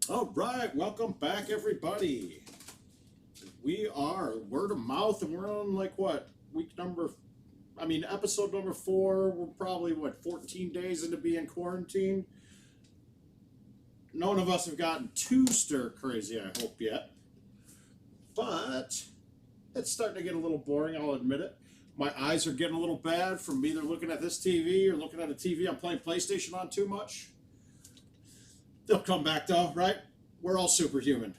All right, welcome back, everybody. We are word of mouth, and we're on like what episode number 4. We're probably 14 days into being quarantined. None of us have gotten too stir crazy, I hope, yet. But it's starting to get a little boring, I'll admit it. My eyes are getting a little bad from either looking at this TV or looking at a TV I'm playing PlayStation on too much. They'll come back though, right? We're all superhuman.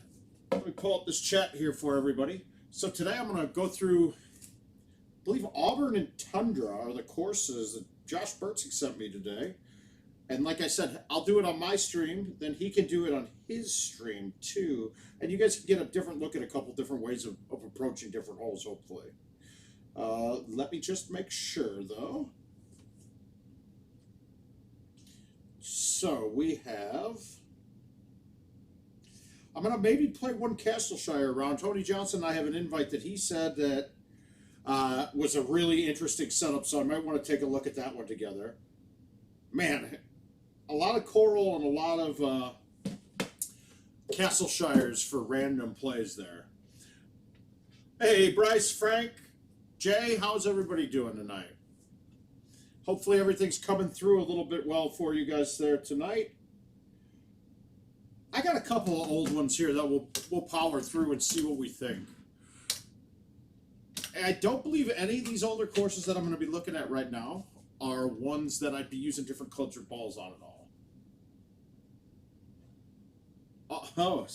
Let me pull up this chat here for everybody. So today I'm going to go through, I believe Auburn and Tundra are the courses that Josh Bertzig sent me today. And like I said, I'll do it on my stream, then he can do it on his stream too. And you guys can get a different look at a couple different ways of approaching different holes, hopefully. Let me just make sure though. So we have, I'm going to maybe play one Castleshire round. Tony Johnson and I have an invite that he said that was a really interesting setup, so I might want to take a look at that one together. Man, a lot of Coral and a lot of Castleshires for random plays there. Hey, Bryce, Frank, Jay, how's everybody doing tonight? Hopefully everything's coming through a little bit well for you guys there tonight. I got a couple of old ones here that we'll power through and see what we think. I don't believe any of these older courses that I'm going to be looking at right now are ones that I'd be using different clubs or balls on at all. Oh.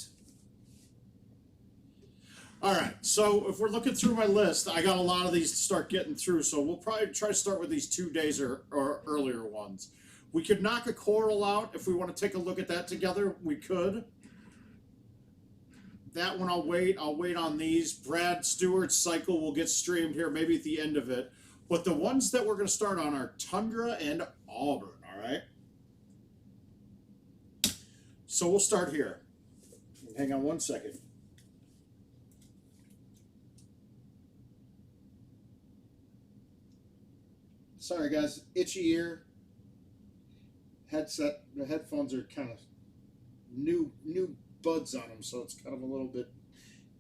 All right, so if we're looking through my list, I got a lot of these to start getting through, so we'll probably try to start with these 2 days or earlier ones. We could knock a Coral out if we want to take a look at that together. We could. That one I'll wait. I'll wait on these. Brad Stewart's cycle will get streamed here maybe at the end of it. But the ones that we're going to start on are Tundra and Auburn, all right? So we'll start here. Hang on one second. Sorry, guys. Itchy ear. Headset. The headphones are kind of new buds on them, so it's kind of a little bit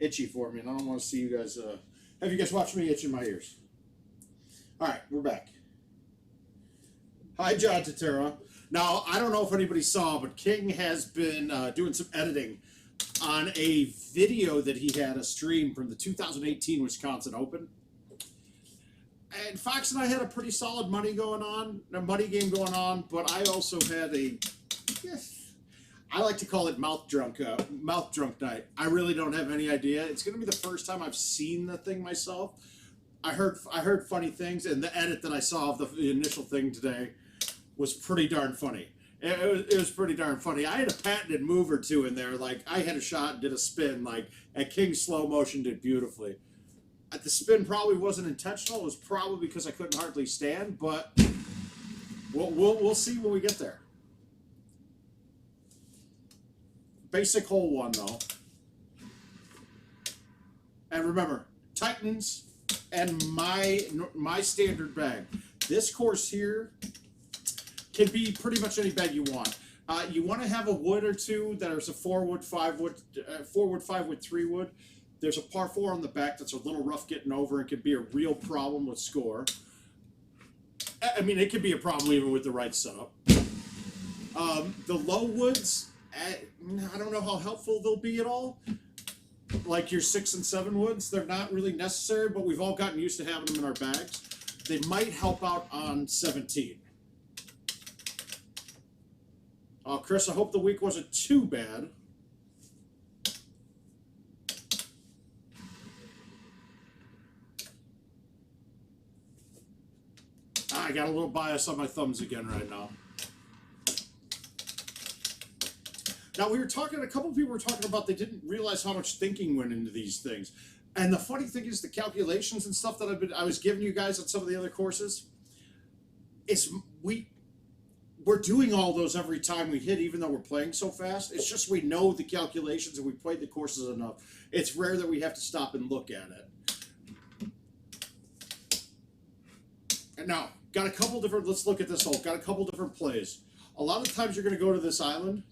itchy for me, and I don't want to see you guys. Have you guys watched me itching my ears? All right, we're back. Hi, John Tatera. Now, I don't know if anybody saw, but King has been doing some editing on a video that he had a stream from the 2018 Wisconsin Open. And Fox and I had a pretty solid money game going on, but I also had I like to call it mouth drunk night. I really don't have any idea. It's going to be the first time I've seen the thing myself. I heard funny things, and the edit that I saw of the initial thing today was pretty darn funny. It was pretty darn funny. I had a patented move or two in there. Like, I had a shot and did a spin, like, and King slow motioned it beautifully. The spin probably wasn't intentional. It was probably because I couldn't hardly stand, but we'll see when we get there. Basic hole one, though. And remember, Titans and my standard bag. This course here can be pretty much any bag you want. You want to have a wood or two that is a 4-wood, 5-wood, 4-wood, 5-wood, 3-wood. There's a par 4 on the back that's a little rough getting over and could be a real problem with score. I mean, it could be a problem even with the right setup. The low woods, I don't know how helpful they'll be at all. Like your 6 and 7 woods, they're not really necessary, but we've all gotten used to having them in our bags. They might help out on 17. Chris, I hope the week wasn't too bad. I got a little bias on my thumbs again right now. Now, a couple of people were talking about they didn't realize how much thinking went into these things. And the funny thing is the calculations and stuff that I was giving you guys on some of the other courses, we're doing all those every time we hit, even though we're playing so fast. It's just we know the calculations and we played the courses enough. It's rare that we have to stop and look at it. And now, got a couple different, let's look at this hole. Got a couple different plays. A lot of times you're going to go to this island.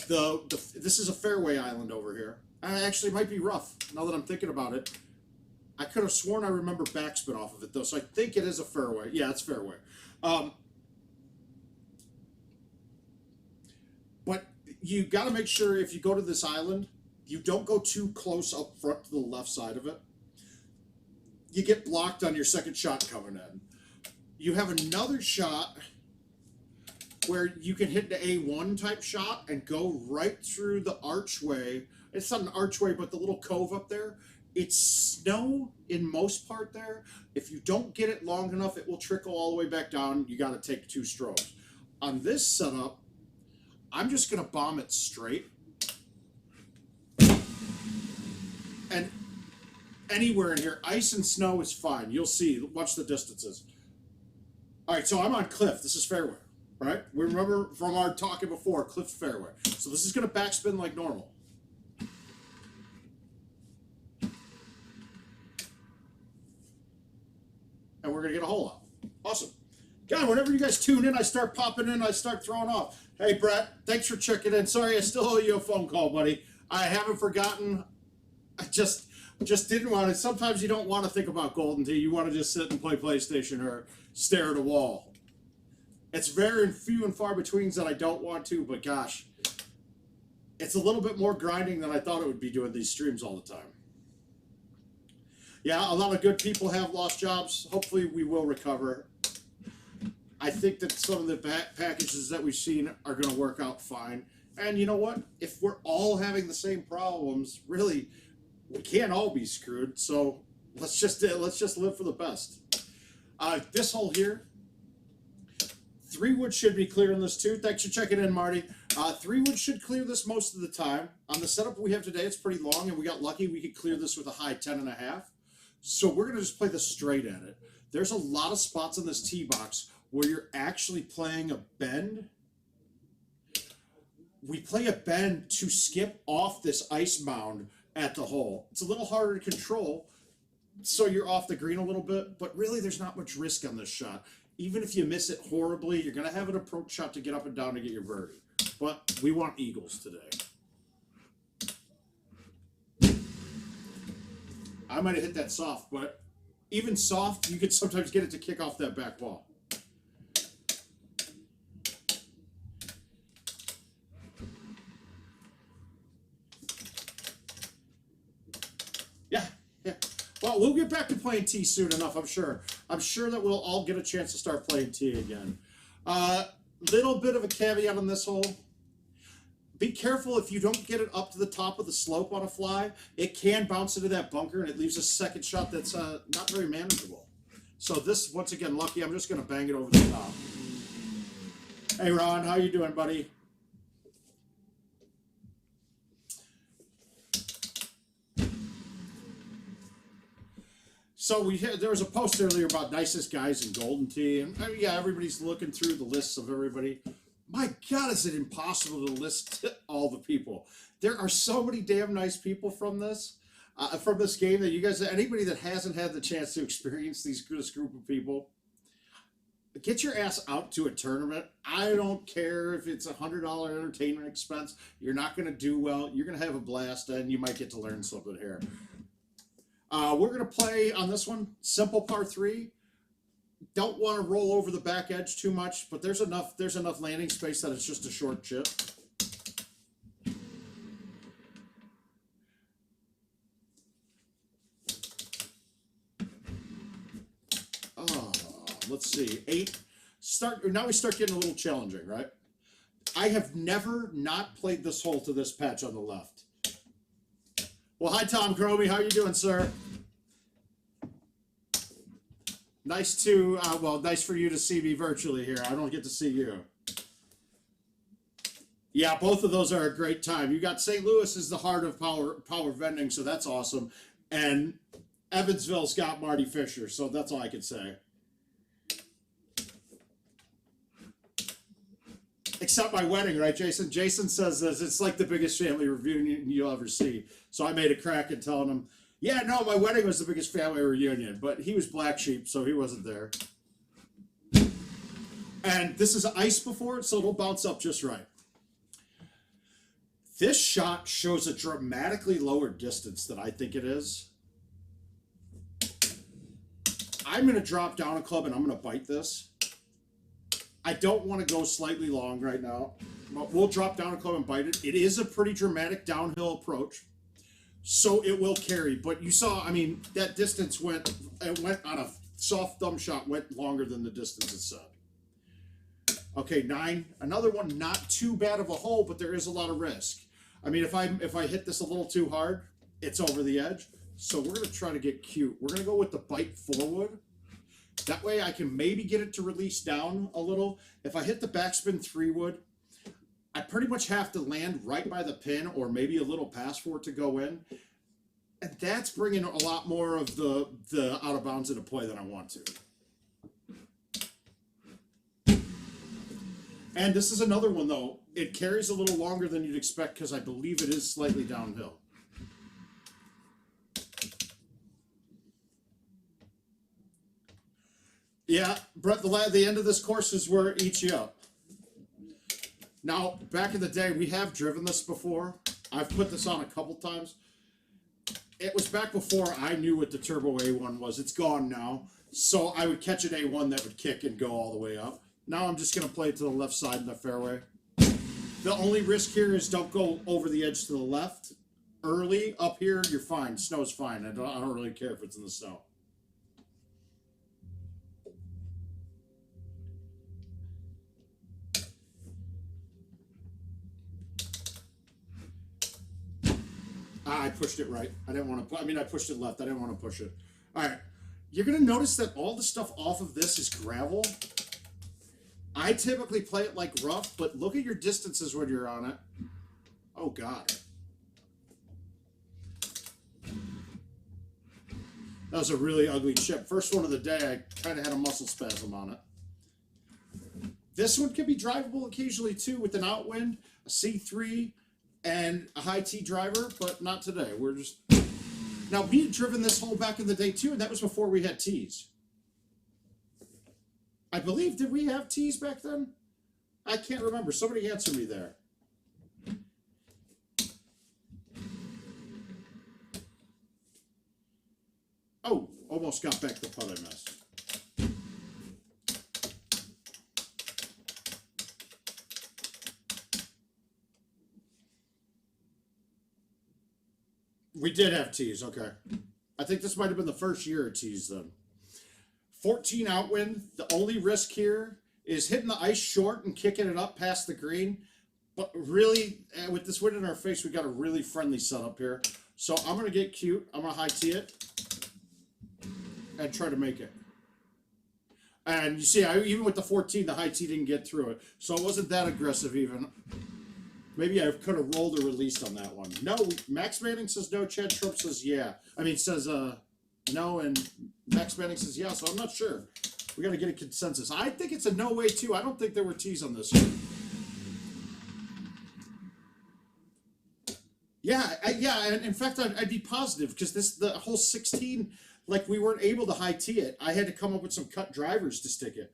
This is a fairway island over here. Actually, it might be rough now that I'm thinking about it. I could have sworn I remember backspin off of it though, so I think it is a fairway. Yeah, it's fairway. But you got to make sure if you go to this island, you don't go too close up front to the left side of it. You get blocked on your second shot coming in. You have another shot where you can hit the A1 type shot and go right through the archway. It's not an archway, but the little cove up there. It's snow in most part there. If you don't get it long enough, it will trickle all the way back down. You got to take 2 strokes. On this setup, I'm just going to bomb it straight. And anywhere in here, ice and snow is fine. You'll see. Watch the distances. All right, so I'm on cliff. This is fairway, right? We remember from our talking before, cliff fairway. So this is going to backspin like normal. And we're going to get a hole up. Awesome. God, whenever you guys tune in, I start popping in, I start throwing off. Hey, Brett, thanks for checking in. Sorry, I still owe you a phone call, buddy. I haven't forgotten. I just didn't want to. Sometimes you don't want to think about Golden Tee. You want to just sit and play PlayStation or stare at a wall. It's very few and far between that I don't want to, but gosh, it's a little bit more grinding than I thought it would be doing these streams all the time. Yeah, a lot of good people have lost jobs. Hopefully we will recover. I think that some of the packages that we've seen are going to work out fine. And you know what? If we're all having the same problems, really, we can't all be screwed. So let's just live for the best. This hole here, 3-wood should be clearing this too. Thanks for checking in, Marty. 3-wood should clear this most of the time. On the setup we have today, it's pretty long, and we got lucky. We could clear this with a high 10.5. So we're going to just play this straight at it. There's a lot of spots on this tee box where you're actually playing a bend. We play a bend to skip off this ice mound at the hole. It's a little harder to control, so you're off the green a little bit, but really there's not much risk on this shot. Even if you miss it horribly, you're going to have an approach shot to get up and down to get your birdie. But we want eagles today. I might have hit that soft, but even soft, you could sometimes get it to kick off that back wall. Yeah. Well, we'll get back to playing tee soon enough, I'm sure. I'm sure that we'll all get a chance to start playing tee again. Little bit of a caveat on this hole. Be careful if you don't get it up to the top of the slope on a fly. It can bounce into that bunker, and it leaves a second shot that's not very manageable. So this, once again, lucky. I'm just going to bang it over the top. Hey, Ron, how you doing, buddy? So there was a post earlier about nicest guys in Golden Tee, and yeah, everybody's looking through the lists of everybody. My God, is it impossible to list all the people? There are so many damn nice people from this game that you guys, anybody that hasn't had the chance to experience this group of people, get your ass out to a tournament. I don't care if it's $100 entertainment expense. You're not going to do well. You're going to have a blast, and you might get to learn something here. We're going to play on this one, simple par 3. Don't want to roll over the back edge too much, but there's enough landing space that it's just a short chip. Let's see, 8. Now we start getting a little challenging, right? I have never not played this hole to this patch on the left. Well, hi, Tom Croby. How you doing, sir? Nice nice for you to see me virtually here. I don't get to see you. Yeah, both of those are a great time. You got St. Louis is the heart of power vending, so that's awesome. And Evansville's got Marty Fisher, so that's all I can say. Except my wedding, right, Jason? Jason says this, it's like the biggest family reunion you'll ever see. So I made a crack at telling him, yeah, no, my wedding was the biggest family reunion, but he was black sheep, so he wasn't there. And this is ice before it, so it'll bounce up just right. This shot shows a dramatically lower distance than I think it is. I'm going to drop down a club and I'm going to bite this. I don't want to go slightly long right now, but we'll drop down a club and bite it. It is a pretty dramatic downhill approach, so it will carry. But you saw, I mean, that distance went on a soft thumb shot, went longer than the distance it said. Okay, 9. Another one, not too bad of a hole, but there is a lot of risk. I mean, if I hit this a little too hard, it's over the edge. So we're going to try to get cute. We're going to go with the bite forward. That way I can maybe get it to release down a little. If I hit the backspin 3-wood, I pretty much have to land right by the pin or maybe a little past for it to go in. And that's bringing a lot more of the out of bounds into play than I want to. And this is another one, though. It carries a little longer than you'd expect because I believe it is slightly downhill. Yeah, Brett, the end of this course is where it eats you up. Now, back in the day, we have driven this before. I've put this on a couple times. It was back before I knew what the Turbo A1 was. It's gone now. So I would catch an A1 that would kick and go all the way up. Now I'm just going to play it to the left side of the fairway. The only risk here is don't go over the edge to the left. Early, up here, you're fine. Snow's fine. I don't really care if it's in the snow. I pushed it right. I didn't want to. I mean, I pushed it left. I didn't want to push it. All right. You're going to notice that all the stuff off of this is gravel. I typically play it like rough, but look at your distances when you're on it. Oh, God. That was a really ugly chip. First one of the day, I kind of had a muscle spasm on it. This one can be drivable occasionally, too, with an outwind, a C3, and a high T driver, but not today. We're just... Now, we had driven this hole back in the day, too, and that was before we had tees. I believe, did we have tees back then? I can't remember. Somebody answer me there. Oh, almost got back the putt I missed. We did have tees, okay. I think this might have been the first year of tees then. 14 outwind. The only risk here is hitting the ice short and kicking it up past the green. But really, with this wind in our face, we got a really friendly setup here. So I'm going to get cute. I'm going to high tee it and try to make it. And you see, even with the 14, the high tee didn't get through it. So it wasn't that aggressive even. Maybe I could have rolled or released on that one. No, Max Manning says no. Chad Trump says yeah. I mean, says no, and Max Manning says yeah, so I'm not sure. We got to get a consensus. I think it's a no way, too. I don't think there were tees on this one. Yeah, and in fact, I'd be positive because the whole 16, like we weren't able to high tee it. I had to come up with some cut drivers to stick it.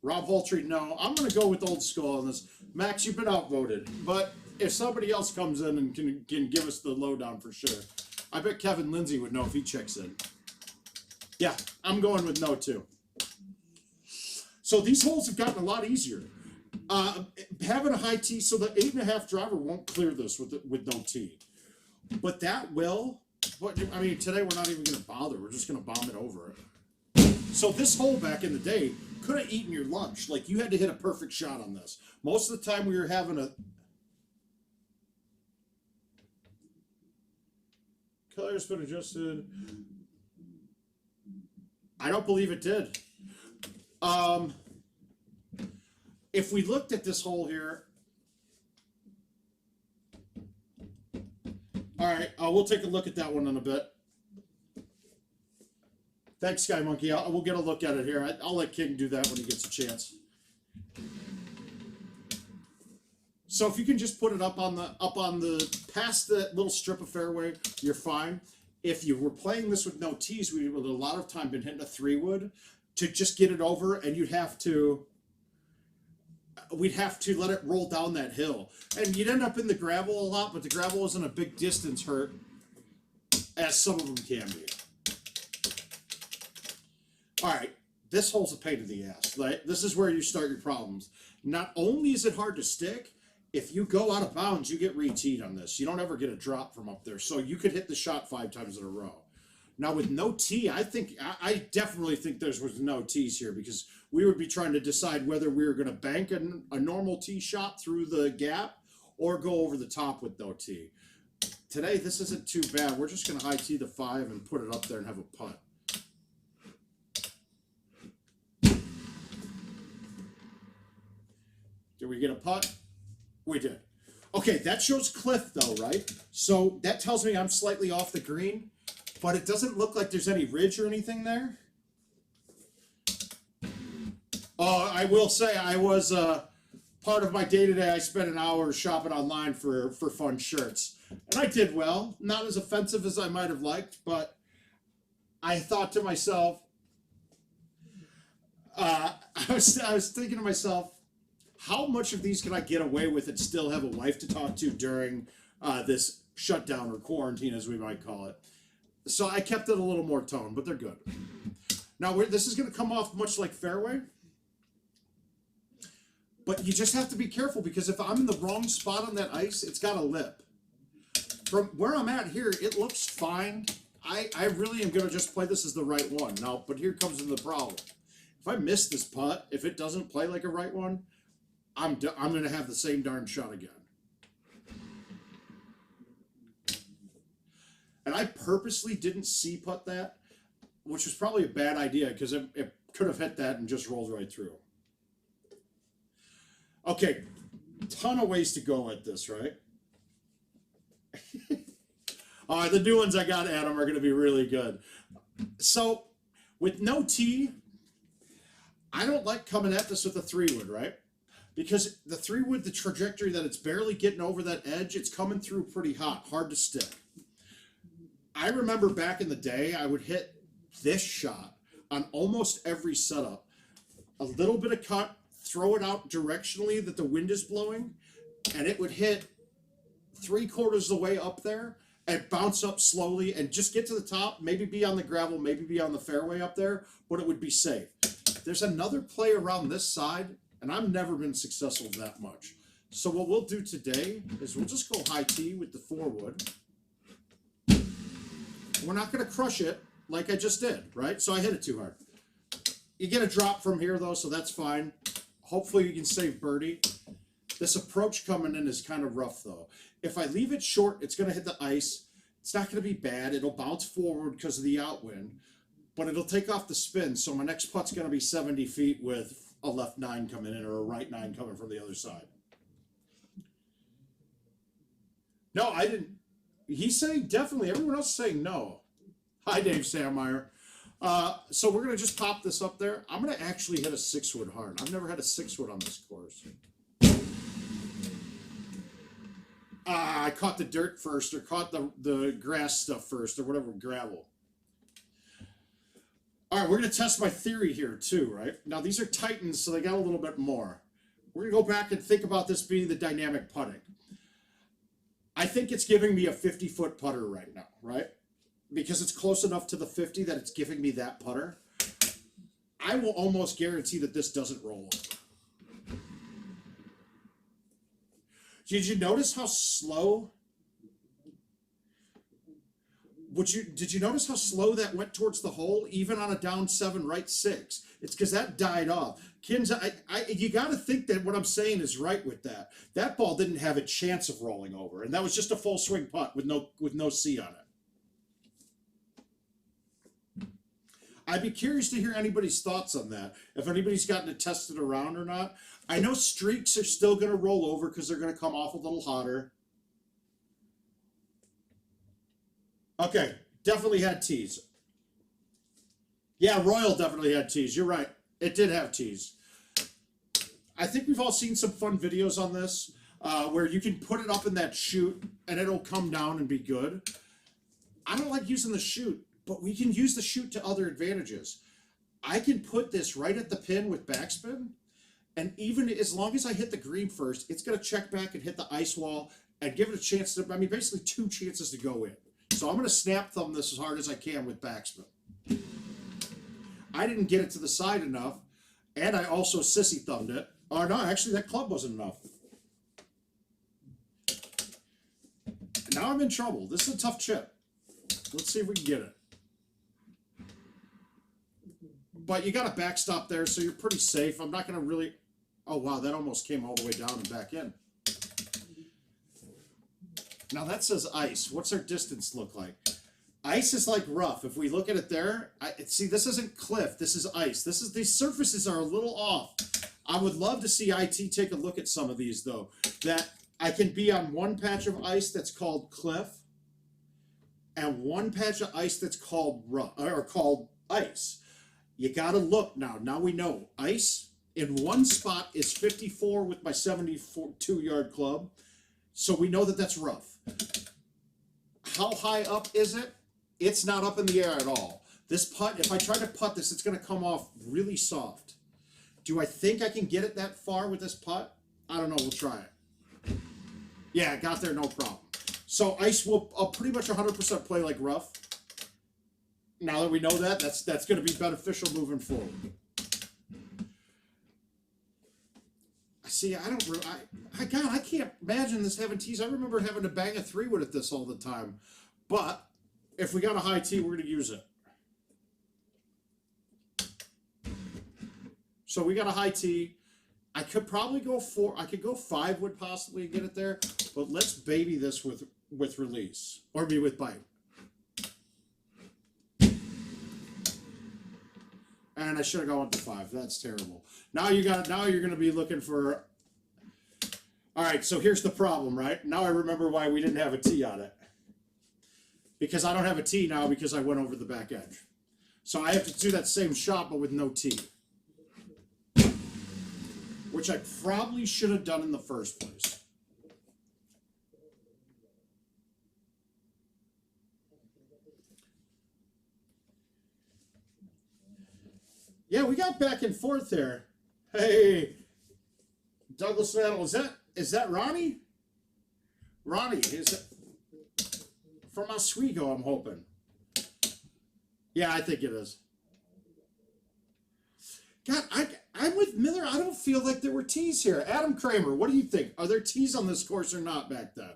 Rob Voltry, no. I'm going to go with old school on this. Max, you've been outvoted. But if somebody else comes in and can give us the lowdown for sure. I bet Kevin Lindsay would know if he checks in. Yeah, I'm going with no, too. So these holes have gotten a lot easier. Having a high tee, so the 8.5 driver won't clear this with no tee. But that will. But, I mean, today we're not even going to bother. We're just going to bomb it over it. So this hole back in the day could have eaten your lunch. Like, you had to hit a perfect shot on this. Most of the time we were having a... Color's been adjusted. I don't believe it did. If we looked at this hole here... All right, we'll take a look at that one in a bit. Thanks, Sky Monkey. We'll get a look at it here. I'll let King do that when he gets a chance. So if you can just put it up on the past the little strip of fairway, you're fine. If you were playing this with no tees, we would a lot of time been hitting a 3-wood. to just get it over, and we'd have to let it roll down that hill. And you'd end up in the gravel a lot, but the gravel isn't a big distance hurt, as some of them can be. All right, this hole's a pain in the ass. Like, this is where you start your problems. Not only is it hard to stick, if you go out of bounds, you get re-teed on this. You don't ever get a drop from up there. So you could hit the shot 5 times in a row. Now with no tee, I definitely think there was no tees here, because we would be trying to decide whether we were going to bank a normal tee shot through the gap or go over the top with no tee. Today, this isn't too bad. We're just going to high tee the 5 and put it up there and have a putt. Did we get a putt? We did. Okay, that shows cliff though, right? So that tells me I'm slightly off the green, but it doesn't look like there's any ridge or anything there. I will say I was part of my day-to-day, I spent an hour shopping online for fun shirts. And I did well. Not as offensive as I might have liked, but I thought to myself, I was thinking to myself, how much of these can I get away with and still have a wife to talk to during this shutdown or quarantine, as we might call it? So I kept it a little more toned, but they're good. Now, this is going to come off much like fairway. But you just have to be careful, because if I'm in the wrong spot on that ice, it's got a lip. From where I'm at here, it looks fine. I really am going to just play this as the right one. Now, but here comes in the problem. If I miss this putt, if it doesn't play like a right one, I'm going to have the same darn shot again. And I purposely didn't C-putt that, which was probably a bad idea, because it could have hit that and just rolled right through. Okay, ton of ways to go at this, right? All right, the new ones I got, Adam, are going to be really good. So, with no tee, I don't like coming at this with a 3-wood, right? Because the 3-wood, the trajectory that it's barely getting over that edge, it's coming through pretty hot, hard to stick. I remember back in the day, I would hit this shot on almost every setup. A little bit of cut, throw it out directionally that the wind is blowing, and it would hit 3/4 of the way up there and bounce up slowly and just get to the top, maybe be on the gravel, maybe be on the fairway up there, but it would be safe. There's another play around this side, and I've never been successful that much. So what we'll do today is we'll just go high tee with the 4-wood. We're not going to crush it like I just did, right? So I hit it too hard. You get a drop from here, though, so that's fine. Hopefully you can save birdie. This approach coming in is kind of rough, though. If I leave it short, it's going to hit the ice. It's not going to be bad. It'll bounce forward because of the outwind, but it'll take off the spin. So my next putt's going to be 70 feet with a left 9 coming in or a right 9 coming from the other side. No, I didn't. He's saying definitely. Everyone else is saying no. Hi, Dave Sammeyer. So we're going to just pop this up there. I'm going to actually hit a 6-wood hard. I've never had a 6-wood on this course. I caught the dirt first, or caught the grass stuff first, or whatever, gravel. All right, we're going to test my theory here too, right? Now, these are Titans, so they got a little bit more. We're going to go back and think about this being the dynamic putting. I think it's giving me a 50-foot putter right now, right? Because it's close enough to the 50 that it's giving me that putter. I will almost guarantee that this doesn't roll over. Did you notice how slow? Did you notice how slow that went towards the hole, even on a down 7, right 6? It's because that died off. Kins, you got to think that what I'm saying is right with that. That ball didn't have a chance of rolling over, and that was just a full swing putt with no C on it. I'd be curious to hear anybody's thoughts on that. If anybody's gotten it tested around or not. I know streaks are still going to roll over because they're going to come off a little hotter. Okay, definitely had tees. Yeah, Royal definitely had tees. You're right. It did have tees. I think we've all seen some fun videos on this where you can put it up in that chute and it'll come down and be good. I don't like using the chute, but we can use the chute to other advantages. I can put this right at the pin with backspin, and even as long as I hit the green first, it's going to check back and hit the ice wall and give it a chance to, I mean, basically 2 chances to go in. So I'm going to snap thumb this as hard as I can with backspin. I didn't get it to the side enough, and I also sissy thumbed it. Oh no, actually that club wasn't enough. Now I'm in trouble. This is a tough chip. Let's see if we can get it. But you got a backstop there, so you're pretty safe. I'm not going to really... Oh, wow, that almost came all the way down and back in. Now that says ice. What's our distance look like? Ice is like rough. If we look at it there, see, this isn't cliff. This is ice. These surfaces are a little off. I would love to see IT take a look at some of these, though. That I can be on one patch of ice that's called cliff, and one patch of ice that's called rough, or called ice. You got to look now. Now we know ice in one spot is 54 with my 72-yard club. So we know that that's rough. How high up is it? It's not up in the air at all. This putt, if I try to putt this, it's going to come off really soft. Do I think I can get it that far with this putt? I don't know. We'll try it. Yeah, I got there, no problem. So ice will pretty much 100% play like rough. Now that we know that, that's going to be beneficial moving forward. See, I can't imagine this having tees. I remember having to bang a 3-wood at this all the time. But if we got a high tee, we're going to use it. So we got a high tee. I could probably go 4. I could go 5-wood possibly and get it there. But let's baby this with release. Or be with bite. And I should have gone to 5. That's terrible. Now you're going to be looking for... All right, so here's the problem, right? Now I remember why we didn't have a tee on it. Because I don't have a tee now because I went over the back edge. So I have to do that same shot, but with no tee. Which I probably should have done in the first place. Yeah, we got back and forth there. Hey, Douglas Mantle, is that Ronnie? Ronnie, is it from Oswego, I'm hoping. Yeah, I think it is. God, I'm with Miller. I don't feel like there were tees here. Adam Kramer, what do you think? Are there tees on this course or not back then?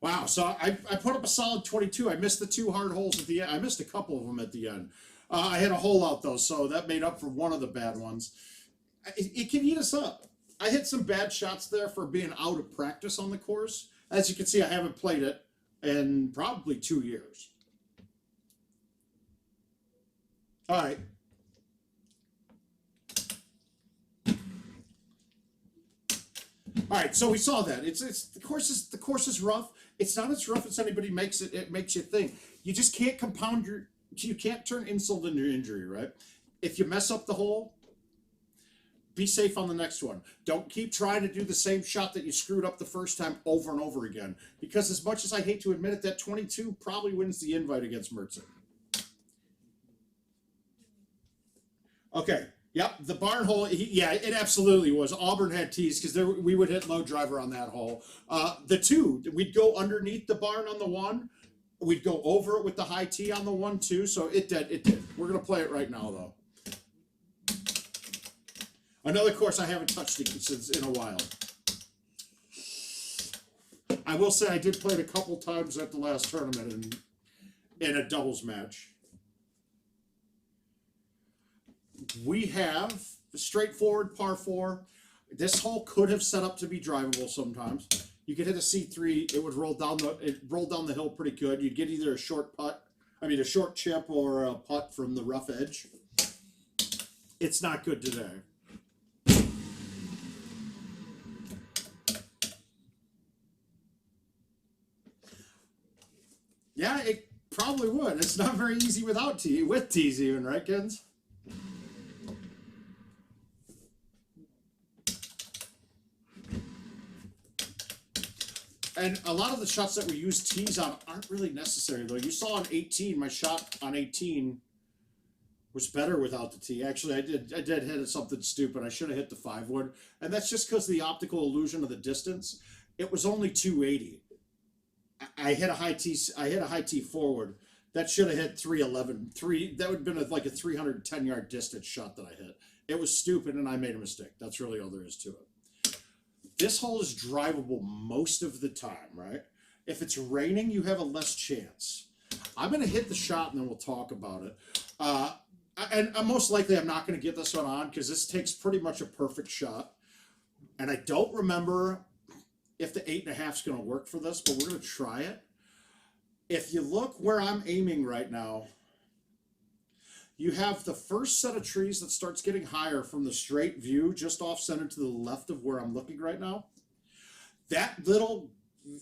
Wow, so I put up a solid 22. I missed the 2 hard holes at the end. I missed a couple of them at the end. I had a hole out, though, so that made up for one of the bad ones. It can eat us up. I hit some bad shots there for being out of practice on the course. As you can see, I haven't played it in probably 2 years. All right. All right, so we saw that. The course is rough. It's not as rough as anybody makes it makes you think. You just can't you can't turn insult into injury, right? If you mess up the hole, be safe on the next one. Don't keep trying to do the same shot that you screwed up the first time over and over again. Because as much as I hate to admit it, that 22 probably wins the invite against Mertzer. Okay. Yep, the barn hole, yeah, it absolutely was. Auburn had tees because we would hit low driver on that hole. The 2, we'd go underneath the barn on the 1. We'd go over it with the high tee on the 1, too. So it did. We're going to play it right now, though. Another course I haven't touched since in a while. I will say I did play it a couple times at the last tournament in a doubles match. We have a straightforward par 4. This hole could have set up to be drivable sometimes. You could hit a C3, it would roll down the hill pretty good. You'd get either a short chip or a putt from the rough edge. It's not good today. Yeah, it probably would. It's not very easy without with tees even, right, kids? And a lot of the shots that we use tees on aren't really necessary, though. You saw on 18, my shot on 18 was better without the tee. Actually, I did hit something stupid. I should have hit the 5-wood, and that's just because the optical illusion of the distance. It was only 280. I hit a high tee. I hit a high tee forward. That should have hit 311. That would have been like a 310-yard distance shot that I hit. It was stupid, and I made a mistake. That's really all there is to it. This hole is drivable most of the time, right? If it's raining, you have a less chance. I'm going to hit the shot, and then we'll talk about it. And most likely I'm not going to get this one on because this takes pretty much a perfect shot. And I don't remember if the 8.5 is going to work for this, but we're going to try it. If you look where I'm aiming right now, you have the first set of trees that starts getting higher from the straight view just off center to the left of where I'm looking right now. That little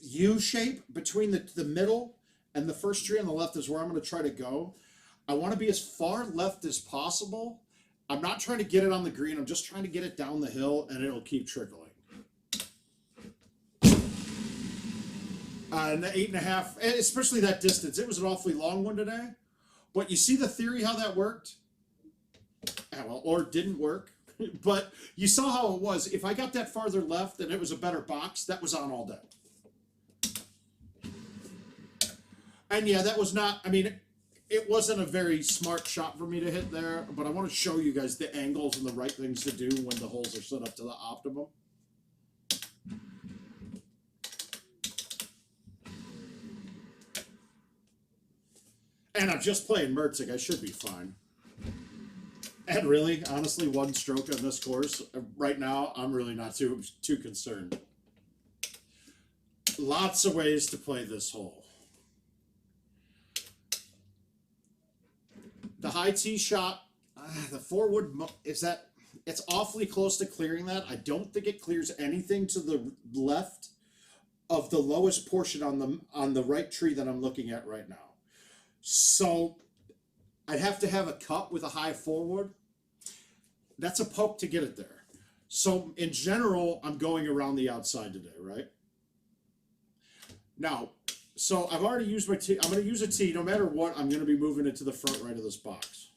U shape between the middle and the first tree on the left is where I'm going to try to go. I want to be as far left as possible. I'm not trying to get it on the green. I'm just trying to get it down the hill, and it'll keep trickling. And the 8.5, especially that distance, it was an awfully long one today. But you see the theory how that worked? Well, or didn't work. But you saw how it was. If I got that farther left and it was a better box, that was on all day. And yeah, that was not, I mean, it wasn't a very smart shot for me to hit there, but I want to show you guys the angles and the right things to do when the holes are set up to the optimum. And I'm just playing Mertzig. I should be fine. And really, honestly, one stroke on this course, right now, I'm really not too concerned. Lots of ways to play this hole. The high tee shot, the 4-wood, it's awfully close to clearing that. I don't think it clears anything to the left of the lowest portion on the right tree that I'm looking at right now. So I'd have to have a cut with a high 4-wood. That's a poke to get it there. So in general, I'm going around the outside today, right? Now, so I've already used my tee. I'm going to use a tee. No matter what, I'm going to be moving it to the front right of this box.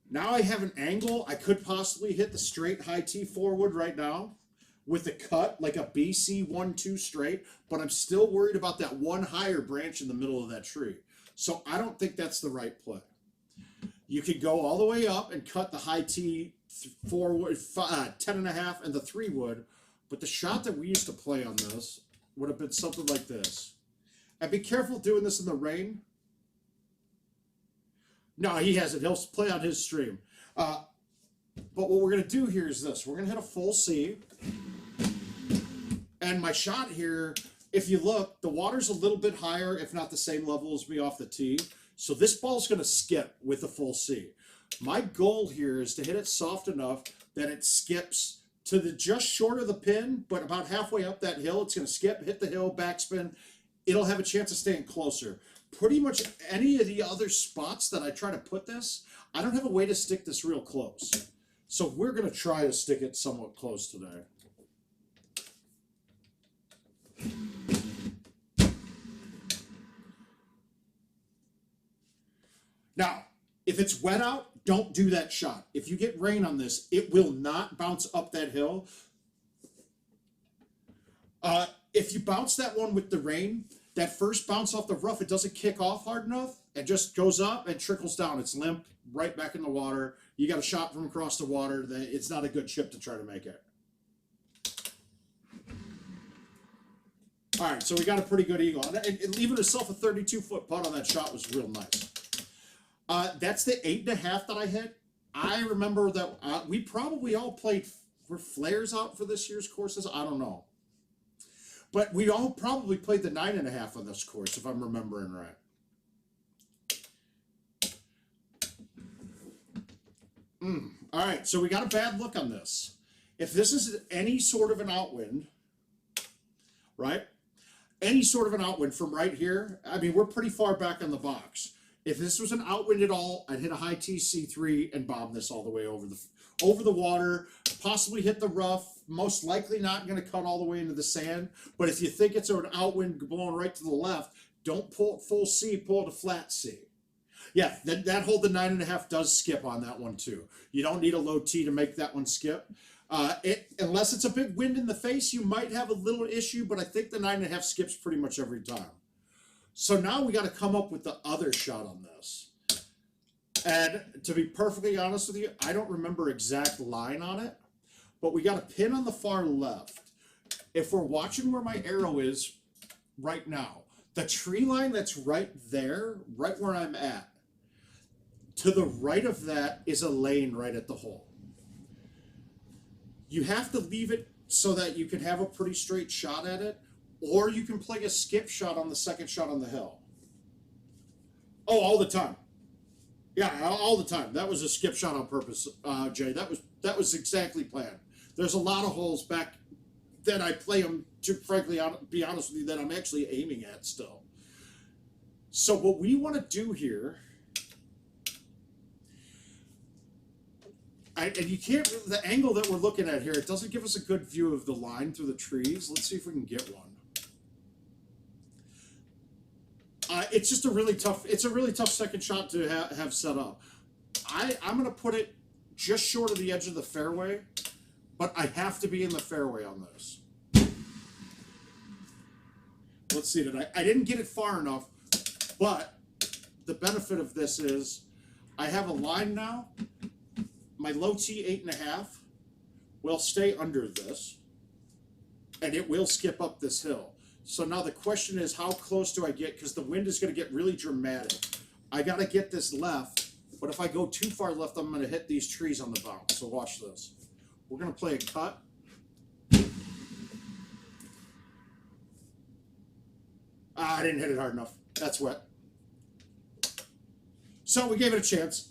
Now I have an angle. I could possibly hit the straight high tee 4-wood right now with a cut, like a BC 1-2 straight, but I'm still worried about that one higher branch in the middle of that tree. So I don't think that's the right play. You could go all the way up and cut the high tee 4-wood, 10.5 and the 3-wood, but the shot that we used to play on this would have been something like this. And be careful doing this in the rain. No, he hasn't. He'll play on his stream. But what we're going to do here is this. We're going to hit a full C. And my shot here, if you look, the water's a little bit higher, if not the same level as me off the tee. So this ball's going to skip with a full C. My goal here is to hit it soft enough that it skips to the just short of the pin, but about halfway up that hill, it's going to skip, hit the hill, backspin. It'll have a chance of staying closer. Pretty much any of the other spots that I try to put this, I don't have a way to stick this real close. So we're going to try to stick it somewhat close today. Now, if it's wet out, don't do that shot. If you get rain on this, it will not bounce up that hill. If you bounce that one with the rain, that first bounce off the rough, it doesn't kick off hard enough. It just goes up and trickles down. It's limp, right back in the water. You got a shot from across the water. It's not a good chip to try to make it. All right, so we got a pretty good eagle. And leaving yourself a 32-foot putt on that shot was real nice. That's the 8.5 that I hit. I remember that we probably all played, were flares out for this year's courses? I don't know. But we all probably played the 9.5 on this course, if I'm remembering right. All right, so we got a bad look on this. If this is any sort of an outwind, right? Any sort of an outwind from right here, I mean, we're pretty far back on the box. If this was an outwind at all, I'd hit a high T C3 and bomb this all the way over the water, possibly hit the rough. Most likely not going to cut all the way into the sand. But if you think it's an outwind blowing right to the left, don't pull it full C, pull it a flat C. Yeah, that hole, the 9.5 does skip on that one too. You don't need a low T to make that one skip. Unless it's a big wind in the face, you might have a little issue, but I think the 9.5 skips pretty much every time. So now we got to come up with the other shot on this. And to be perfectly honest with you, I don't remember exact line on it, but we got a pin on the far left. If we're watching where my arrow is right now, the tree line that's right there, right where I'm at, to the right of that is a lane right at the hole. You have to leave it so that you can have a pretty straight shot at it, or you can play a skip shot on the second shot on the hill. Oh, all the time. Yeah, all the time. That was a skip shot on purpose, Jay. That was exactly planned. There's a lot of holes back that I play them, to frankly be honest with you, that I'm actually aiming at still. So what we want to do here, and you can't, the angle that we're looking at here, it doesn't give us a good view of the line through the trees. Let's see if we can get one. It's just a really tough second shot to have set up. I'm going to put it just short of the edge of the fairway, but I have to be in the fairway on this. Let's see, I didn't get it far enough, but the benefit of this is I have a line now. My low T 8.5 will stay under this, and it will skip up this hill. So now the question is, how close do I get? Because the wind is going to get really dramatic. I got to get this left, but if I go too far left, I'm going to hit these trees on the bounce. So watch this. We're going to play a cut. I didn't hit it hard enough. That's wet. So we gave it a chance.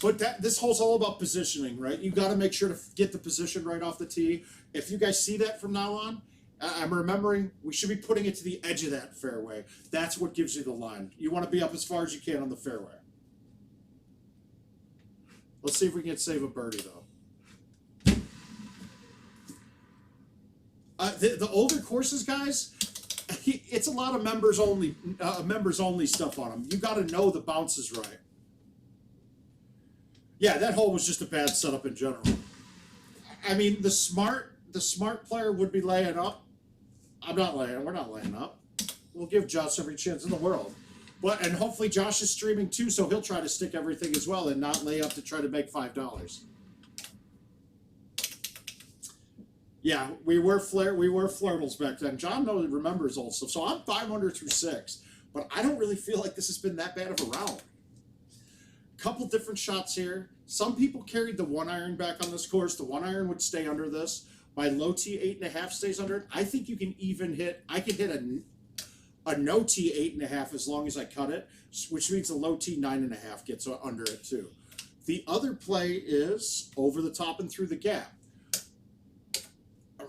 But this hole's all about positioning, right? You got to make sure to get the position right off the tee. If you guys see that from now on, I'm remembering we should be putting it to the edge of that fairway. That's what gives you the line. You want to be up as far as you can on the fairway. Let's see if we can save a birdie, though. The older courses, guys, it's a lot of members only stuff on them. You got to know the bounces right. Yeah, that hole was just a bad setup in general. I mean, the smart player would be laying up. We're not laying up. We'll give Josh every chance in the world. And hopefully Josh is streaming too, so he'll try to stick everything as well and not lay up to try to make $5. Yeah, we were flirtals back then. John remembers old stuff. So I'm 5 under through 6, but I don't really feel like this has been that bad of a round. Couple different shots here. Some people carried the 1-iron back on this course. The 1-iron would stay under this. My low T 8.5 stays under it. I think you can even hit. I can hit a no T 8.5 as long as I cut it, which means the low T 9.5 gets under it too. The other play is over the top and through the gap.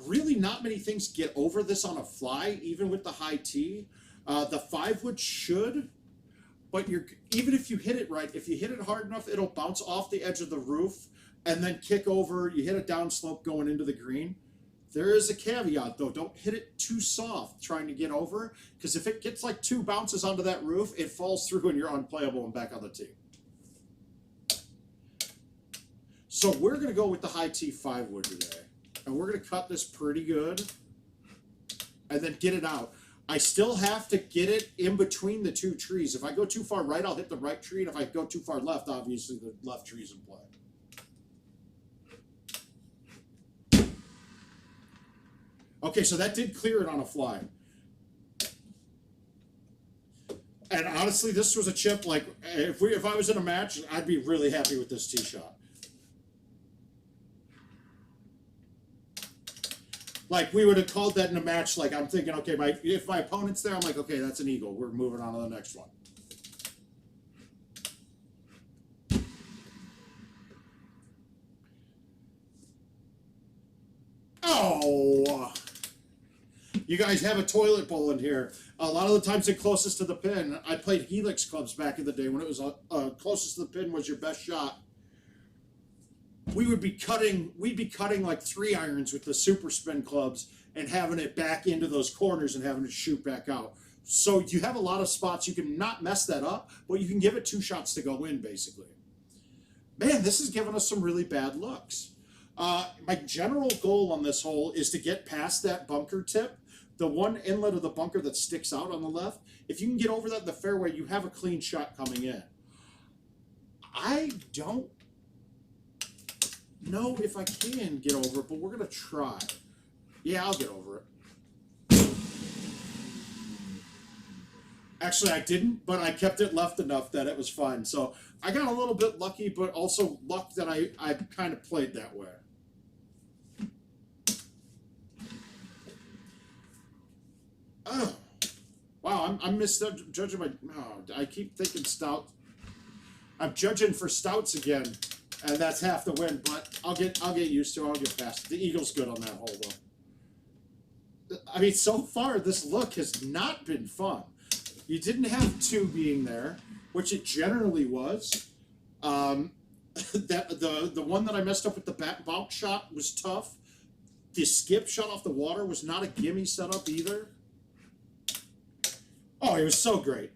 Really, not many things get over this on a fly, even with the high T. The 5-wood should. But even if you hit it right, if you hit it hard enough, it'll bounce off the edge of the roof and then kick over. You hit a downslope going into the green. There is a caveat, though. Don't hit it too soft trying to get over, because if it gets like 2 bounces onto that roof, it falls through and you're unplayable and back on the tee. So we're going to go with the high T 5-wood today. And we're going to cut this pretty good and then get it out. I still have to get it in between the 2 trees. If I go too far right, I'll hit the right tree. And if I go too far left, obviously the left tree's in play. Okay, so that did clear it on a fly. And honestly, this was a chip. Like, if I was in a match, I'd be really happy with this tee shot. Like, we would have called that in a match. Like, I'm thinking, okay, if my opponent's there, I'm like, okay, that's an eagle. We're moving on to the next one. Oh! You guys have a toilet bowl in here. A lot of the times they're closest to the pin. I played Helix clubs back in the day when it was closest to the pin was your best shot. We'd be cutting like 3-irons with the super spin clubs and having it back into those corners and having it shoot back out. So you have a lot of spots you can not mess that up, but you can give it 2 shots to go in, basically. Man, this has given us some really bad looks. My general goal on this hole is to get past that bunker tip, the one inlet of the bunker that sticks out on the left. If you can get over that in the fairway, you have a clean shot coming in. I don't know if I can get over it, but we're going to try. Yeah, I'll get over it. Actually, I didn't, but I kept it left enough that it was fine. So I got a little bit lucky, but also luck that I kind of played that way. Oh, wow, I'm misjudging my... Oh, I keep thinking stout. I'm judging for stouts again, and that's half the win, but I'll get used to it. I'll get past it. The eagle's good on that hole, though. I mean, so far, this look has not been fun. You didn't have 2 being there, which it generally was. The one that I messed up with the back bounce shot was tough. The skip shot off the water was not a gimme setup either. Oh, it was so great.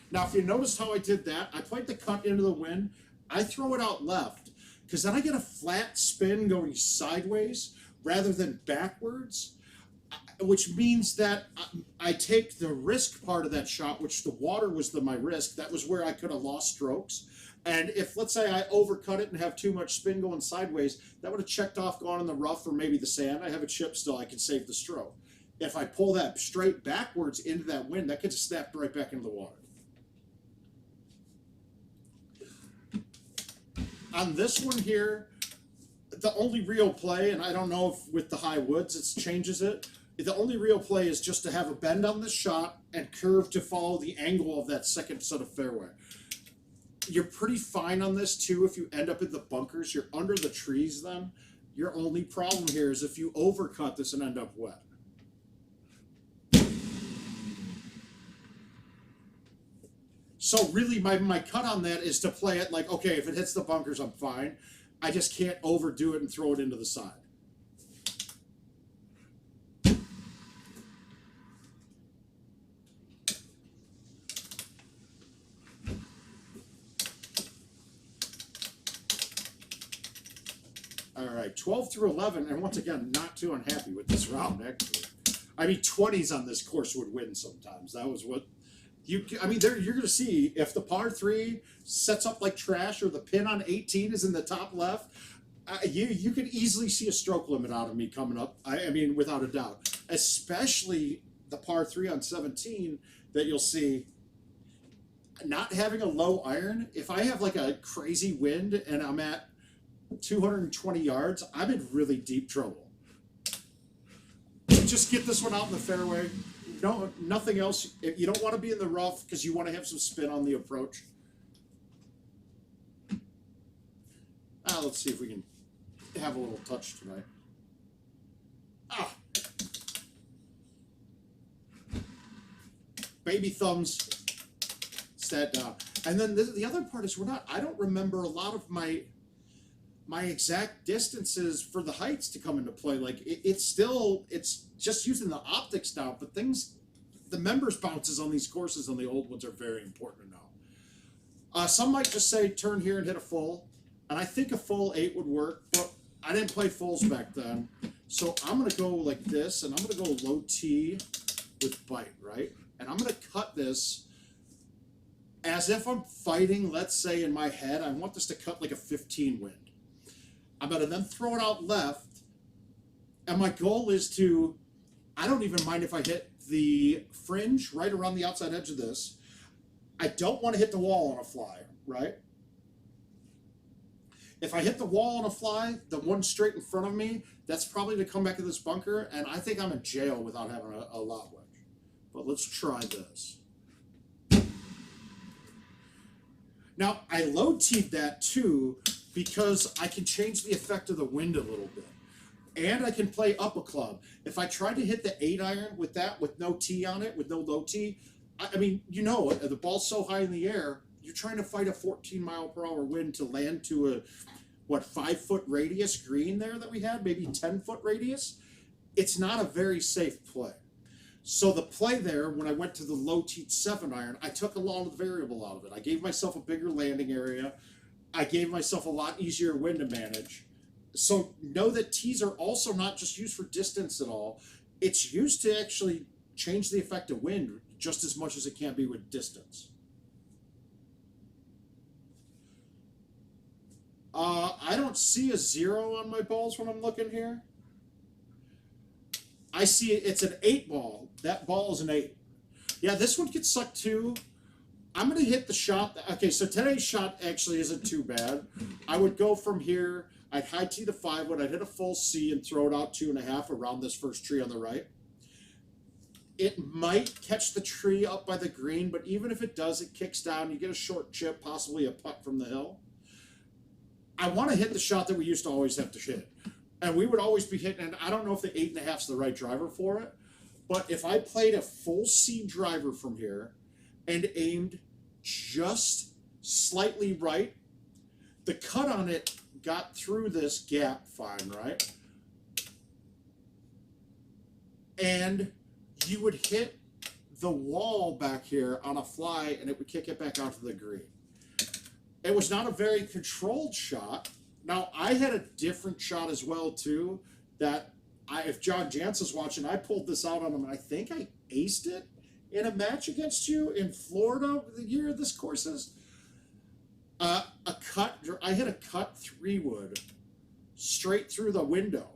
Now, if you noticed how I did that, I played the cut into the wind. I throw it out left, because then I get a flat spin going sideways rather than backwards, which means that I take the risk part of that shot, which the water was my risk. That was where I could have lost strokes. And if, let's say, I overcut it and have too much spin going sideways, that would have checked off going in the rough or maybe the sand. I have a chip still. I can save the stroke. If I pull that straight backwards into that wind, that gets snapped right back into the water. On this one here, the only real play, and I don't know if with the high woods it changes it, the only real play is just to have a bend on the shot and curve to follow the angle of that second set of fairway. You're pretty fine on this too if you end up in the bunkers. You're under the trees then. Your only problem here is if you overcut this and end up wet. So really my cut on that is to play it like, okay, if it hits the bunkers, I'm fine. I just can't overdo it and throw it into the side. All right, 12 through 11, and once again, not too unhappy with this round, actually. I mean, 20s on this course would win sometimes. That was what... you're going to see if the par 3 sets up like trash or the pin on 18 is in the top left, you could easily see a stroke limit out of me coming up. I mean, without a doubt. Especially the par 3 on 17 that you'll see. Not having a low iron, if I have like a crazy wind and I'm at 220 yards, I'm in really deep trouble. Just get this one out in the fairway. No, nothing else. You don't want to be in the rough because you want to have some spin on the approach. Let's see if we can have a little touch tonight. Baby thumbs. Sat down. And then the other part is I don't remember a lot of my exact distances for the heights to come into play. Like it's just using the optics now, but the members bounces on these courses on the old ones are very important to know. Some might just say turn here and hit a full, and I think a full 8 would work, but I didn't play fulls back then. So I'm going to go like this, and I'm going to go low T with bite, right? And I'm going to cut this as if I'm fighting, let's say in my head, I want this to cut like a 15 wind. I'm going to then throw it out left, and my goal is to, I don't even mind if I hit the fringe right around the outside edge of this. I don't want to hit the wall on a fly, right? If I hit the wall on a fly, the one straight in front of me, that's probably to come back to this bunker, and I think I'm in jail without having a lob wedge. But let's try this. Now, I low teed that too because I can change the effect of the wind a little bit. And I can play up a club. If I try to hit the 8-iron with that, with no tee on it, with no low tee, I mean, you know, the ball's so high in the air, you're trying to fight a 14-mile-per-hour wind to land to a, what, 5-foot radius green there that we had, maybe 10-foot radius. It's not a very safe play. So the play there, when I went to the low teed 7-iron, I took a lot of the variable out of it. I gave myself a bigger landing area. I gave myself a lot easier wind to manage. So know that tees are also not just used for distance at all. It's used to actually change the effect of wind just as much as it can be with distance. I don't see a 0 on my balls when I'm looking here. I see it's an 8 ball. That ball is an 8. Yeah, this one gets sucked too. I'm going to hit the shot. Okay, so today's shot actually isn't too bad. I would go from here. I'd high tee the 5-wood. I'd hit a full C and throw it out 2.5 around this first tree on the right. It might catch the tree up by the green, but even if it does, it kicks down. You get a short chip, possibly a putt from the hill. I want to hit the shot that we used to always have to hit. And we would always be hitting, and I don't know if the 8.5 is the right driver for it, but if I played a full C driver from here and aimed just slightly right, the cut on it got through this gap fine, right? And you would hit the wall back here on a fly and it would kick it back out to the green. It was not a very controlled shot. Now, I had a different shot as well, too, that if John Jansen's watching, I pulled this out on him, and I think I aced it in a match against you in Florida the year this course is. I hit a cut 3-wood straight through the window.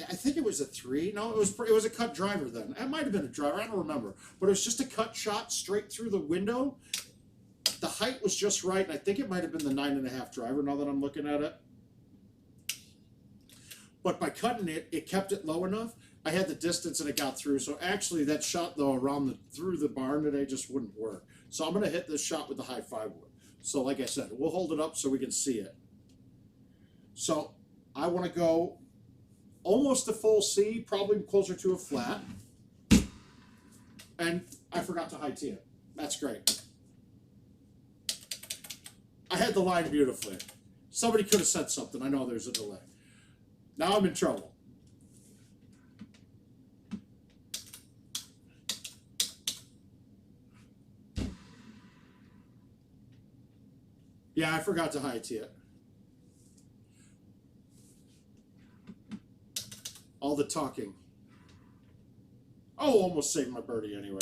I think it was a 3. No, it was a cut driver then. It might have been a driver. I don't remember. But it was just a cut shot straight through the window. The height was just right, and I think it might have been the 9.5 driver now that I'm looking at it. But by cutting it, it kept it low enough. I had the distance and it got through. So actually that shot, though, through the barn today just wouldn't work. So I'm going to hit this shot with the high 5-wood. So like I said, we'll hold it up so we can see it. So I want to go almost a full C, probably closer to a flat. And I forgot to high tee it. That's great. I had the line beautifully. Somebody could have said something. I know there's a delay. Now I'm in trouble. Yeah, I forgot to high tee it. All the talking. Oh, almost saved my birdie anyway.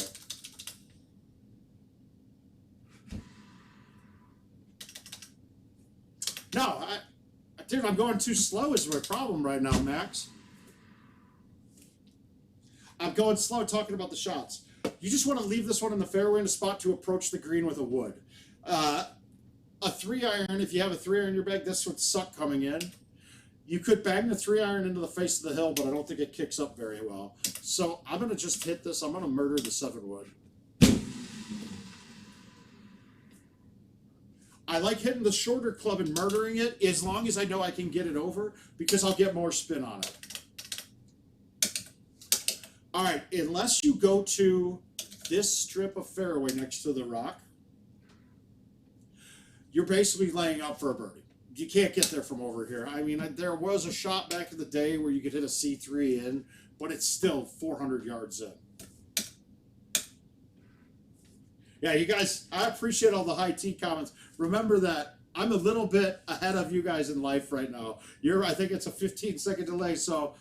No, dude, I'm going too slow is my problem right now, Max. I'm going slow talking about the shots. You just want to leave this one in the fairway in a spot to approach the green with a wood. A 3-iron, if you have a 3-iron in your bag, this would suck coming in. You could bang the 3-iron into the face of the hill, but I don't think it kicks up very well. So I'm going to just hit this. I'm going to murder the 7-wood. I like hitting the shorter club and murdering it as long as I know I can get it over because I'll get more spin on it. All right, unless you go to this strip of fairway next to the rock, you're basically laying out for a birdie. You can't get there from over here. I mean, there was a shot back in the day where you could hit a C3 in, but it's still 400 yards in. Yeah, you guys, I appreciate all the high tee comments. Remember that I'm a little bit ahead of you guys in life right now. I think it's a 15-second delay, so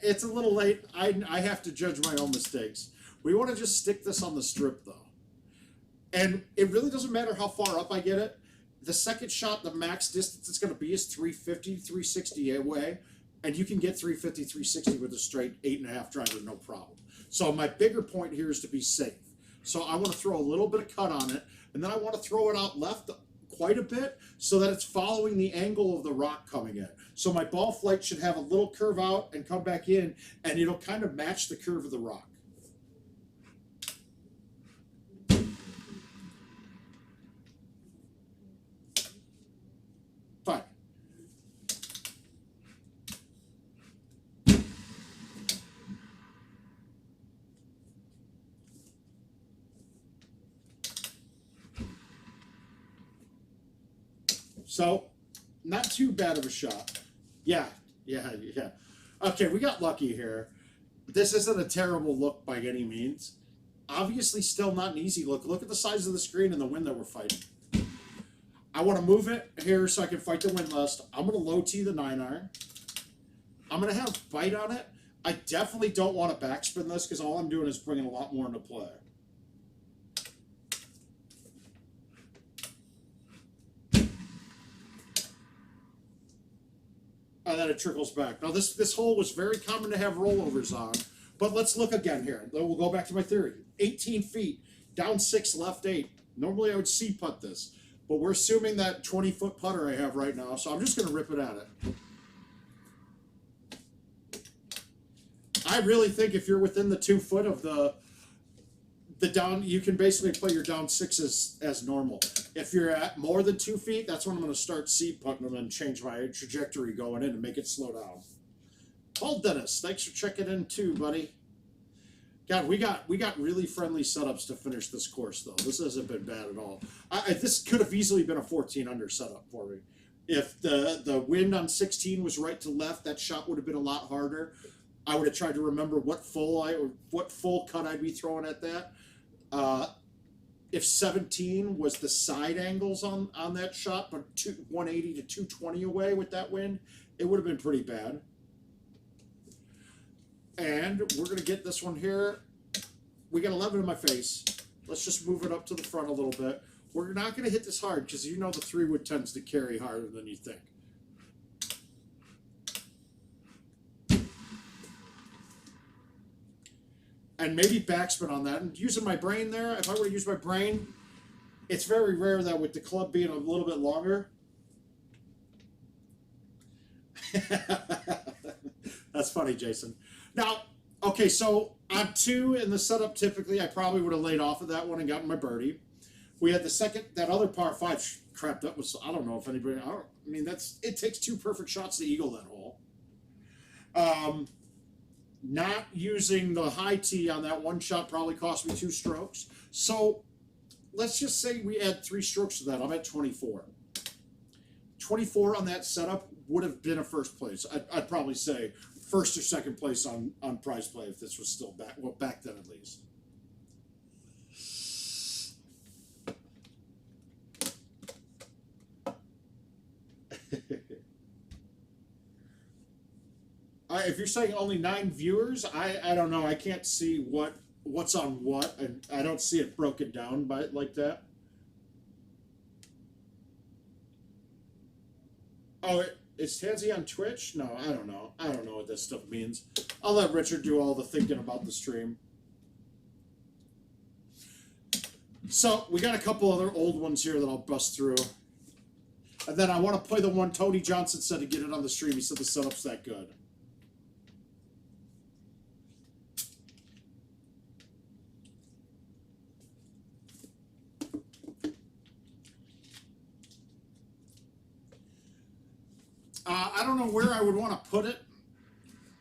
it's a little late. I have to judge my own mistakes. We want to just stick this on the strip, though. And it really doesn't matter how far up I get it. The second shot, the max distance it's going to be is 350, 360 away. And you can get 350, 360 with a straight 8.5 driver, no problem. So my bigger point here is to be safe. So I want to throw a little bit of cut on it, and then I want to throw it out left quite a bit so that it's following the angle of the rock coming in. So my ball flight should have a little curve out and come back in, and it'll kind of match the curve of the rock. So, not too bad of a shot. Yeah, yeah. Okay, we got lucky here. This isn't a terrible look by any means. Obviously, still not an easy look. Look at the size of the screen and the wind that we're fighting. I want to move it here so I can fight the wind list. I'm going to low tee the 9-iron. I'm going to have bite on it. I definitely don't want to backspin this because all I'm doing is bringing a lot more into play. And then it trickles back. Now, this hole was very common to have rollovers on. But let's look again here. We'll go back to my theory. 18 feet, down 6, left 8. Normally I would C-putt this. But we're assuming that 20-foot putter I have right now, so I'm just going to rip it at it. I really think if you're within the 2 foot of the down, you can basically play your down 6 as normal. If you're at more than 2 feet, that's when I'm going to start C-putting them and change my trajectory going in and make it slow down. Paul Dennis, thanks for checking in too, buddy. God, we got really friendly setups to finish this course, though. This hasn't been bad at all. This could have easily been a 14-under setup for me. If the wind on 16 was right to left, that shot would have been a lot harder. I would have tried to remember what full cut I'd be throwing at that. If 17 was the side angles on that shot, but 180 to 220 away with that wind, it would have been pretty bad. And we're going to get this one here. We got 11 in my face. Let's just move it up to the front a little bit. We're not going to hit this hard because you know the 3-wood tends to carry harder than you think. And maybe backspin on that. And using my brain there, if I were to use my brain, it's very rare that with the club being a little bit longer. That's funny, Jason. Now, okay, so on 2 in the setup, typically, I probably would have laid off of that one and gotten my birdie. We had the second, that other par 5, crap, that was, I don't know if anybody, it takes 2 perfect shots to eagle that hole. Not using the high tee on that one shot probably cost me 2 strokes. So, let's just say we add 3 strokes to that. I'm at 24. 24 on that setup would have been a first place. I'd probably say first or second place on prize play if this was still back then at least. If you're saying only 9 viewers, I don't know. I can't see what's on what, and I don't see it broken down by like that. Oh, is Tansy on Twitch? No, I don't know. I don't know what this stuff means. I'll let Richard do all the thinking about the stream. So, we got a couple other old ones here that I'll bust through. And then I want to play the one Tony Johnson said to get it on the stream. He said the setup's that good. I don't know where I would want to put it.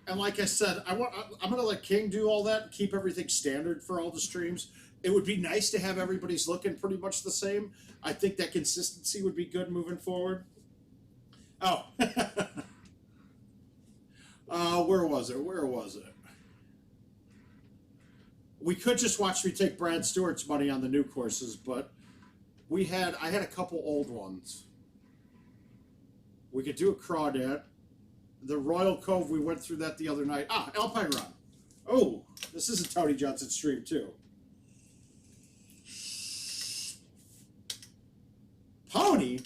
And like I said, I'm going to let King do all that and keep everything standard for all the streams. It would be nice to have everybody's looking pretty much the same. I think that consistency would be good moving forward. Oh. Where was it? We could just watch me take Brad Stewart's money on the new courses, but I had a couple old ones. We could do a crawdad. The Royal Cove, we went through that the other night. Alpine Run. Oh, this is a Tony Johnson stream, too. Pony?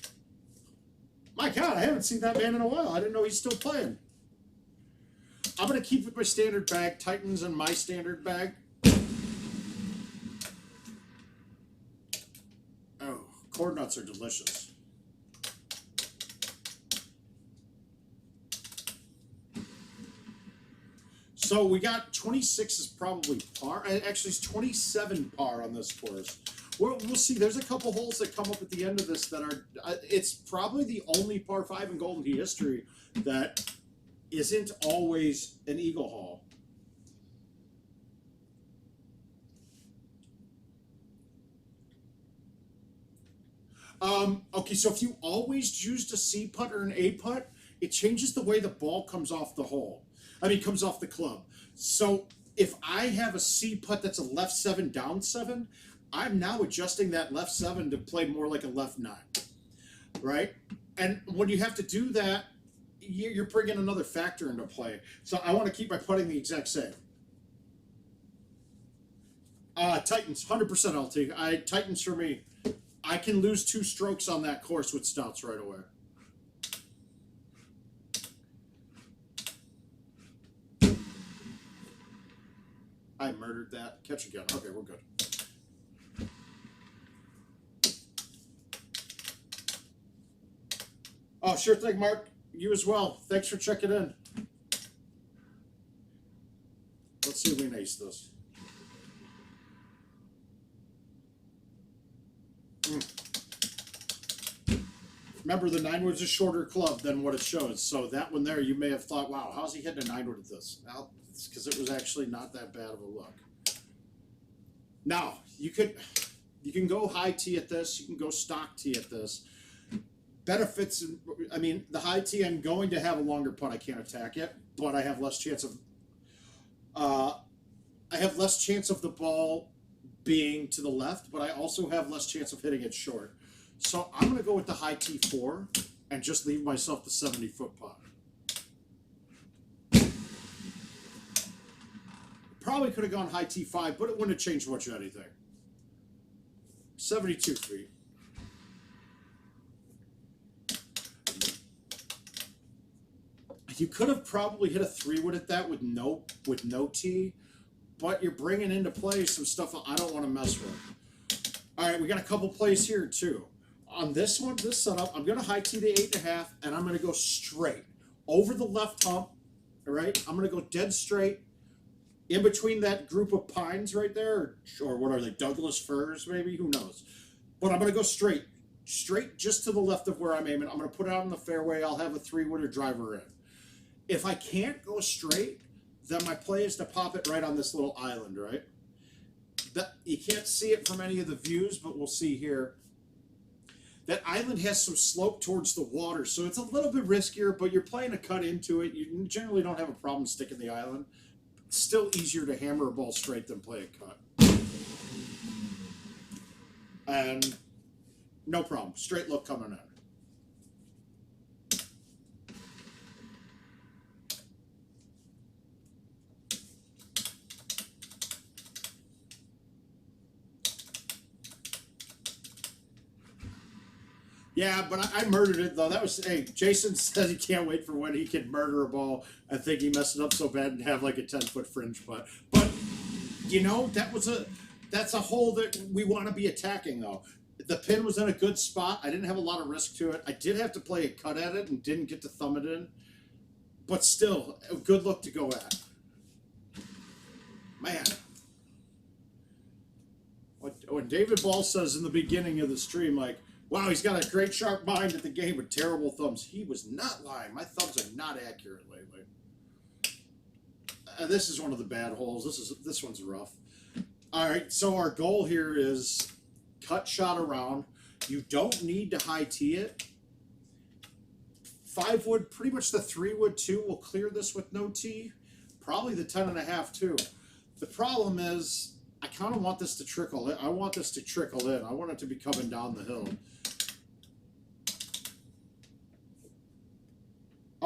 My God, I haven't seen that man in a while. I didn't know he's still playing. I'm going to keep with my standard bag, Titans and my standard bag. Oh, corn nuts are delicious. So we got 26 is probably par. Actually, it's 27 par on this course. We'll see. There's a couple holes that come up at the end of this that are. It's probably the only par 5 in Golden Tee history that isn't always an eagle hole. Okay, so if you always used a C putt or an A putt, it changes the way the ball comes off the hole. I mean, comes off the club. So if I have a C putt that's a left 7, down 7, I'm now adjusting that left 7 to play more like a left 9, right? And when you have to do that, you're bringing another factor into play. So I want to keep my putting the exact same. Titans, 100% LT. Titans for me. I can lose 2 strokes on that course with stouts right away. I murdered that. Catch again. Okay, we're good. Oh, sure thing, Mark. You as well. Thanks for checking in. Let's see if we can ace this. Remember, the 9 wood's a shorter club than what it shows. So that one there, you may have thought, wow, how's he hitting a 9 wood with this? Well, it's because it was actually not that bad of a look. Now, you can go high tee at this. You can go stock tee at this. Benefits, I mean, the high tee, I'm going to have a longer putt. I can't attack it, but I have less chance of the ball being to the left, but I also have less chance of hitting it short. So I'm going to go with the high T4 and just leave myself the 70-foot putt. Probably could have gone high T5, but it wouldn't have changed much of anything. 72 feet. You could have probably hit a 3-wood at that with no tee, but you're bringing into play some stuff I don't want to mess with. All right, we got a couple plays here too. On this one, this setup, I'm going to high tee the 8.5, and I'm going to go straight over the left hump. All right, I'm going to go dead straight in between that group of pines right there, or what are they, Douglas firs maybe? Who knows? But I'm going to go straight just to the left of where I'm aiming. I'm going to put it out in the fairway. I'll have a 3-wood or driver in. If I can't go straight, then my play is to pop it right on this little island, right? You can't see it from any of the views, but we'll see here. That island has some slope towards the water, so it's a little bit riskier, but you're playing a cut into it. You generally don't have a problem sticking the island. It's still easier to hammer a ball straight than play a cut. And no problem. Straight look coming in. Yeah, but I murdered it, though. That was, hey, Jason says he can't wait for when he can murder a ball and think he messed it up so bad and have like a 10-foot fringe putt. But, you know, that's a hole that we want to be attacking, though. The pin was in a good spot. I didn't have a lot of risk to it. I did have to play a cut at it and didn't get to thumb it in. But still, a good look to go at. Man. When David Ball says in the beginning of the stream, like, wow, he's got a great sharp mind at the game with terrible thumbs. He was not lying. My thumbs are not accurate lately. This is one of the bad holes. This one's rough. All right, so our goal here is cut shot around. You don't need to high tee it. 5-wood, pretty much the 3-wood too. Will clear this with no tee. Probably the 10.5 too. The problem is I kind of want this to trickle in. I want this to trickle in. I want it to be coming down the hill.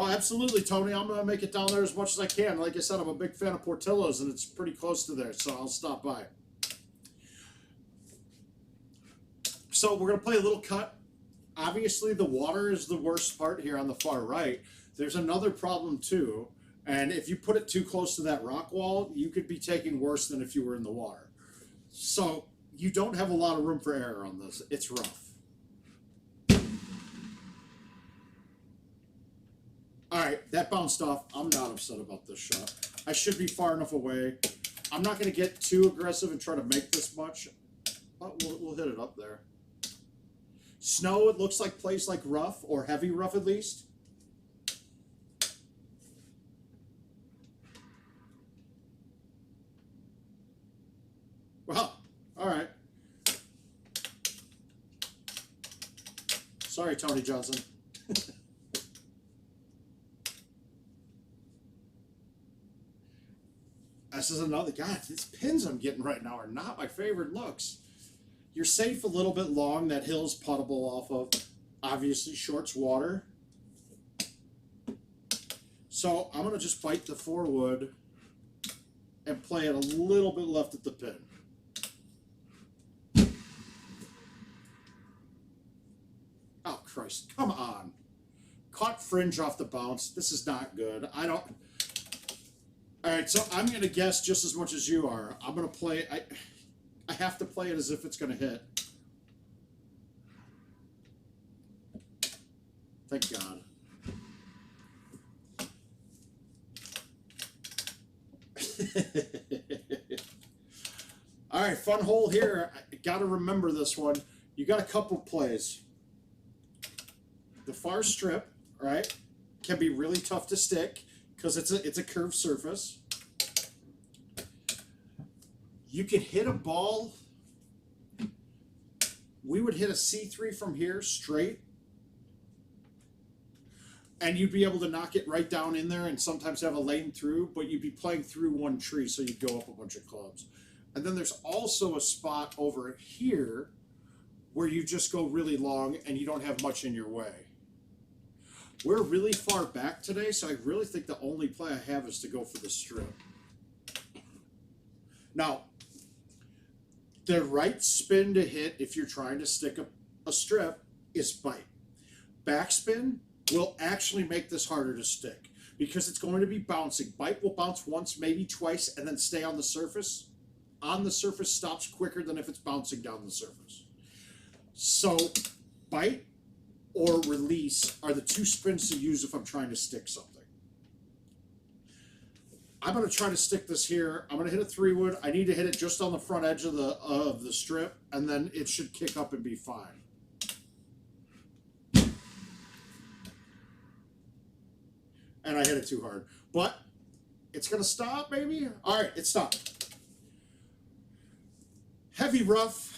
Oh, absolutely, Tony. I'm going to make it down there as much as I can. Like I said, I'm a big fan of Portillo's, and it's pretty close to there, so I'll stop by. So we're going to play a little cut. Obviously, the water is the worst part here on the far right. There's another problem, too. And if you put it too close to that rock wall, you could be taking worse than if you were in the water. So you don't have a lot of room for error on this. It's rough. All right, that bounced off. I'm not upset about this shot. I should be far enough away. I'm not going to get too aggressive and try to make this much. But we'll hit it up there. Snow, it looks like plays like rough, or heavy rough at least. Well, all right. Sorry, Tony Johnson. This is another, God, these pins I'm getting right now are not my favorite looks. You're safe a little bit long. That hill's puttable off of, obviously, shorts water. So I'm going to just bite the 4-wood and play it a little bit left at the pin. Oh, Christ. Come on. Caught fringe off the bounce. This is not good. I don't... All right, so I'm going to guess just as much as you are. I'm going to play... I have to play it as if it's going to hit. Thank God. All right, fun hole here. I got to remember this one. You got a couple plays. The far strip, right, can be really tough to stick because it's a curved surface. You can hit a ball. We would hit a C3 from here straight, and you'd be able to knock it right down in there and sometimes have a lane through, but you'd be playing through one tree, so you'd go up a bunch of clubs. And then there's also a spot over here where you just go really long and you don't have much in your way. We're really far back today, so I really think the only play I have is to go for the strip. Now, the right spin to hit if you're trying to stick a strip is bite. Backspin will actually make this harder to stick because it's going to be bouncing. Bite will bounce once, maybe twice, and then stay on the surface. On the surface stops quicker than if it's bouncing down the surface. So bite or release are the two spins to use if I'm trying to stick something. I'm going to try to stick this here. I'm going to hit a 3-wood. I need to hit it just on the front edge of the strip, and then it should kick up and be fine. And I hit it too hard. But it's going to stop, maybe? All right, it stopped. Heavy rough.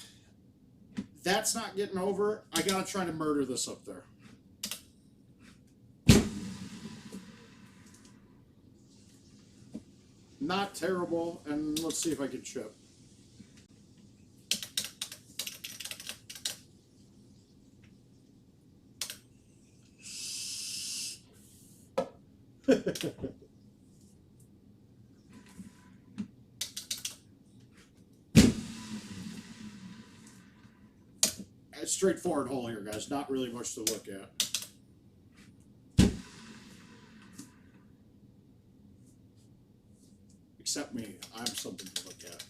That's not getting over. I got to try to murder this up there. Not terrible, and let's see if I can chip. A straightforward hole here, guys. Not really much to look at. Except me, I'm something to look at.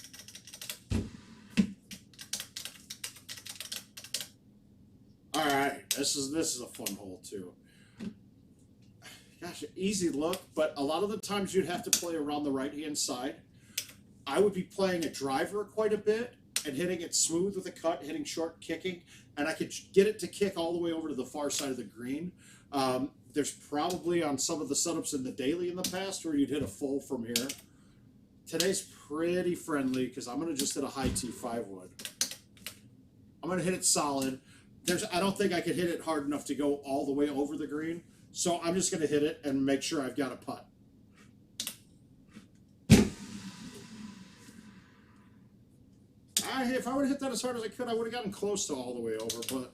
All right, this is a fun hole too. Gosh, easy look, but a lot of the times you'd have to play around the right-hand side. I would be playing a driver quite a bit and hitting it smooth with a cut, hitting short, kicking, and I could get it to kick all the way over to the far side of the green. There's probably on some of the setups in the daily in the past where you'd hit a full from here. Today's pretty friendly because I'm going to just hit a high T5 wood. I'm going to hit it solid. I don't think I could hit it hard enough to go all the way over the green, so I'm just going to hit it and make sure I've got a putt. If I would have hit that as hard as I could, I would have gotten close to all the way over, but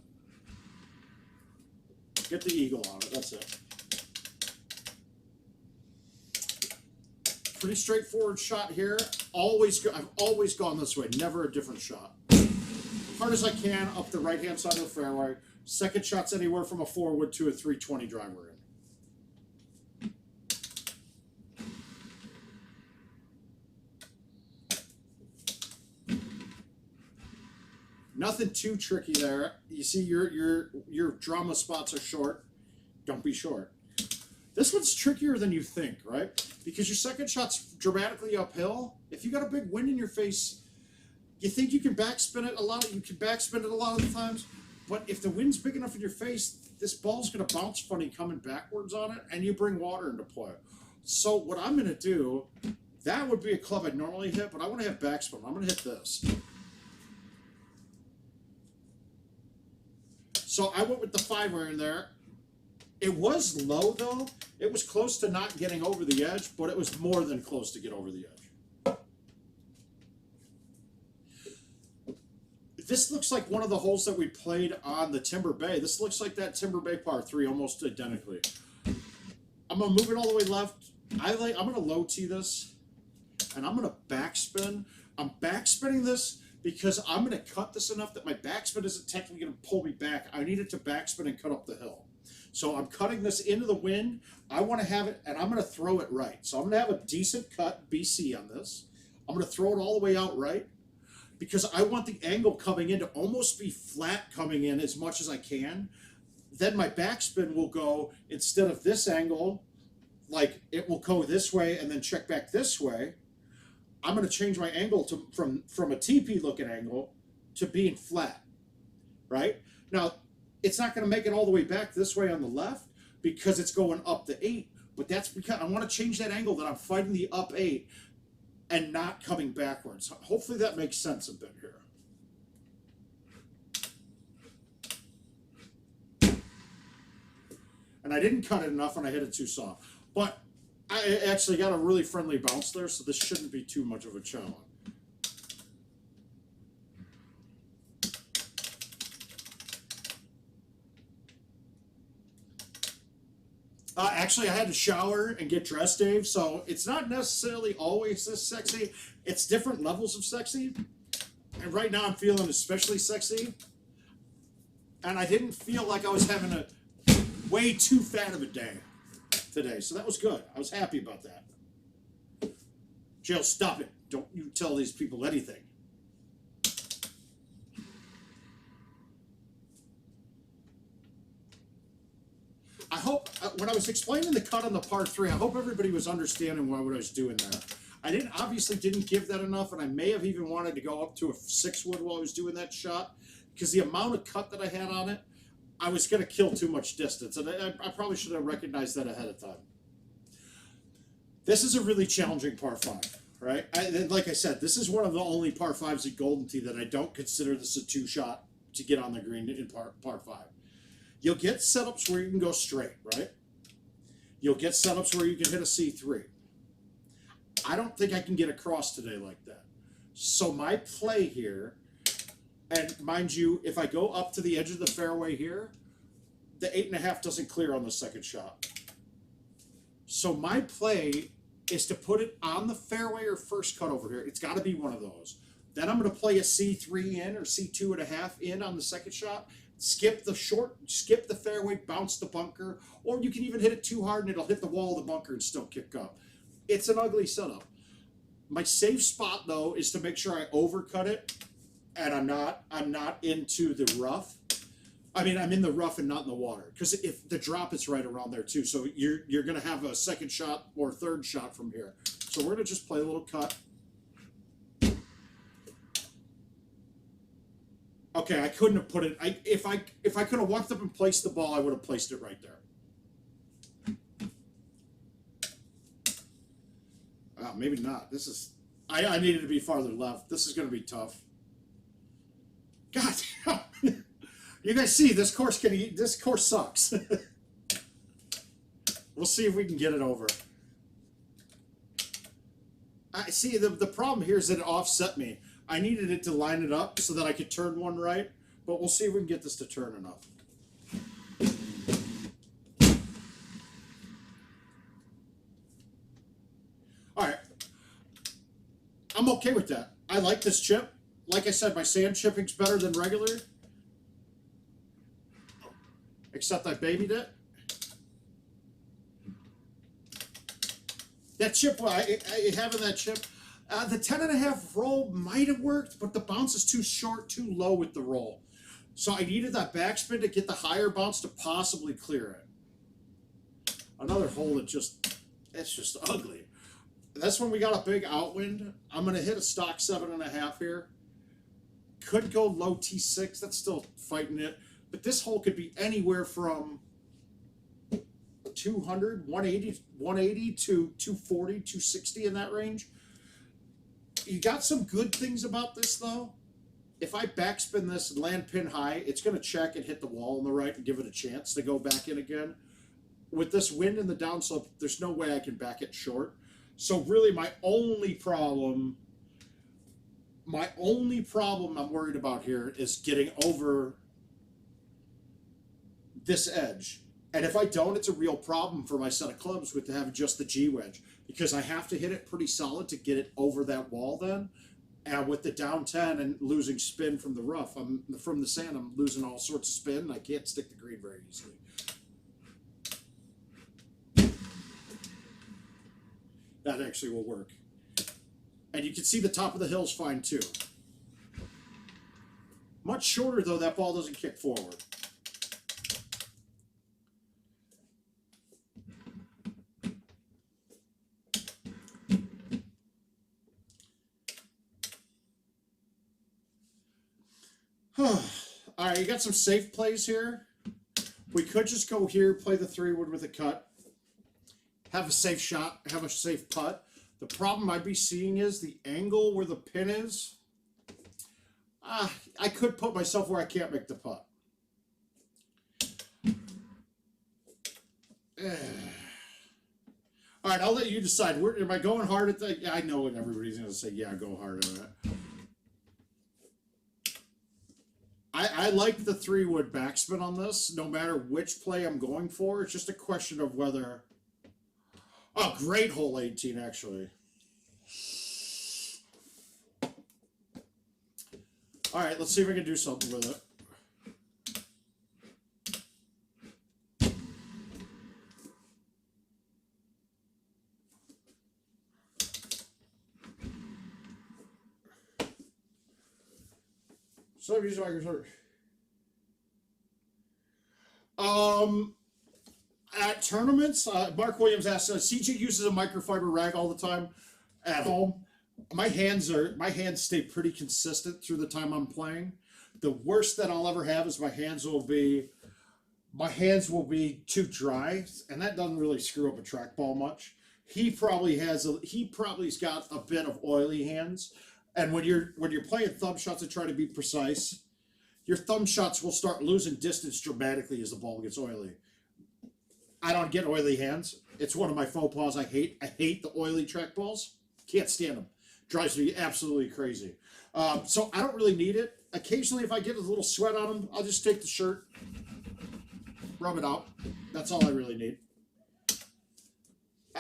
get the eagle on it. That's it. Pretty straightforward shot here. I've always gone this way, never a different shot. Hard as I can up the right-hand side of the fairway. Second shot's anywhere from a 4-wood to a 320 driver in. Nothing too tricky there. You see your drama spots are short. Don't be short. This one's trickier than you think, right? Because your second shot's dramatically uphill. If you got a big wind in your face, you think you can backspin it a lot. You can backspin it a lot of the times. But if the wind's big enough in your face, this ball's going to bounce funny coming backwards on it, and you bring water into play. So what I'm going to do, that would be a club I'd normally hit, but I want to have backspin. I'm going to hit this. So I went with the 5-iron there. It was low though. It was close to not getting over the edge, but it was more than close to get over the edge. This looks like one of the holes that we played on the Timber Bay. This looks like that Timber Bay par 3 almost identically. I'm gonna move it all the way left. I'm gonna low tee this, and I'm gonna backspin. I'm backspinning this because I'm gonna cut this enough that my backspin isn't technically gonna pull me back. I need it to backspin and cut up the hill. So I'm cutting this into the wind. I want to have it, and I'm going to throw it right. So I'm going to have a decent cut BC on this. I'm going to throw it all the way out right because I want the angle coming in to almost be flat coming in as much as I can. Then my backspin will go, instead of this angle, like it will go this way and then check back this way. I'm going to change my angle to from a TP looking angle to being flat, right? Now, it's not going to make it all the way back this way on the left because it's going up the 8. But that's because I want to change that angle that I'm fighting the up 8 and not coming backwards. Hopefully that makes sense a bit here. And I didn't cut it enough and I hit it too soft. But I actually got a really friendly bounce there, so this shouldn't be too much of a challenge. Actually, I had to shower and get dressed, Dave, so it's not necessarily always this sexy. It's different levels of sexy. And right now I'm feeling especially sexy. And I didn't feel like I was having a way too fat of a day today, so that was good. I was happy about that. Jill, stop it. Don't you tell these people anything. I hope, when I was explaining the cut on the par 3, I hope everybody was understanding what I was doing there. I obviously didn't give that enough, and I may have even wanted to go up to a 6-wood while I was doing that shot, because the amount of cut that I had on it, I was going to kill too much distance, and I probably should have recognized that ahead of time. This is a really challenging par 5, right? Like I said, this is one of the only par 5s at Golden Tee that I don't consider this a 2-shot to get on the green in par 5. You'll get setups where you can go straight, right? You'll get setups where you can hit a C3. I don't think I can get across today like that. So my play here, and mind you, if I go up to the edge of the fairway here, the 8.5 doesn't clear on the second shot. So my play is to put it on the fairway or first cut over here. It's got to be one of those. Then I'm going to play a C3 in or C2.5 in on the second shot. Skip the fairway, bounce the bunker, or you can even hit it too hard and it'll hit the wall of the bunker and still kick up. It's an ugly setup. My safe spot though is to make sure I overcut it, and I'm not into the rough. I mean, I'm in the rough and not in the water, because if the drop is right around there too, so you're gonna have a second shot or third shot from here. So we're gonna just play a little cut. Okay, I couldn't have put it. If I could have walked up and placed the ball, I would have placed it right there. Maybe not. This is. I needed to be farther left. This is going to be tough. God, you guys see this course this course sucks. We'll see if we can get it over. I see the problem here is that it offset me. I needed it to line it up so that I could turn one right, but we'll see if we can get this to turn enough. All right. I'm okay with that. I like this chip. Like I said, my sand chipping's better than regular, except I babied it. That chip, having that chip, the 10.5 roll might have worked, but the bounce is too short, too low with the roll. So I needed that backspin to get the higher bounce to possibly clear it. Another hole that it's just ugly. That's when we got a big outwind. I'm going to hit a stock 7.5 here. Could go low T6. That's still fighting it. But this hole could be anywhere from 200, 180 to 240, 260 in that range. You got some good things about this, though. if I backspin this and land pin high, it's going to check and hit the wall on the right and give it a chance to go back in again. With this wind and the downslope, there's no way I can back it short. So really my only problem I'm worried about here is getting over this edge. And if I don't, it's a real problem for my set of clubs with having just the G wedge, because I have to hit it pretty solid to get it over that wall then. And with the down 10 and losing spin from the rough, from the sand, I'm losing all sorts of spin, and I can't stick the green very easily. That actually will work. And you can see the top of the hill's fine too. Much shorter though, that ball doesn't kick forward. All right, you got some safe plays here. We could just go here, play the 3-wood with a cut, have a safe shot, have a safe putt. The problem I'd be seeing is the angle where the pin is. I could put myself where I can't make the putt. All right, I'll let you decide. Am I going hard at the? I know what everybody's going to say. Yeah, go hard at it. I like the 3-wood backspin on this, no matter which play I'm going for. It's just a question of whether... Oh, great hole 18, actually. All right, let's see if we can do something with it. So use microphone. At tournaments, Mark Williams asked, CJ uses a microfiber rag all the time at home. My hands stay pretty consistent through the time I'm playing. The worst that I'll ever have is my hands will be too dry, and that doesn't really screw up a trackball much. He probably's got a bit of oily hands. And when you're playing thumb shots and trying to be precise, your thumb shots will start losing distance dramatically as the ball gets oily. I don't get oily hands. It's one of my faux pas I hate. I hate the oily track balls. Can't stand them. Drives me absolutely crazy. So I don't really need it. Occasionally, if I get a little sweat on them, I'll just take the shirt, rub it out. That's all I really need.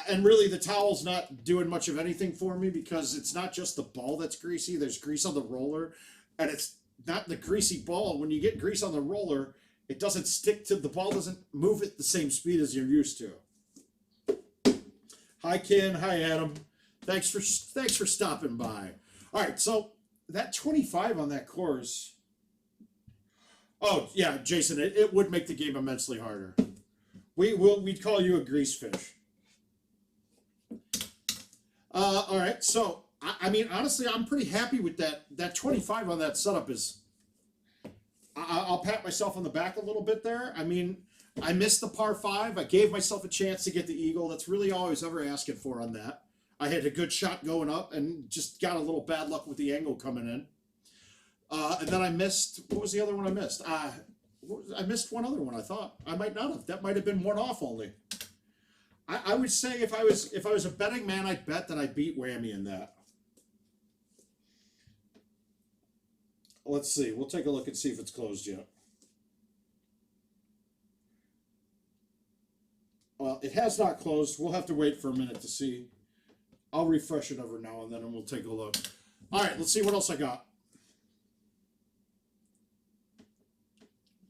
And really, the towel's not doing much of anything for me because it's not just the ball that's greasy. There's grease on the roller, and it's not the greasy ball. When you get grease on the roller, it doesn't stick to the ball, doesn't move at the same speed as you're used to. Hi, Ken. Hi, Adam. Thanks for stopping by. All right, so that 25 on that course. Oh yeah, Jason, it would make the game immensely harder. We'd call you a grease fish. All right, so I mean, honestly, I'm pretty happy with that. That 25 on that setup is. I'll pat myself on the back a little bit there. I mean, I missed the par 5. I gave myself a chance to get the eagle. That's really all I was ever asking for on that. I had a good shot going up and just got a little bad luck with the angle coming in. And then I missed. What was the other one I missed? I missed one other one. I thought I might not have. That might have been one off only. I would say if I was a betting man, I'd bet that I beat Whammy in that. Let's see. We'll take a look and see if it's closed yet. Well, it has not closed. We'll have to wait for a minute to see. I'll refresh it every now and then, and we'll take a look. All right, let's see what else I got.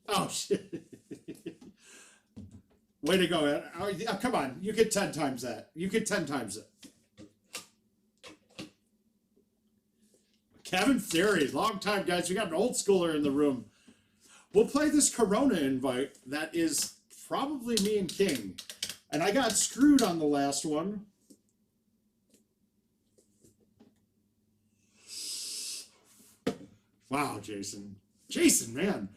Oh, shit. Way to go, Ed. Oh, come on. You get 10 times that. You get 10 times it. Kevin Theory. Long time, guys. We got an old schooler in the room. We'll play this Corona invite. That is probably me and King. And I got screwed on the last one. Wow, Jason. Jason, man.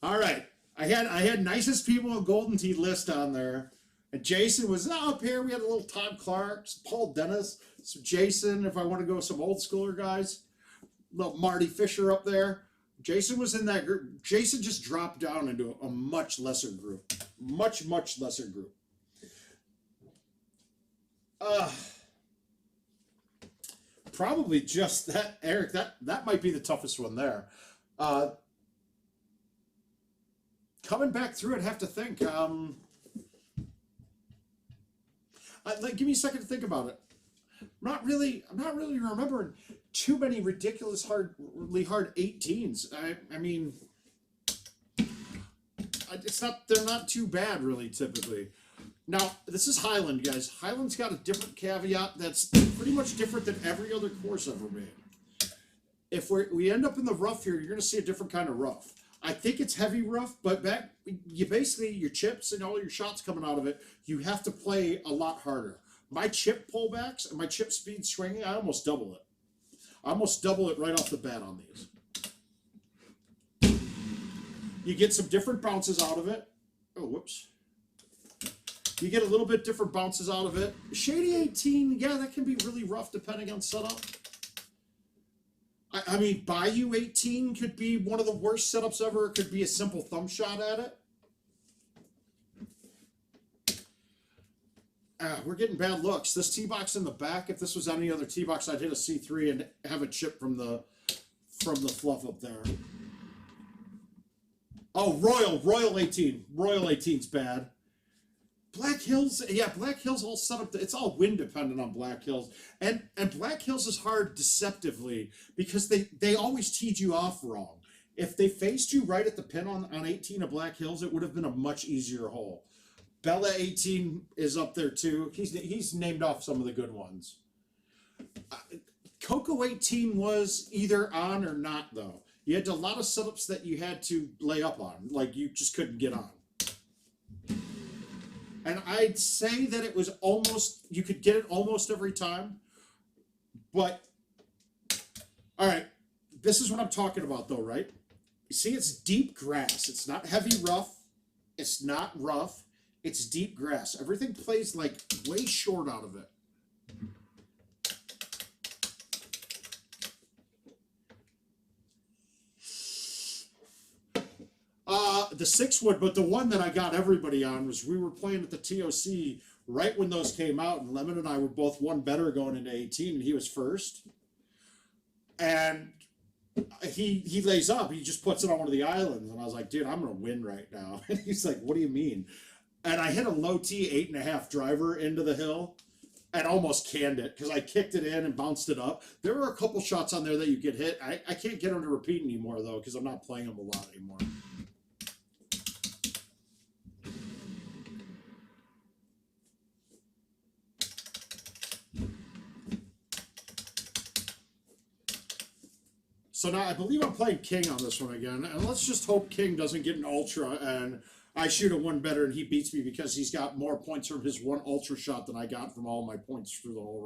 All right. I had nicest people in Golden Tee list on there. And Jason was up here. We had a little Todd Clark, some Paul Dennis, some Jason, if I want to go with some old schooler guys. little Marty Fisher up there. Jason was in that group. Jason just dropped down into a much lesser group. Much, much lesser group. Probably just that, Eric. That might be the toughest one there. Coming back through, I'd have to think. Give me a second to think about it. I'm not really remembering too many ridiculous really hard 18s. I mean, they're not too bad really typically. Now, this is Highland, guys. Highland's got a different caveat that's pretty much different than every other course ever made. If we end up in the rough here, you're going to see a different kind of rough. I think it's heavy rough, but your chips and all your shots coming out of it, you have to play a lot harder. My chip pullbacks and my chip speed swinging, I almost double it. I almost double it right off the bat on these. You get some different bounces out of it. Oh, whoops. You get a little bit different bounces out of it. Shady 18, yeah, that can be really rough depending on setup. I mean, Bayou 18 could be one of the worst setups ever. It could be a simple thumb shot at it. We're getting bad looks. This tee box in the back, if this was any other tee box, I'd hit a C3 and have a chip from the fluff up there. Oh, Royal 18. Royal 18's bad. Black Hills, yeah, Black Hills all set up. It's all wind dependent on Black Hills, and Black Hills is hard deceptively because they always teed you off wrong. If they faced you right at the pin on 18 of Black Hills, it would have been a much easier hole. Bella 18 is up there too. He's named off some of the good ones. Coco 18 was either on or not though. You had a lot of setups that you had to lay up on, like you just couldn't get on. And I'd say that it was almost, you could get it almost every time. But, all right, this is what I'm talking about though, right? You see, it's deep grass. It's not heavy rough. It's not rough. It's deep grass. Everything plays like way short out of it. The 6-wood, but the one that I got everybody on was we were playing at the TOC right when those came out, and Lemon and I were both one better going into 18, and he was first. And he lays up, he just puts it on one of the islands, and I was like, dude, I'm going to win right now. And he's like, what do you mean? And I hit a low T 8.5 driver into the hill and almost canned it because I kicked it in and bounced it up. There were a couple shots on there that you could hit. I can't get them to repeat anymore, though, because I'm not playing them a lot anymore. So now I believe I'm playing King on this one again, and let's just hope King doesn't get an ultra and I shoot a one better and he beats me because he's got more points from his one ultra shot than I got from all my points through the whole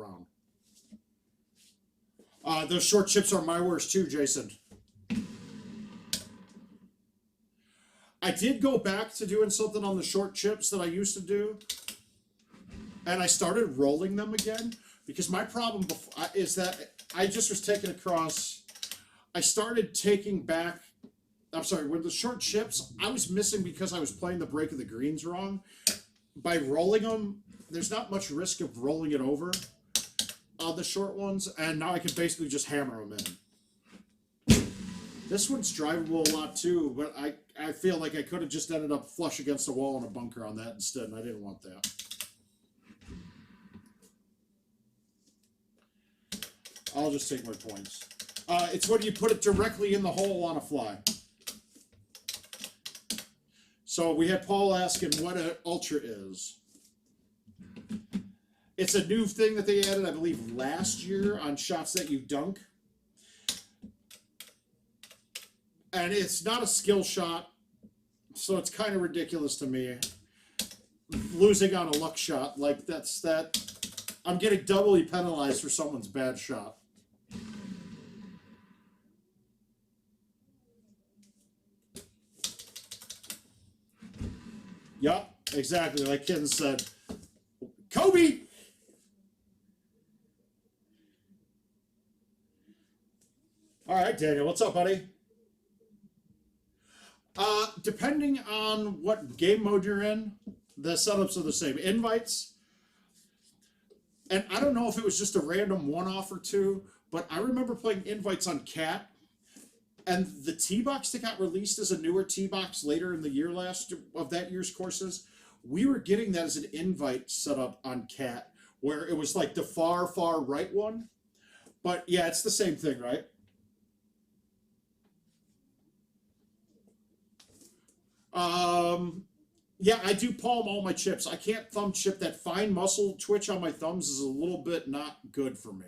round. Those short chips are my worst too, Jason. I did go back to doing something on the short chips that I used to do, and I started rolling them again because my problem is that I just was taking across. I started taking back, I'm sorry, with the short chips, I was missing because I was playing the break of the greens wrong. By rolling them, there's not much risk of rolling it over on the short ones, and now I can basically just hammer them in. This one's drivable a lot too, but I feel like I could have just ended up flush against the wall in a bunker on that instead, and I didn't want that. I'll just take my points. It's when you put it directly in the hole on a fly. So we had Paul asking what an ultra is. It's a new thing that they added, I believe, last year on shots that you dunk. And it's not a skill shot, so it's kind of ridiculous to me. Losing on a luck shot, like that. I'm getting doubly penalized for someone's bad shot. Yup, exactly. Like Ken said, Kobe. All Daniel. What's up, buddy? Depending on what game mode you're in, the setups are the same. Invites, and I don't know if it was just a random one-off or two, but I remember playing invites on Cat, and the T-Box that got released as a newer T-Box later in the year of that year's courses, we were getting that as an invite set up on Cat, where it was like the far, far right one. But yeah, it's the same thing, right? Yeah, I do palm all my chips. I can't thumb chip. That fine muscle twitch on my thumbs is a little bit not good for me.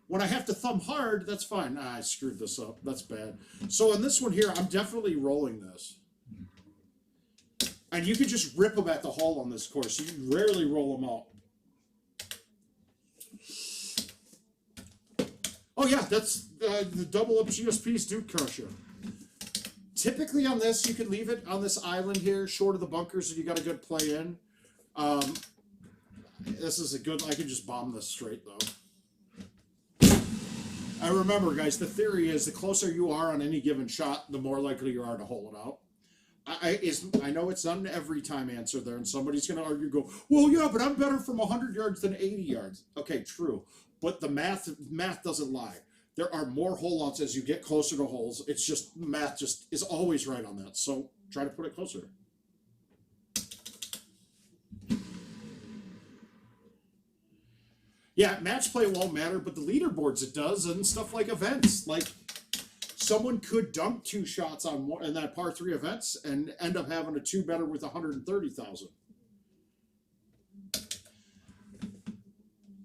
When I have to thumb hard, that's fine. I screwed this up. That's bad. So on this one here, I'm definitely rolling this. And you can just rip them at the hull on this course. You rarely roll them out. Oh yeah, that's the double up GSPs do crush you. Typically on this, you can leave it on this island here, short of the bunkers, if you got a good play in. This is a good, I can just bomb this straight though. I remember, guys, the theory is the closer you are on any given shot, the more likely you are to hole it out. I know it's not an every time answer there, and somebody's going to argue, go, well, yeah, but I'm better from 100 yards than 80 yards. Okay, true. But the math doesn't lie. There are more hole outs as you get closer to holes. It's just, math just is always right on that. So try to put it closer. Yeah, match play won't matter, but the leaderboards it does, and stuff like events. Like, someone could dunk 2 shots on one in that par 3 events and end up having a 2-better with 130,000.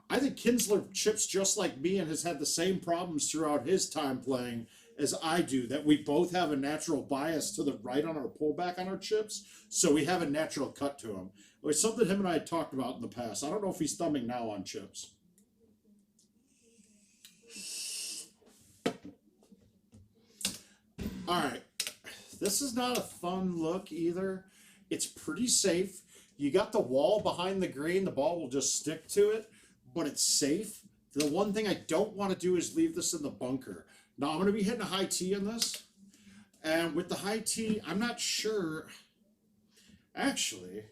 I think Kinsler chips just like me and has had the same problems throughout his time playing as I do, that we both have a natural bias to the right on our pullback on our chips, so we have a natural cut to him. It was something him and I had talked about in the past. I don't know if he's thumbing now on chips. All right, this is not a fun look either. It's pretty safe. You got the wall behind the green. The ball will just stick to it, but it's safe. The one thing I don't want to do is leave this in the bunker. Now, I'm going to be hitting a high tee on this, and with the high tee, I'm not sure. Actually,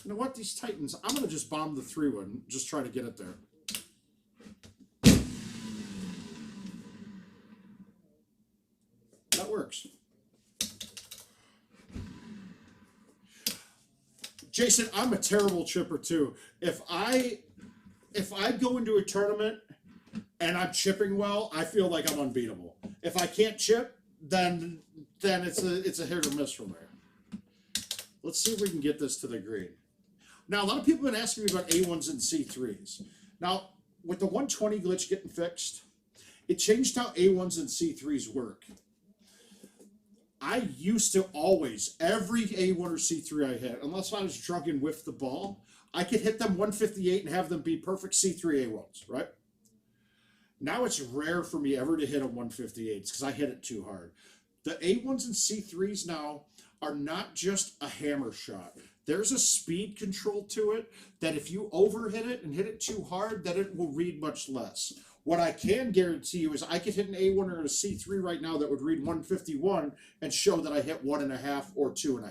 you know what? These Titans, I'm going to just bomb the 3-1, just try to get it there. That works. Jason, I'm a terrible chipper too. If I go into a tournament and I'm chipping well, I feel like I'm unbeatable. If I can't chip, then it's a hit or miss for me. Let's see if we can get this to the green. Now, a lot of people have been asking me about A1s and C3s. Now, with the 120 glitch getting fixed, it changed how A1s and C3s work. I used to always, every A1 or C3 I hit, unless I was drunk and whiffed the ball, I could hit them 158 and have them be perfect C3 A1s, right? Now it's rare for me ever to hit a 158 because I hit it too hard. The A1s and C3s now are not just a hammer shot. There's a speed control to it that if you overhit it and hit it too hard, that it will read much less. What I can guarantee you is I could hit an A1 or a C3 right now that would read 151 and show that I hit 1.5 or 2.5.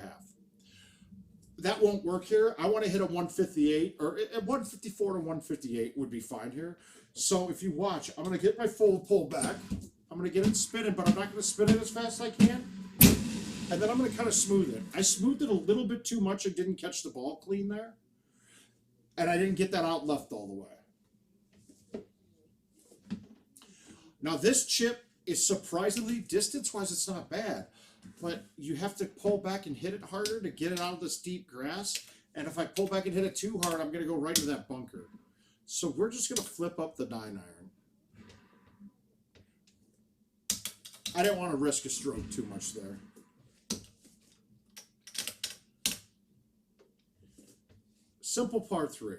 That won't work here. I want to hit a 158 or a 154 to 158 would be fine here. So if you watch, I'm going to get my full pull back. I'm going to get it spinning, but I'm not going to spin it as fast as I can. And then I'm going to kind of smooth it. I smoothed it a little bit too much. I didn't catch the ball clean there. And I didn't get that out left all the way. Now this chip is surprisingly, distance-wise, it's not bad. But you have to pull back and hit it harder to get it out of this deep grass. And if I pull back and hit it too hard, I'm going to go right into that bunker. So we're just going to flip up the 9-iron. I didn't want to risk a stroke too much there. Simple par 3.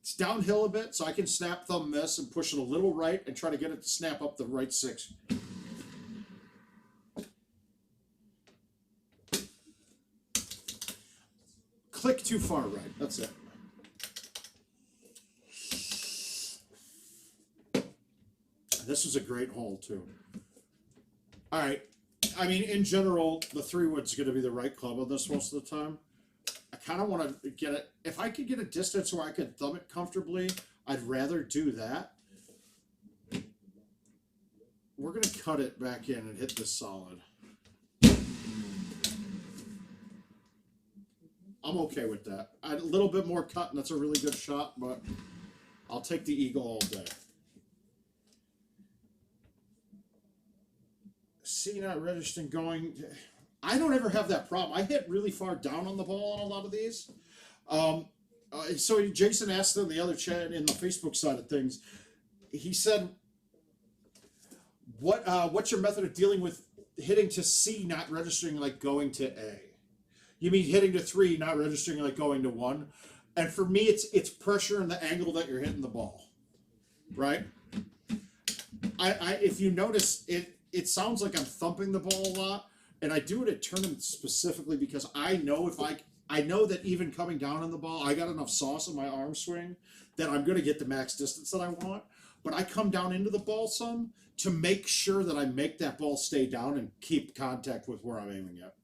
It's downhill a bit, so I can snap thumb this and push it a little right and try to get it to snap up the right 6. Click too far right. That's it. This was a great hole, too. All right. I mean, in general, the 3-wood's going to be the right club on this most of the time. I kind of want to get it. If I could get a distance where I could thumb it comfortably, I'd rather do that. We're going to cut it back in and hit this solid. I'm okay with that. A little bit more cut, and that's a really good shot, but I'll take the eagle all day. See, not registering going. I don't ever have that problem. I hit really far down on the ball on a lot of these. So Jason asked in the other chat in the Facebook side of things, he said, what's your method of dealing with hitting to C not registering like going to A? You mean hitting to 3 not registering like going to 1? And for me, it's pressure and the angle that you're hitting the ball, right? If you notice, it sounds like I'm thumping the ball a lot, and I do it at tournaments specifically because I know I know that even coming down on the ball, I got enough sauce in my arm swing that I'm going to get the max distance that I want. But I come down into the ball some to make sure that I make that ball stay down and keep contact with where I'm aiming at.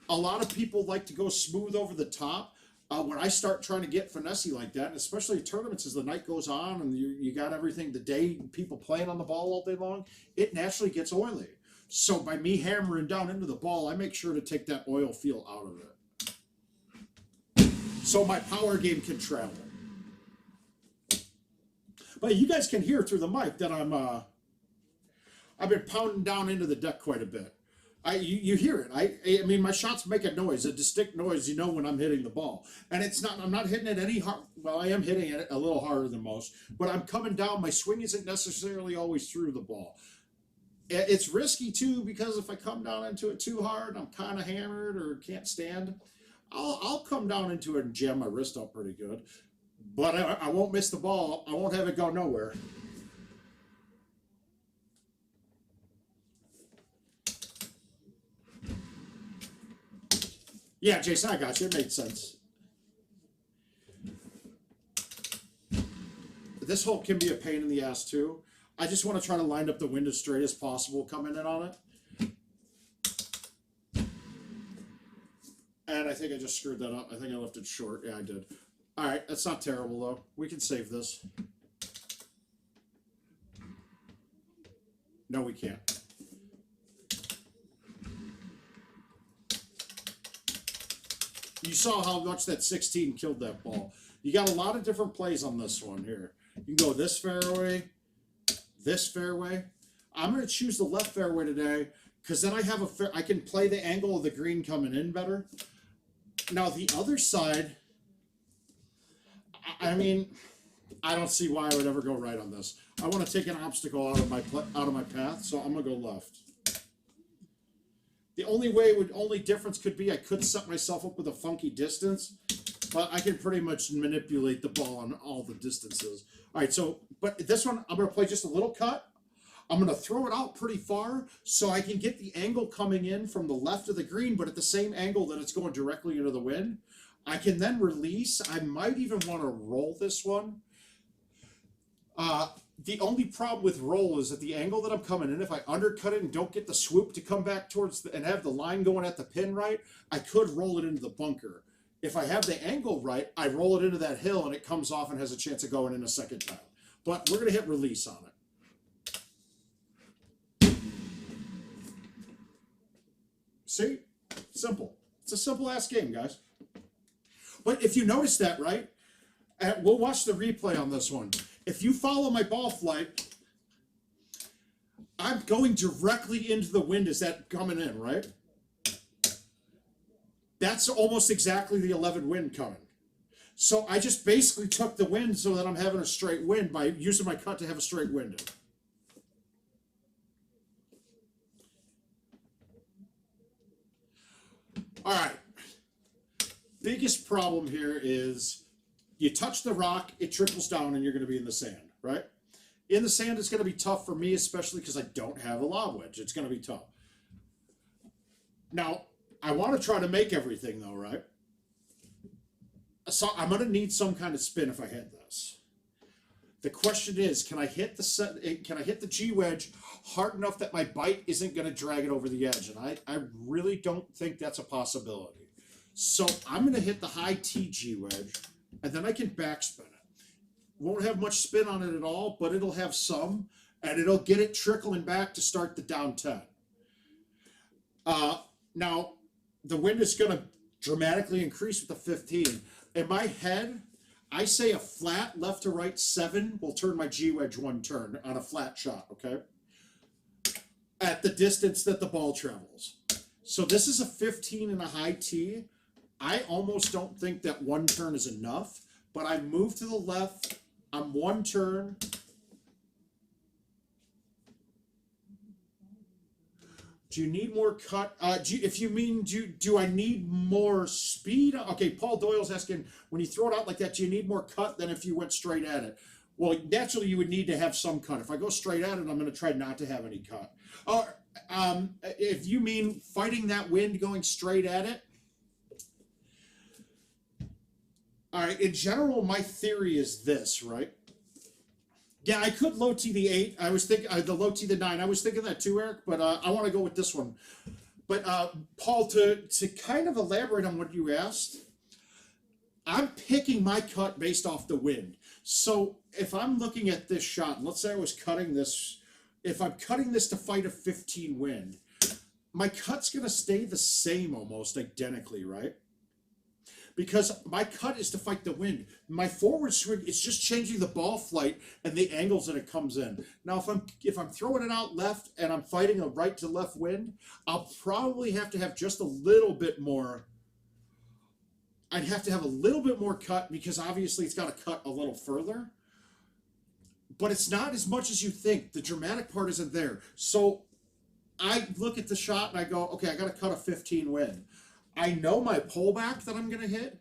A lot of people like to go smooth over the top. When I start trying to get finessey like that, and especially tournaments as the night goes on and you got everything, the day people playing on the ball all day long, it naturally gets oily. So by me hammering down into the ball, I make sure to take that oil feel out of it. So my power game can travel. But you guys can hear through the mic that I've been pounding down into the deck quite a bit. You hear it. I mean, my shots make a noise, a distinct noise. You know when I'm hitting the ball, and it's not. I'm not hitting it any hard. Well, I am hitting it a little harder than most, but I'm coming down. My swing isn't necessarily always through the ball. It's risky too because if I come down into it too hard, I'm kind of hammered or can't stand. I'll come down into it and jam my wrist up pretty good, but I won't miss the ball. I won't have it go nowhere. Yeah, Jason, I got you. It made sense. This hole can be a pain in the ass, too. I just want to try to line up the wind as straight as possible coming in on it. And I think I just screwed that up. I think I left it short. Yeah, I did. All right, that's not terrible, though. We can save this. No, we can't. You saw how much that 16 killed that ball. You got a lot of different plays on this one here. You can go this fairway, this fairway. I'm going to choose the left fairway today because then I have I can play the angle of the green coming in better. Now the other side, I mean, I don't see why I would ever go right on this. I want to take an obstacle out of my path, so I'm going to go left. The only difference could be I could set myself up with a funky distance, but I can pretty much manipulate the ball on all the distances. All right, so, but this one, I'm going to play just a little cut. I'm going to throw it out pretty far so I can get the angle coming in from the left of the green, but at the same angle that it's going directly into the wind. I can then release. I might even want to roll this one. The only problem with roll is at the angle that I'm coming in, if I undercut it and don't get the swoop to come back towards and have the line going at the pin right, I could roll it into the bunker. If I have the angle right, I roll it into that hill and it comes off and has a chance of going in a second time. But we're going to hit release on it. See? Simple. It's a simple-ass game, guys. But if you notice that, right, and we'll watch the replay on this one. If you follow my ball flight, I'm going directly into the wind as that coming in, right? That's almost exactly the 11 wind coming. So I just basically took the wind so that I'm having a straight wind by using my cut to have a straight wind. All right. Biggest problem here is you touch the rock, it trickles down, and you're going to be in the sand, right? In the sand, it's going to be tough for me, especially because I don't have a lob wedge. It's going to be tough. Now, I want to try to make everything, though, right? So I'm going to need some kind of spin if I hit this. The question is, can I hit the G wedge hard enough that my bite isn't going to drag it over the edge? And I really don't think that's a possibility. So I'm going to hit the high T G wedge, and then I can backspin it. Won't have much spin on it at all, but it'll have some, and it'll get it trickling back to start the down 10. Now, the wind is going to dramatically increase with the 15. In my head, I say a flat left to right 7 will turn my G wedge 1 turn on a flat shot, okay? At the distance that the ball travels. So this is a 15 and a high T. I almost don't think that 1 turn is enough, but I move to the left. I'm 1 turn. Do you need more cut? If you mean, do I need more speed? Okay, Paul Doyle's asking, when you throw it out like that, do you need more cut than if you went straight at it? Well, naturally, you would need to have some cut. If I go straight at it, I'm going to try not to have any cut. Or if you mean fighting that wind going straight at it, all right, in general, my theory is this, right? Yeah, I could low T the 8. I was thinking the low T the 9. I was thinking that too, Eric, but I want to go with this one. But Paul, to kind of elaborate on what you asked, I'm picking my cut based off the wind. So if I'm looking at this shot, and let's say I was cutting this, if I'm cutting this to fight a 15 wind, my cut's going to stay the same almost identically, right? Because my cut is to fight the wind. My forward swing is just changing the ball flight and the angles that it comes in. Now, if I'm throwing it out left and I'm fighting a right to left wind, I'll probably have to have just a little bit more. I'd have to have a little bit more cut because obviously it's got to cut a little further. But it's not as much as you think. The dramatic part isn't there. So I look at the shot and I go, okay, I got to cut a 15 wind. I know my pullback that I'm going to hit.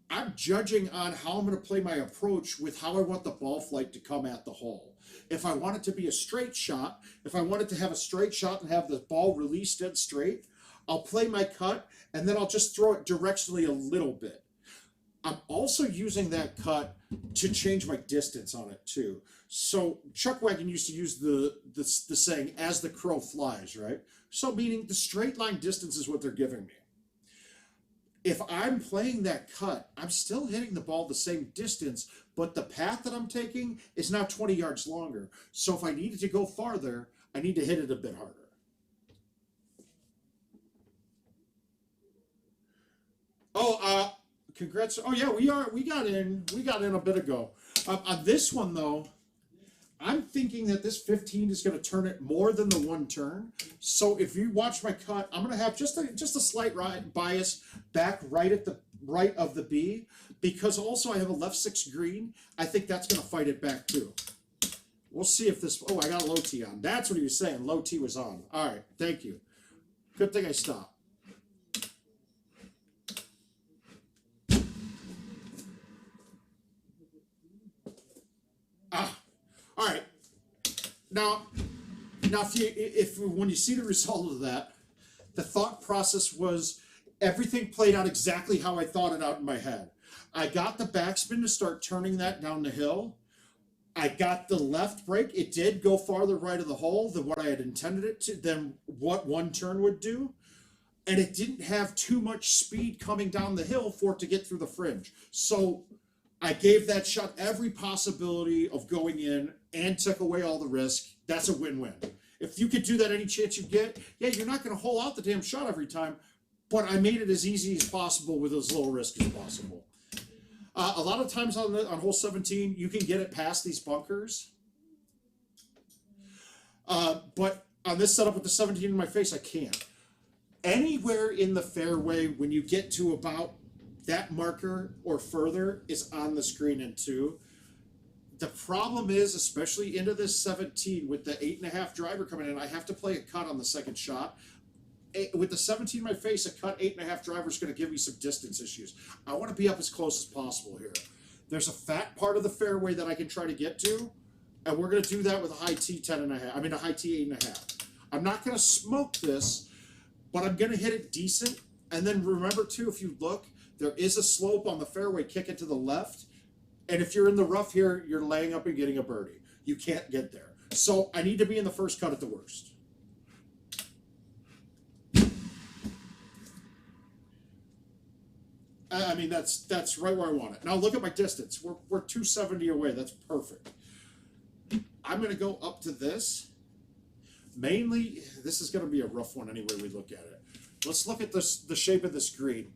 I'm judging on how I'm going to play my approach with how I want the ball flight to come at the hole. If I want it to be a straight shot, if I want it to have a straight shot and have the ball released dead straight, I'll play my cut and then I'll just throw it directionally a little bit. I'm also using that cut to change my distance on it too. So Chuck Wagon used to use the saying, as the crow flies, right? So meaning the straight line distance is what they're giving me. If I'm playing that cut, I'm still hitting the ball the same distance, but the path that I'm taking is now 20 yards longer. So if I needed to go farther, I need to hit it a bit harder. Oh, congrats. Oh yeah, we got in a bit ago. On this one though, I'm thinking that this 15 is going to turn it more than the 1 turn. So if you watch my cut, I'm going to have just a slight bias back right at the right of the B, because also I have a left 6 green. I think that's going to fight it back too. We'll see if this. Oh, I got a low T on. That's what he was saying. Low T was on. All right, thank you. Good thing I stopped. All right. Now, if when you see the result of that, the thought process was everything played out exactly how I thought it out in my head. I got the backspin to start turning that down the hill. I got the left break. It did go farther right of the hole than what I had intended it to, than what 1 turn would do. And it didn't have too much speed coming down the hill for it to get through the fringe. So I gave that shot every possibility of going in and took away all the risk. That's a win-win. If you could do that any chance you get, yeah, you're not going to hole out the damn shot every time, but I made it as easy as possible with as low risk as possible. A lot of times on hole 17, you can get it past these bunkers. But on this setup with the 17 in my face, I can't. Anywhere in the fairway, when you get to about that marker or further, is on the screen in 2. The problem is, especially into this 17 with the 8.5 driver coming in, I have to play a cut on the second shot. With the 17 in my face, a cut 8.5 driver is going to give me some distance issues. I want to be up as close as possible here. There's a fat part of the fairway that I can try to get to, and we're going to do that with a high T 10.5. I mean a high T 8.5. I'm not going to smoke this, but I'm going to hit it decent. And then remember too, if you look, there is a slope on the fairway kicking to the left. And if you're in the rough here, you're laying up and getting a birdie. You can't get there. So I need to be in the first cut at the worst. I mean, that's right where I want it. Now look at my distance. We're 270 away. That's perfect. I'm going to go up to this. Mainly, this is going to be a rough one anyway we look at it. Let's look at this, the shape of this green.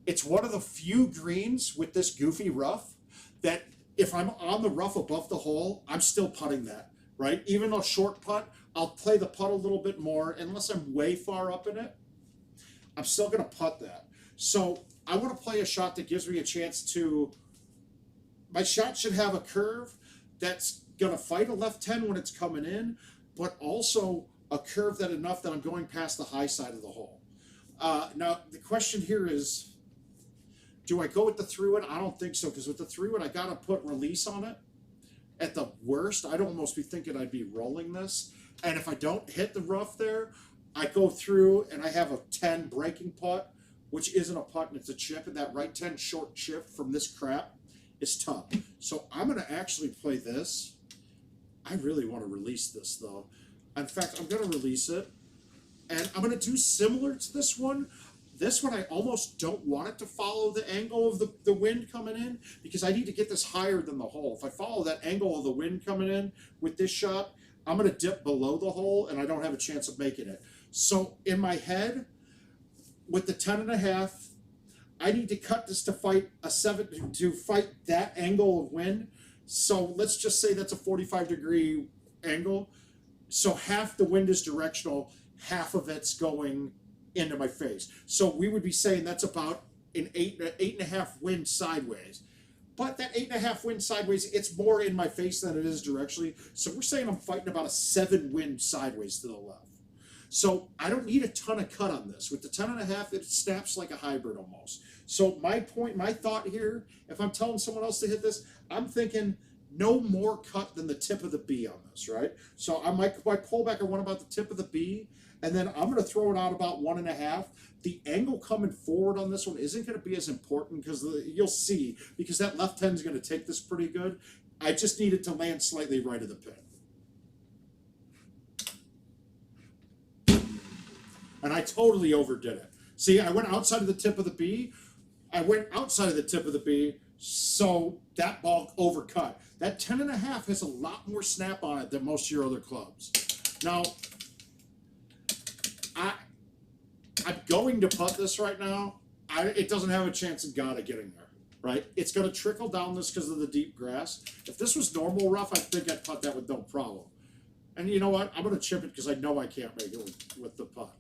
It's one of the few greens with this goofy rough that if I'm on the rough above the hole, I'm still putting that, right? Even a short putt, I'll play the putt a little bit more. Unless I'm way far up in it, I'm still going to putt that. So I want to play a shot that gives me a chance to, my shot should have a curve that's going to fight a left 10 when it's coming in, but also a curve that enough that I'm going past the high side of the hole. Now, the question here is, do I go with the 3-wood? I don't think so, because with the 3-wood, I got to put release on it. At the worst, I'd almost be thinking I'd be rolling this. And if I don't hit the rough there, I go through and I have a 10 breaking putt, which isn't a putt and it's a chip, and that right 10 short chip from this crap is tough. So I'm going to actually play this. I really want to release this, though. In fact, I'm going to release it, and I'm going to do similar to this one. This one, I almost don't want it to follow the angle of the wind coming in, because I need to get this higher than the hole. If I follow that angle of the wind coming in with this shot, I'm going to dip below the hole, and I don't have a chance of making it. So in my head, with the 10.5, I need to cut this to fight a 7, to fight that angle of wind. So let's just say that's a 45-degree angle. So half the wind is directional, half of it's going into my face. So we would be saying that's about an 8.5 wind sideways. But that 8.5 wind sideways, it's more in my face than it is directionally. So we're saying I'm fighting about a 7 wind sideways to the left. So I don't need a ton of cut on this. With the 10.5, it snaps like a hybrid almost. So my thought here, if I'm telling someone else to hit this, I'm thinking no more cut than the tip of the B on this, right? So my pullback, I want about the tip of the B, and then I'm going to throw it out about 1.5. The angle coming forward on this one isn't going to be as important, because you'll see, because that left 10 is going to take this pretty good. I just need it to land slightly right of the pin. And I totally overdid it. See, I went outside of the tip of the B. I went outside of the tip of the B, so that ball overcut. That 10.5 has a lot more snap on it than most of your other clubs. Now, I'm going to putt this right now. It doesn't have a chance of God of getting there, right? It's going to trickle down this because of the deep grass. If this was normal rough, I think I'd putt that with no problem. And you know what? I'm going to chip it because I know I can't make it with the putt.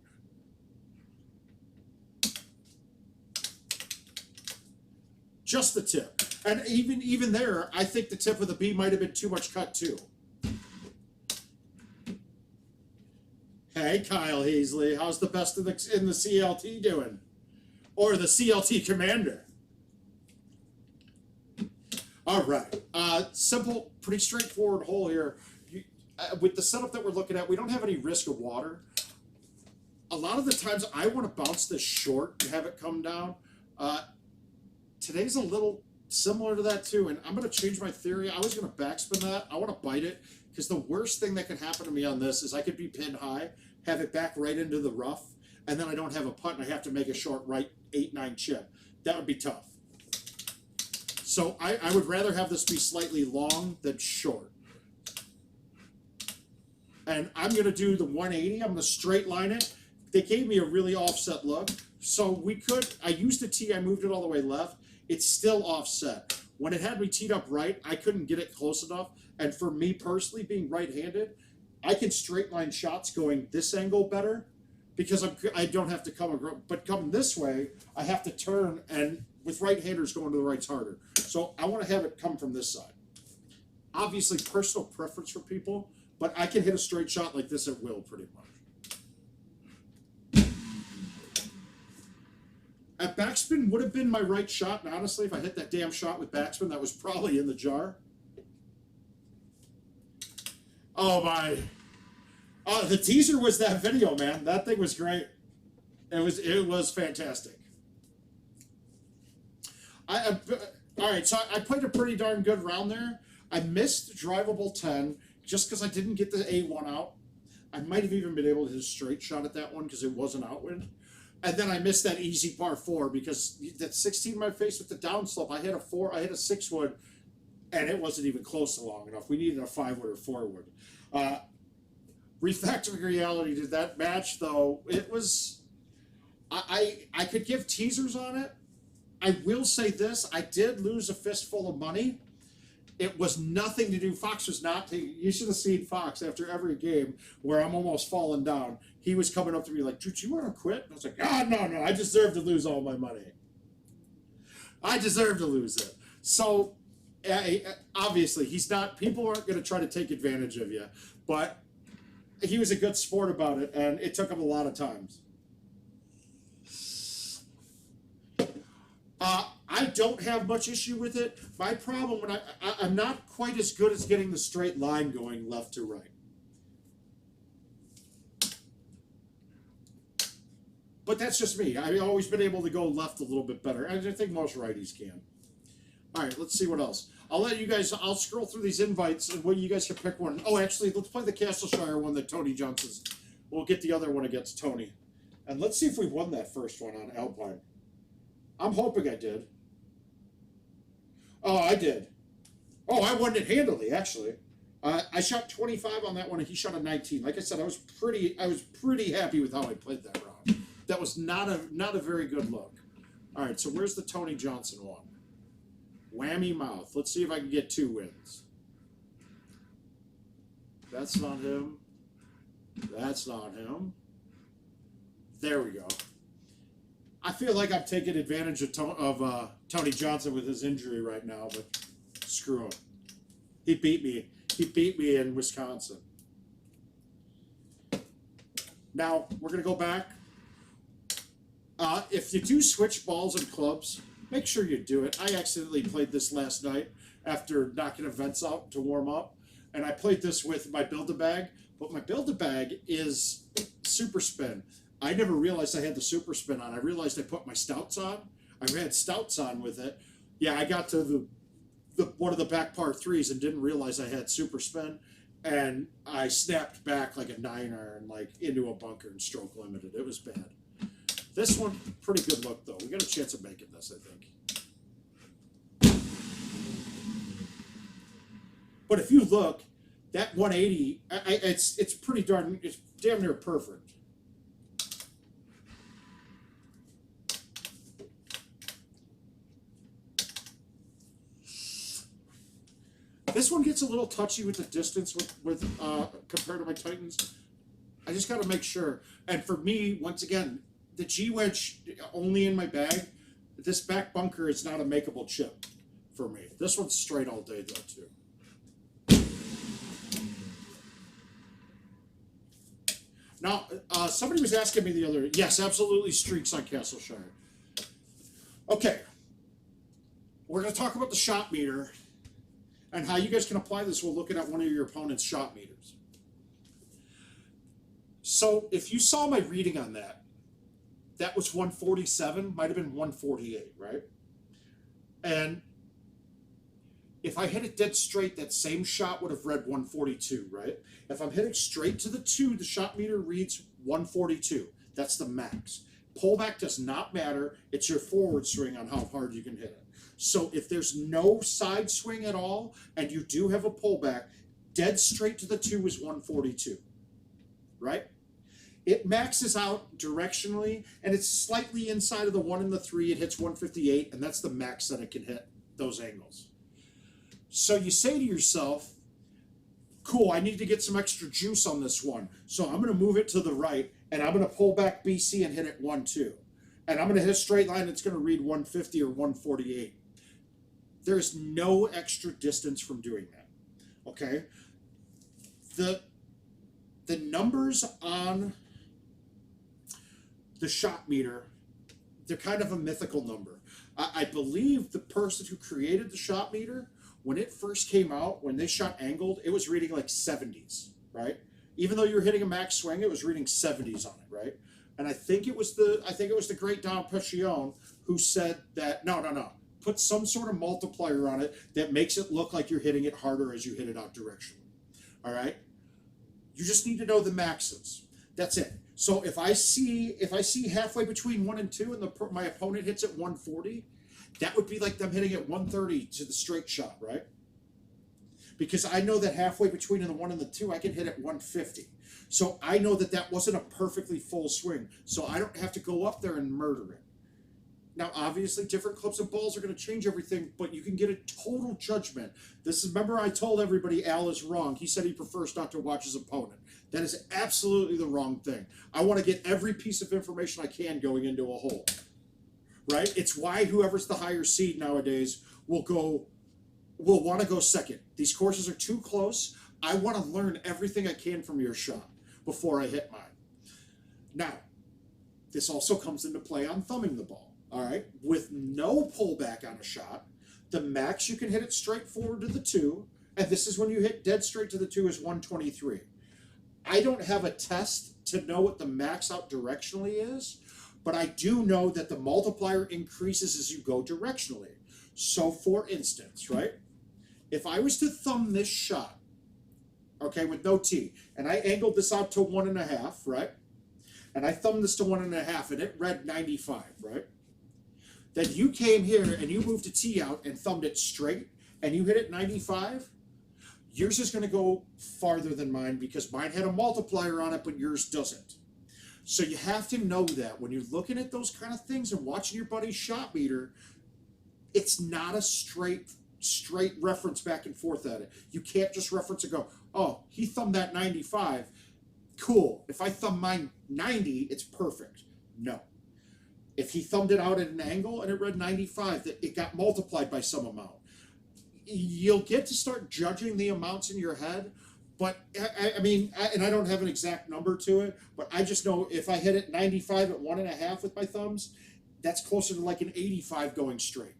Just the tip. And even there, I think the tip of the B might have been too much cut too. Hey, Kyle Heasley, how's the best in the CLT doing? Or the CLT commander? All right. Simple, pretty straightforward hole here. With the setup that we're looking at, we don't have any risk of water. A lot of the times, I want to bounce this short and have it come down. Today's a little similar to that too, and I'm going to change my theory. I was going to backspin that. I want to bite it, because the worst thing that could happen to me on this is I could be pinned high, have it back right into the rough, and then I don't have a putt and I have to make a short right 8-9 chip. That would be tough. So I would rather have this be slightly long than short. And I'm going to do the 180. I'm going to straight line it. They gave me a really offset look. So I used a tee, I moved it all the way left. It's still offset. When it had me teed up right, I couldn't get it close enough. And for me personally, being right-handed, I can straight line shots going this angle better, because I don't have to come, but come this way, I have to turn, and with right-handers going to the right's harder. So I want to have it come from this side. Obviously, personal preference for people, but I can hit a straight shot like this at will pretty much. At backspin would have been my right shot, and honestly, if I hit that damn shot with backspin, that was probably in the jar. Oh my! The teaser was that video, man. That thing was great. It was fantastic. All right, so I played a pretty darn good round there. I missed drivable 10 just because I didn't get the A1 out. I might have even been able to hit a straight shot at that one because it wasn't outwind. And then I missed that easy par 4 because that 16 in my face with the downslope. I hit a 6 wood, and it wasn't even close to long enough. We needed a 5 wood or 4 wood. Refactoring reality to that match, though, it was. I could give teasers on it. I will say this: I did lose a fistful of money. It was nothing to do. Fox was not taking. You should have seen Fox after every game where I'm almost falling down. He was coming up to me like, "Dude, you want to quit?" And I was like, "God, no! I deserve to lose all my money. I deserve to lose it." So, obviously, he's not. People aren't going to try to take advantage of you, but he was a good sport about it, and it took him a lot of times. I don't have much issue with it. My problem when I'm not quite as good as getting the straight line going left to right. But that's just me. I've always been able to go left a little bit better. I think most righties can. All right, let's see what else. I'll scroll through these invites, and you guys can pick one. Oh, actually, let's play the Castleshire one that Tony Johnson's. We'll get the other one against Tony. And let's see if we won that first one on Alpine. I'm hoping I did. Oh, I did. Oh, I won it handily, actually. I shot 25 on that one, and he shot a 19. Like I said, I was pretty happy with how I played that round. That was not a very good look. All right, so where's the Tony Johnson one? Whammy mouth. Let's see if I can get 2 wins. That's not him. That's not him. There we go. I feel like I'm taking advantage of Tony Johnson with his injury right now, but screw him. He beat me. He beat me in Wisconsin. Now, we're going to go back. If you do switch balls and clubs, make sure you do it. I accidentally played this last night after knocking events out to warm up, and I played this with my Build-A-Bag, but my Build-A-Bag is super spin. I never realized I had the super spin on. I realized I put my stouts on. I had stouts on with it. Yeah, I got to the one of the back par 3s and didn't realize I had super spin, and I snapped back like a 9-iron, like into a bunker and stroke limited. It was bad. This one, pretty good look though. We got a chance of making this, I think. But if you look, that 180, it's pretty darn. It's damn near perfect. This one gets a little touchy with the distance with compared to my Titans. I just got to make sure. And for me, once again, the G-Wedge only in my bag. This back bunker is not a makeable chip for me. This one's straight all day, though, too. Now, somebody was asking me the other... Yes, absolutely streaks on Castleshire. Okay. We're going to talk about the shot meter and how you guys can apply this while looking at one of your opponent's shot meters. So if you saw my reading on that, that was 147, might have been 148, right? And if I hit it dead straight, that same shot would have read 142, right? If I'm hitting straight to the 2, the shot meter reads 142. That's the max. Pullback does not matter. It's your forward swing on how hard you can hit it. So if there's no side swing at all, and you do have a pullback, dead straight to the 2 is 142, right? It maxes out directionally, and it's slightly inside of the 1 and the 3. It hits 158, and that's the max that it can hit, those angles. So you say to yourself, cool, I need to get some extra juice on this one. So I'm going to move it to the right, and I'm going to pull back BC and hit it 1-2. And I'm going to hit a straight line that's going to read 150 or 148. There's no extra distance from doing that, okay? The numbers on the shot meter, they're kind of a mythical number. I believe the person who created the shot meter, when it first came out, when they shot angled, it was reading like 70s, right? Even though you were hitting a max swing, it was reading 70s on it, right? And I think it was the great Don Peccione who said that, no. put some sort of multiplier on it that makes it look like you're hitting it harder as you hit it out directionally. All right? You just need to know the maxes. That's it. So if I see halfway between 1 and 2 and my opponent hits at 140, that would be like them hitting at 130 to the straight shot, right? Because I know that halfway between the 1 and the 2, I can hit at 150. So I know that that wasn't a perfectly full swing. So I don't have to go up there and murder it. Now, obviously, different clubs and balls are going to change everything, but you can get a total judgment. Remember I told everybody Al is wrong. He said he prefers not to watch his opponent. That is absolutely the wrong thing. I want to get every piece of information I can going into a hole. Right? It's why whoever's the higher seed nowadays will want to go second. These courses are too close. I want to learn everything I can from your shot before I hit mine. Now, this also comes into play on thumbing the ball. All right, with no pullback on a shot, the max you can hit it straight forward to the 2, and this is when you hit dead straight to the 2 is 123. I don't have a test to know what the max out directionally is, but I do know that the multiplier increases as you go directionally. So for instance, right, if I was to thumb this shot, okay, with no tee, and I angled this out to 1.5, right, and I thumbed this to 1.5, and it read 95, right? Then you came here and you moved a tee out and thumbed it straight and you hit it 95, yours is going to go farther than mine because mine had a multiplier on it, but yours doesn't. So you have to know that when you're looking at those kind of things and watching your buddy's shot meter, it's not a straight reference back and forth at it. You can't just reference and go, oh, he thumbed that 95. Cool. If I thumb mine 90, it's perfect. No. If he thumbed it out at an angle and it read 95, that it got multiplied by some amount. You'll get to start judging the amounts in your head, but I mean, and I don't have an exact number to it, but I just know if I hit it 95 at 1.5 with my thumbs, that's closer to like an 85 going straight.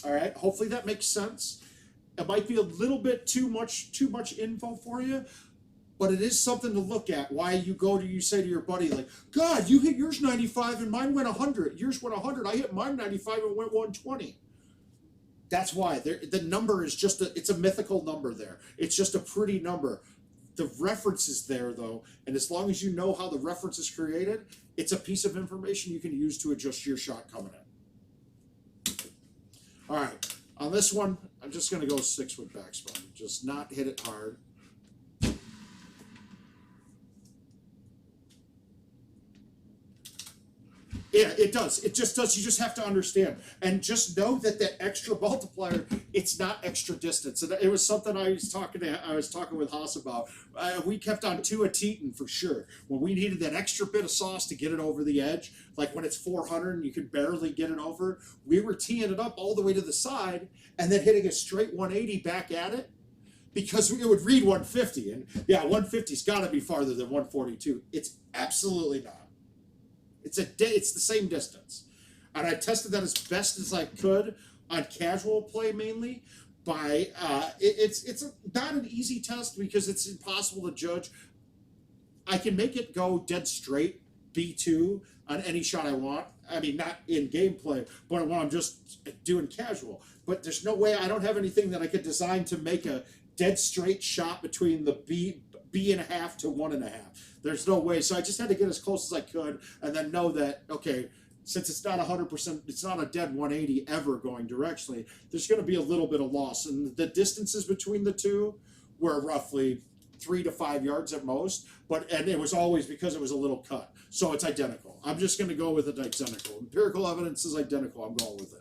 All right, hopefully that makes sense. It might be a little bit too much info for you, but it is something to look at. Why you say to your buddy, like, God, you hit yours 95 and mine went 100. Yours went 100. I hit mine 95 and went 120. That's why. The number is it's a mythical number there. It's just a pretty number. The reference is there, though, and as long as you know how the reference is created, it's a piece of information you can use to adjust your shot coming in. All right. On this one, I'm just going to go 6 with backspin. Just not hit it hard. Yeah, it does. It just does. You just have to understand. And just know that extra multiplier, it's not extra distance. And it was something I was talking with Haas about. We kept on to a Teton for sure. When we needed that extra bit of sauce to get it over the edge, like when it's 400 and you can barely get it over, we were teeing it up all the way to the side and then hitting a straight 180 back at it because it would read 150. And yeah, 150's got to be farther than 142. It's absolutely not. It's the same distance, and I tested that as best as I could on casual play mainly. By it's not an easy test because it's impossible to judge. I can make it go dead straight B2 on any shot I want. I mean, not in gameplay, but when I'm just doing casual. But there's no way. I don't have anything that I could design to make a dead straight shot between the B.5 to 1.5. There's no way. So I just had to get as close as I could and then know that, okay, since it's not 100%, it's not a dead 180 ever going directionally, there's going to be a little bit of loss. And the distances between the two were roughly 3 to 5 yards at most, and it was always because it was a little cut. So it's identical. I'm just going to go with it identical. Empirical evidence is identical. I'm going with it.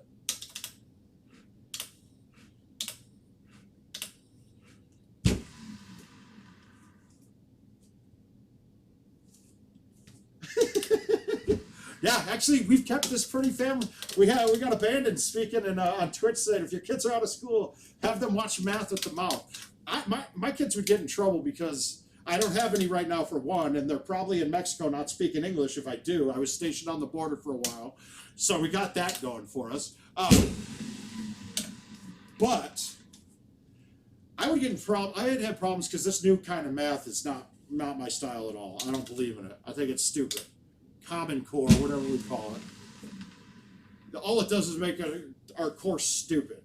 Yeah, actually, we've kept this pretty family. We got abandoned speaking and on Twitch saying if your kids are out of school, have them watch Math with the Mouth. My kids would get in trouble because I don't have any right now for one, and they're probably in Mexico not speaking English if I do. I was stationed on the border for a while, so we got that going for us. But I would get in I had had problems because this new kind of math is not my style at all. I don't believe in it. I think it's stupid. Common Core, whatever we call it. All it does is make our course stupid.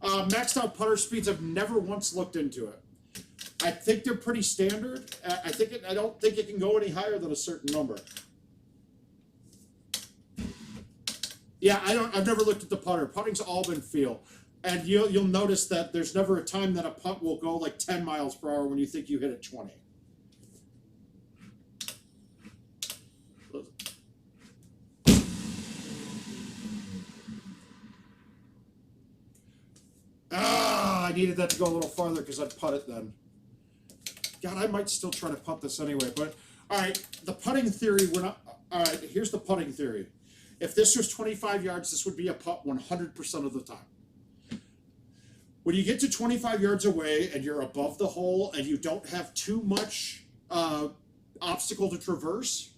Maxed out putter speeds, I've never once looked into it. I think they're pretty standard. I don't think it can go any higher than a certain number. Yeah, I've never looked at the putter. Putting's all been feel. And you'll notice that there's never a time that a putt will go like 10 miles per hour when you think you hit it 20. I needed that to go a little farther because I'd putt it then. God, I might still try to putt this anyway. But, all right, the putting theory, all right, here's the putting theory. If this was 25 yards, this would be a putt 100% of the time. When you get to 25 yards away and you're above the hole and you don't have too much obstacle to traverse,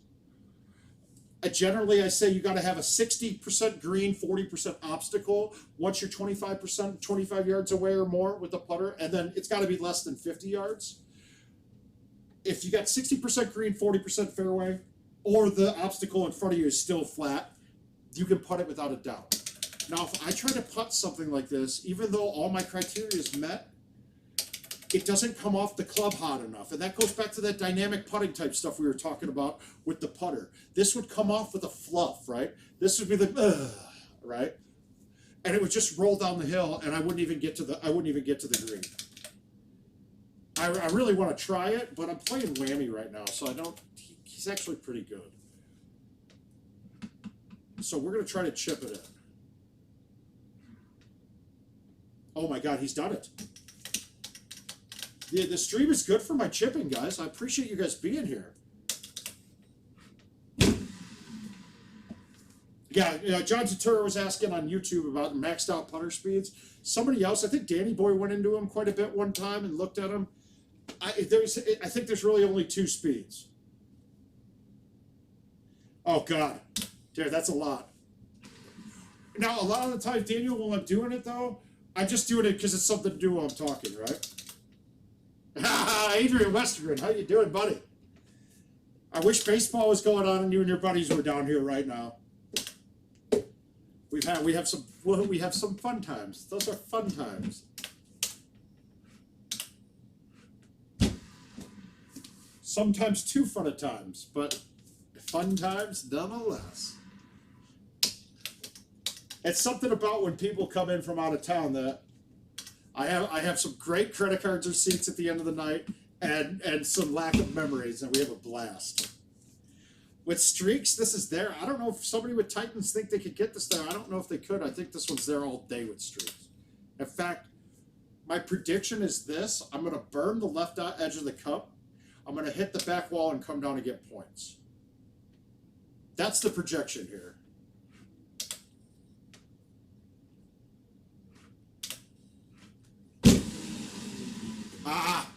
generally I say you got to have a 60% green, 40% obstacle once you're 25 yards away or more with the putter, and then it's got to be less than 50 yards. If you got 60% green, 40% fairway, or the obstacle in front of you is still flat, you can putt it without a doubt. Now, if I try to putt something like this, even though all my criteria is met, it doesn't come off the club hot enough. And that goes back to that dynamic putting type stuff we were talking about with the putter. This would come off with a fluff, right? This would be the, right? And it would just roll down the hill, and I wouldn't even get to the green. I really want to try it, but I'm playing whammy right now, so he's actually pretty good. So we're going to try to chip it in. Oh my God, he's done it. The stream is good for my chipping, guys. I appreciate you guys being here. Yeah, John Tundra was asking on YouTube about maxed out putter speeds. Somebody else, I think Danny Boy went into him quite a bit one time and looked at him. I think there's really only 2 speeds. Oh God, dude, that's a lot. Now, a lot of the time, Daniel, when I'm doing it though, I'm just doing it because it's something to do while I'm talking, right? Adrian Westergren, how you doing, buddy? I wish baseball was going on and you and your buddies were down here right now. We have some fun times. Those are fun times. Sometimes too fun at times, but fun times nonetheless. It's something about when people come in from out of town that I have some great credit cards receipts at the end of the night and some lack of memories, and we have a blast. With streaks, this is there. I don't know if somebody with Titans think they could get this there. I don't know if they could. I think this one's there all day with streaks. In fact, my prediction is this. I'm going to burn the left edge of the cup. I'm going to hit the back wall and come down and get points. That's the projection here. Ah!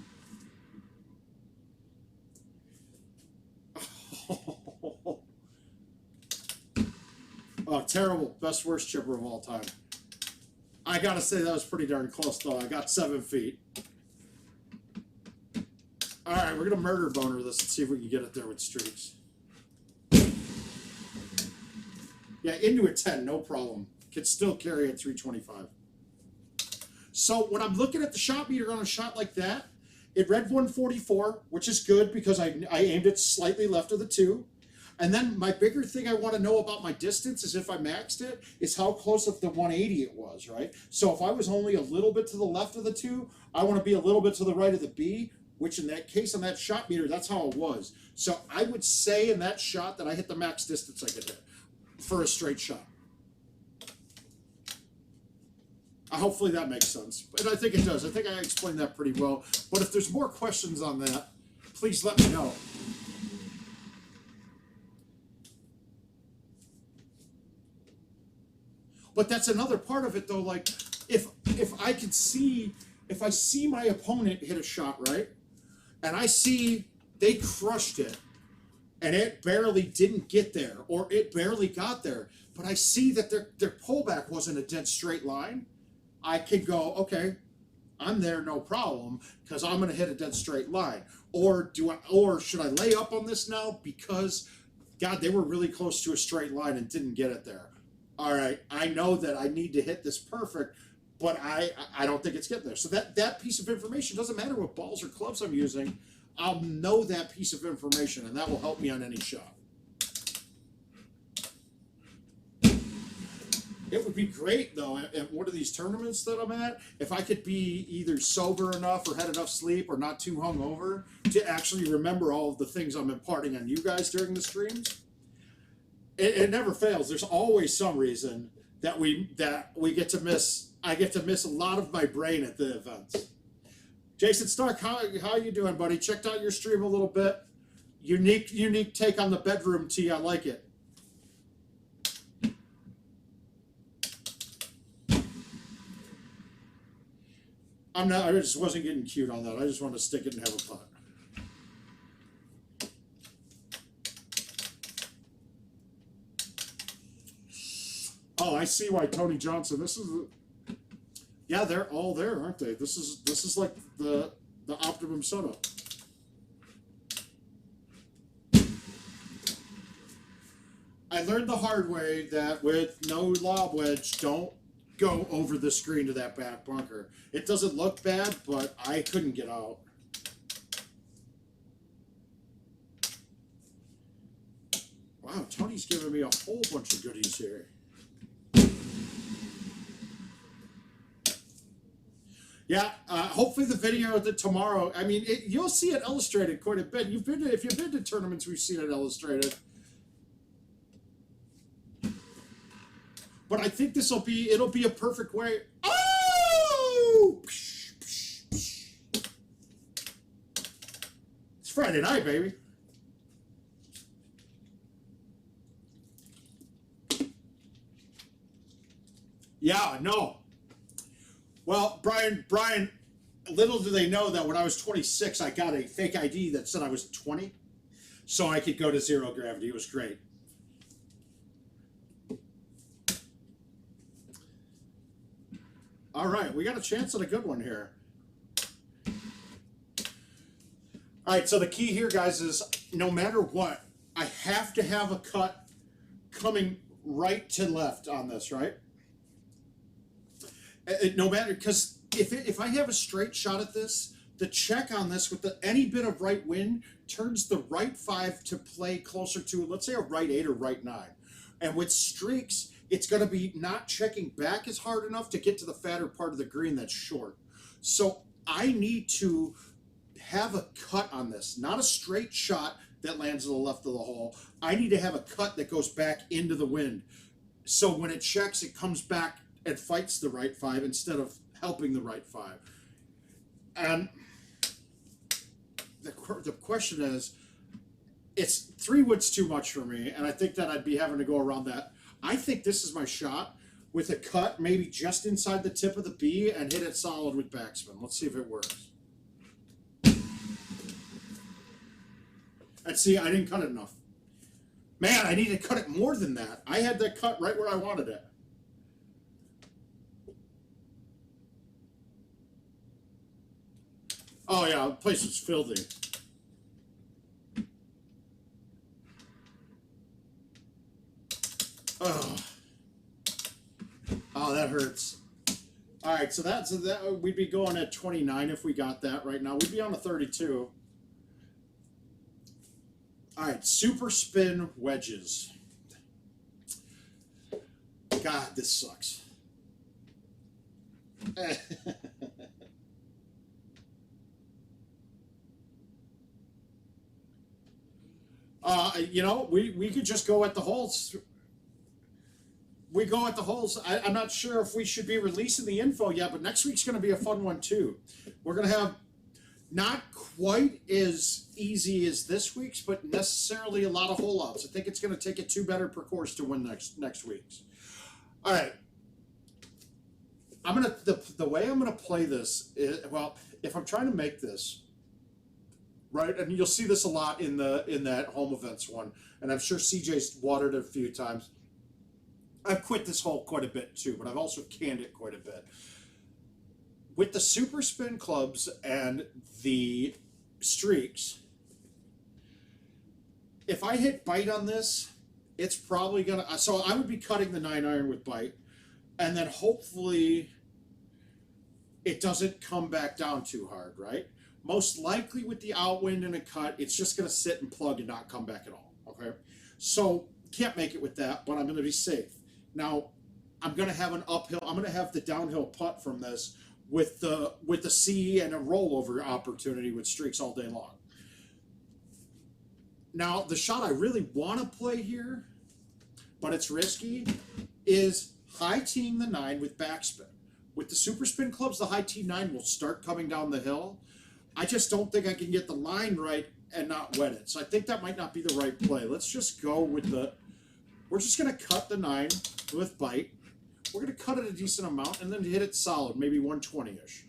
Oh, terrible. Best worst chipper of all time. I gotta say that was pretty darn close though. I got 7 feet. Alright, we're gonna murder boner this and see if we can get it there with streaks. Yeah, into a 10, no problem. Can still carry at 325. So when I'm looking at the shot meter on a shot like that, it read 144, which is good because I aimed it slightly left of the 2. And then my bigger thing I want to know about my distance is if I maxed it, is how close of the 180 it was, right? So if I was only a little bit to the left of the 2, I want to be a little bit to the right of the B, which in that case on that shot meter, that's how it was. So I would say in that shot that I hit the max distance I could hit for a straight shot. Hopefully that makes sense. And I think it does. I think I explained that pretty well. But if there's more questions on that, please let me know. But that's another part of it though, like if I see my opponent hit a shot, right? And I see they crushed it and it barely didn't get there or it barely got there, but I see that their pullback wasn't a dead straight line, I could go, okay, I'm there, no problem, because I'm going to hit a dead straight line. Or should I lay up on this now because, God, they were really close to a straight line and didn't get it there. all right, I know that I need to hit this perfect, but I don't think it's getting there. So that piece of information doesn't matter what balls or clubs I'm using. I'll know that piece of information, and that will help me on any shot. It would be great, though, at one of these tournaments that I'm at, if I could be either sober enough or had enough sleep or not too hungover to actually remember all of the things I'm imparting on you guys during the streams. It never fails. There's always some reason that we get to miss. I get to miss a lot of my brain at the events. Jason Stark, how you doing, buddy? Checked out your stream a little bit. Unique take on the bedroom tee. I like it. I just wasn't getting cute on that. I just wanted to stick it and have a putt. Oh, I see why Tony Johnson. This is, yeah, they're all there, aren't they? This is like the optimum setup. I learned the hard way that with no lob wedge, don't go over the screen to that back bunker. It doesn't look bad, but I couldn't get out. Wow, Tony's giving me a whole bunch of goodies here. Yeah, hopefully the video that tomorrow. I mean, you'll see it illustrated quite a bit. If you've been to tournaments, we've seen it illustrated. But I think it'll be a perfect way. Oh! It's Friday night, baby. Yeah, no. Well, Brian, little do they know that when I was 26, I got a fake ID that said I was 20, so I could go to zero gravity. It was great. All right, we got a chance at a good one here. All right, so the key here, guys, is no matter what, I have to have a cut coming right to left on this, right? No matter, because if I have a straight shot at this, the check on this with any bit of right wind turns the right 5 to play closer to, let's say, a right 8 or right 9. And with streaks, it's going to be not checking back as hard enough to get to the fatter part of the green that's short. So I need to have a cut on this, not a straight shot that lands to the left of the hole. I need to have a cut that goes back into the wind. So when it checks, it comes back and fights the right 5 instead of helping the right 5. And the question is, it's 3 woods too much for me, and I think that I'd be having to go around that. I think this is my shot with a cut maybe just inside the tip of the B and hit it solid with backspin. Let's see if it works. And see, I didn't cut it enough. Man, I need to cut it more than that. I had that cut right where I wanted it. Oh yeah, the place was filthy. Oh, that hurts. All right, so that we'd be going at 29 if we got that right now. We'd be on a 32. All right, super spin wedges. God, this sucks. You know, we could just go at the holes. We go at the holes. I'm not sure if we should be releasing the info yet, but next week's going to be a fun one too. We're going to have not quite as easy as this week's, but necessarily a lot of hole outs. I think it's going to take a 2 better per course to win next week's. All right. The way I'm gonna play this is, well, if I'm trying to make this right, and you'll see this a lot in that home events one, and I'm sure CJ's watered it a few times. I've quit this hole quite a bit too, but I've also canned it quite a bit. With the super spin clubs and the streaks, if I hit bite on this, it's probably gonna. So I would be cutting the 9-iron with bite, and then hopefully it doesn't come back down too hard, right? Most likely with the outwind and a cut, it's just gonna sit and plug and not come back at all. Okay, so can't make it with that, but I'm gonna be safe. Now I'm gonna have an uphill. I'm gonna have the downhill putt from this with the C and a rollover opportunity with streaks all day long. Now, the shot I really want to play here, but it's risky, is high teeing the 9 with backspin. With the super spin clubs, the high tee 9 will start coming down the hill. I just don't think I can get the line right and not wet it. So I think that might not be the right play. Let's just go with we're just going to cut the 9 with bite. We're going to cut it a decent amount and then hit it solid, maybe 120-ish.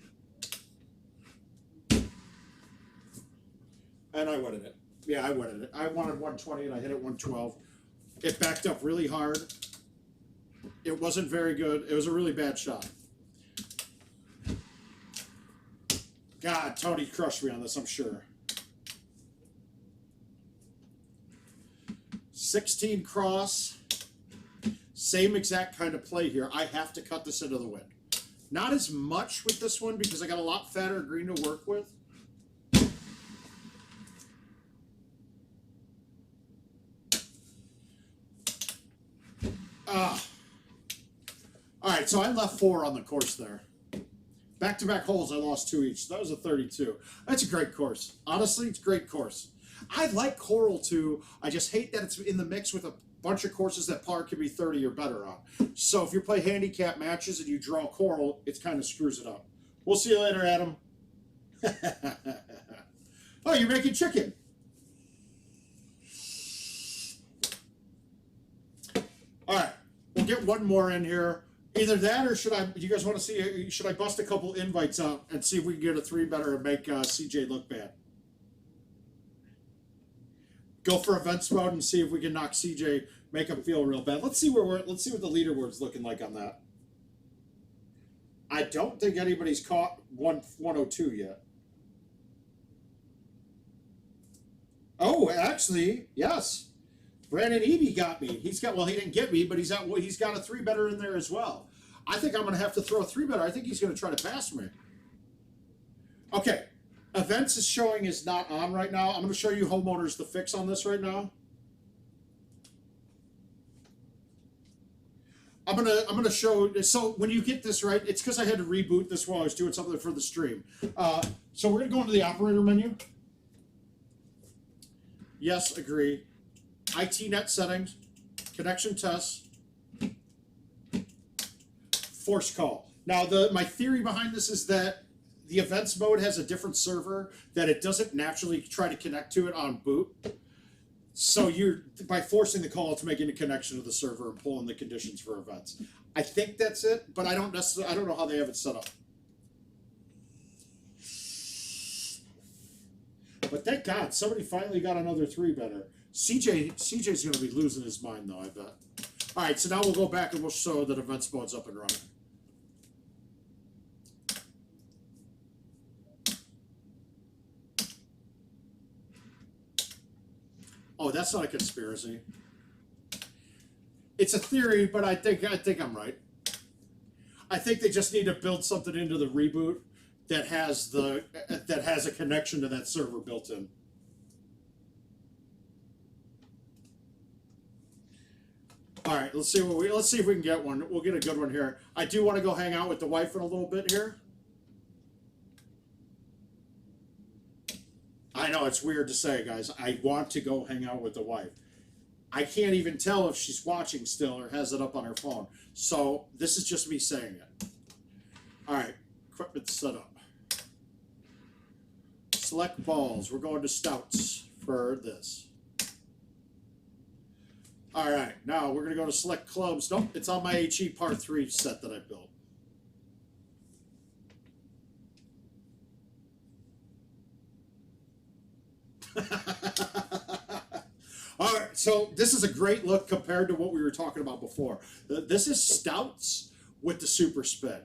And I wetted it. Yeah, I wetted it. I wanted 120 and I hit it 112. It backed up really hard. It wasn't very good. It was a really bad shot. God, Tony crushed me on this, I'm sure. 16 cross. Same exact kind of play here. I have to cut this into the wind. Not as much with this one because I got a lot fatter green to work with. All right, so I left 4 on the course there. Back-to-back holes, I lost 2 each. So that was a 32. That's a great course. Honestly, it's a great course. I like Coral too. I just hate that it's in the mix with a bunch of courses that par can be 30 or better on. So if you play handicap matches and you draw Coral, it kind of screws it up. We'll see you later, Adam. Oh, you're making chicken. All right, we'll get one more in here. Either that or should I, you guys want to see, should I bust a couple invites out and see if we can get a 3-better and make CJ look bad? Go for events mode and see if we can knock CJ, make him feel real bad. Let's see let's see what the leaderboard's looking like on that. I don't think anybody's caught 102 yet. Oh, actually, yes. Brandon Eby got me. He didn't get me, but he's got a 3-better in there as well. I think I'm going to have to throw a 3-better. I think he's going to try to pass me. Okay. Events is showing is not on right now. I'm going to show you homeowners the fix on this right now. I'm gonna show. So when you get this right, it's because I had to reboot this while I was doing something for the stream. So we're gonna go into the operator menu. Yes, agree. IT net settings, connection tests, force call. Now my theory behind this is that the events mode has a different server that it doesn't naturally try to connect to it on boot. So you're, by forcing the call, it's making a connection to the server and pulling the conditions for events. I think that's it, but I don't know how they have it set up. But thank God, somebody finally got another 3-better. CJ's going to be losing his mind, though, I bet. All right, so now we'll go back and we'll show that events mode's up and running. Oh, that's not a conspiracy. It's a theory, but I think I'm right. I think they just need to build something into the reboot that has a connection to that server built in. All right, let's see if we can get one. We'll get a good one here. I do want to go hang out with the wife in a little bit here. I know it's weird to say, guys. I want to go hang out with the wife. I can't even tell if she's watching still or has it up on her phone. So this is just me saying it. All right, equipment set up. Select balls. We're going to stouts for this. All right, now we're going to go to select clubs. Nope, it's on my HE par 3 set that I built. All right, so this is a great look compared to what we were talking about before. This is stouts with the super spin.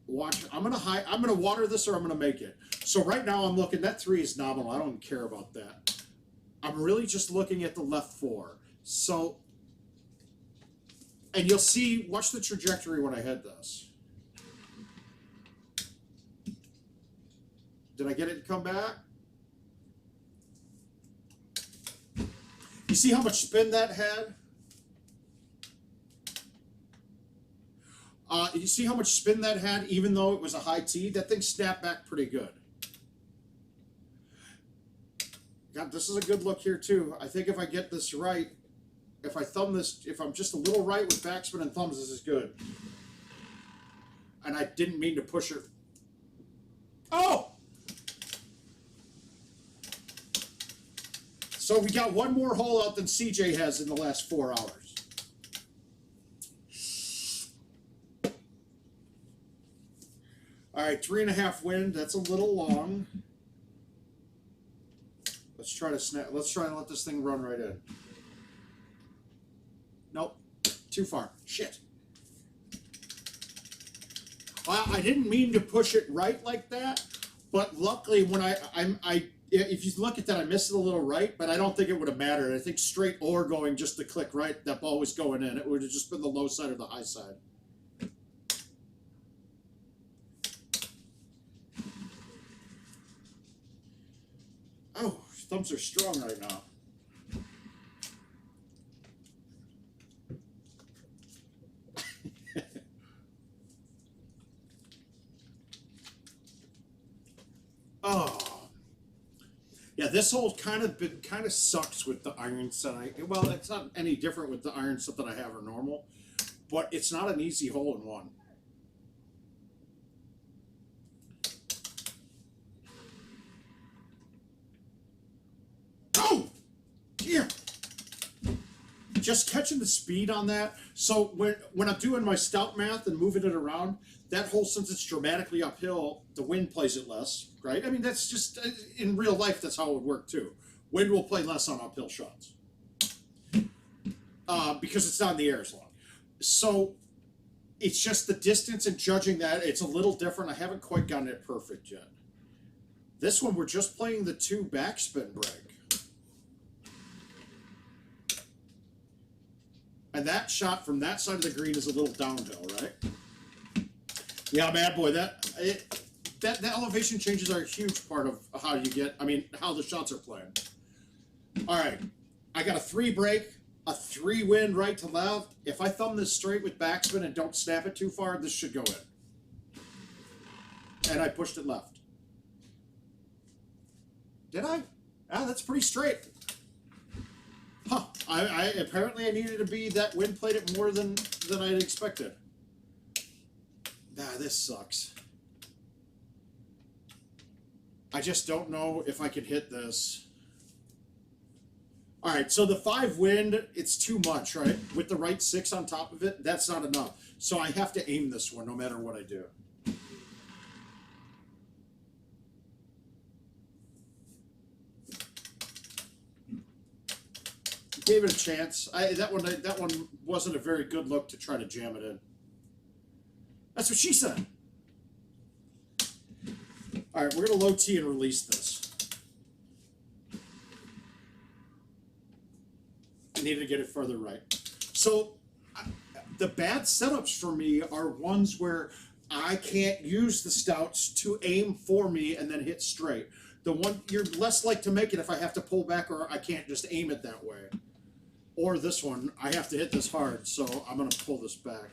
Watch, I'm gonna water this or I'm gonna make it. So right now I'm looking, that 3 is nominal. I don't care about that. I'm really just looking at the left 4. So, and you'll see, watch the trajectory when I hit this. Did I get it to come back? You see how much spin that had? You see how much spin that had, even though it was a high T? That thing snapped back pretty good. God, this is a good look here, too. I think if I get this right, if I thumb this, if I'm just a little right with backspin and thumbs, this is good. And I didn't mean to push her. Oh! So we got one more hole out than CJ has in the last 4 hours. All right, 3.5 wind. That's a little long. Let's try to snap. Let's try and let this thing run right in. Nope, too far. Shit. Well, I didn't mean to push it right like that, but luckily when if you look at that, I missed it a little right, but I don't think it would have mattered. I think straight or going just to click right, that ball was going in. It would have just been the low side or the high side. Oh, thumbs are strong right now. Oh. Yeah, this hole kind of sucks with the iron set. Well, it's not any different with the iron set that I have or normal, but it's not an easy hole in one. Oh, here. Just catching the speed on that. So when I'm doing my stout math and moving it around, that hole, since it's dramatically uphill, the wind plays it less, right? I mean, that's just, in real life, that's how it would work too. Wind will play less on uphill shots because it's not in the air as long. So it's just the distance and judging that, it's a little different. I haven't quite gotten it perfect yet. This one, we're just playing the 2 backspin break. And that shot from that side of the green is a little downhill, right? Yeah, man, boy, that elevation changes are a huge part of how you get, how the shots are playing. All right, I got a 3 break, a 3 wind right to left. If I thumb this straight with backspin and don't snap it too far, this should go in. And I pushed it left. Did I? Ah, that's pretty straight. Huh, apparently I needed to be that wind played it more than I'd expected. Nah, this sucks. I just don't know if I can hit this. All right, so the 5 wind, it's too much, right? With the right 6 on top of it, that's not enough. So I have to aim this one no matter what I do. Gave it a chance. That one wasn't a very good look to try to jam it in. That's what she said. All right, we're going to low T and release this. I need to get it further right. So the bad setups for me are ones where I can't use the stouts to aim for me and then hit straight. The one you're less like to make it if I have to pull back or I can't just aim it that way. Or this one, I have to hit this hard, so I'm going to pull this back.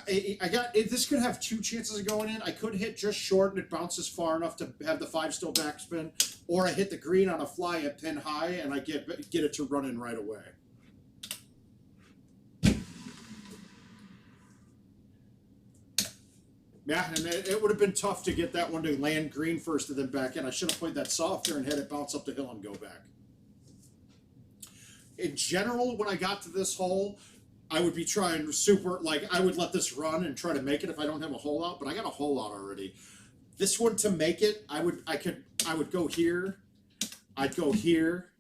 This could have 2 chances of going in. I could hit just short and it bounces far enough to have the 5 still backspin, or I hit the green on a fly at pin high and I get it to run in right away. Yeah, and it would have been tough to get that one to land green first and then back in. I should have played that softer and had it bounce up the hill and go back. In general, when I got to this hole, I would be trying I would let this run and try to make it if I don't have a hole out, but I got a hole out already. This one, to make it, I would go here, I'd go here,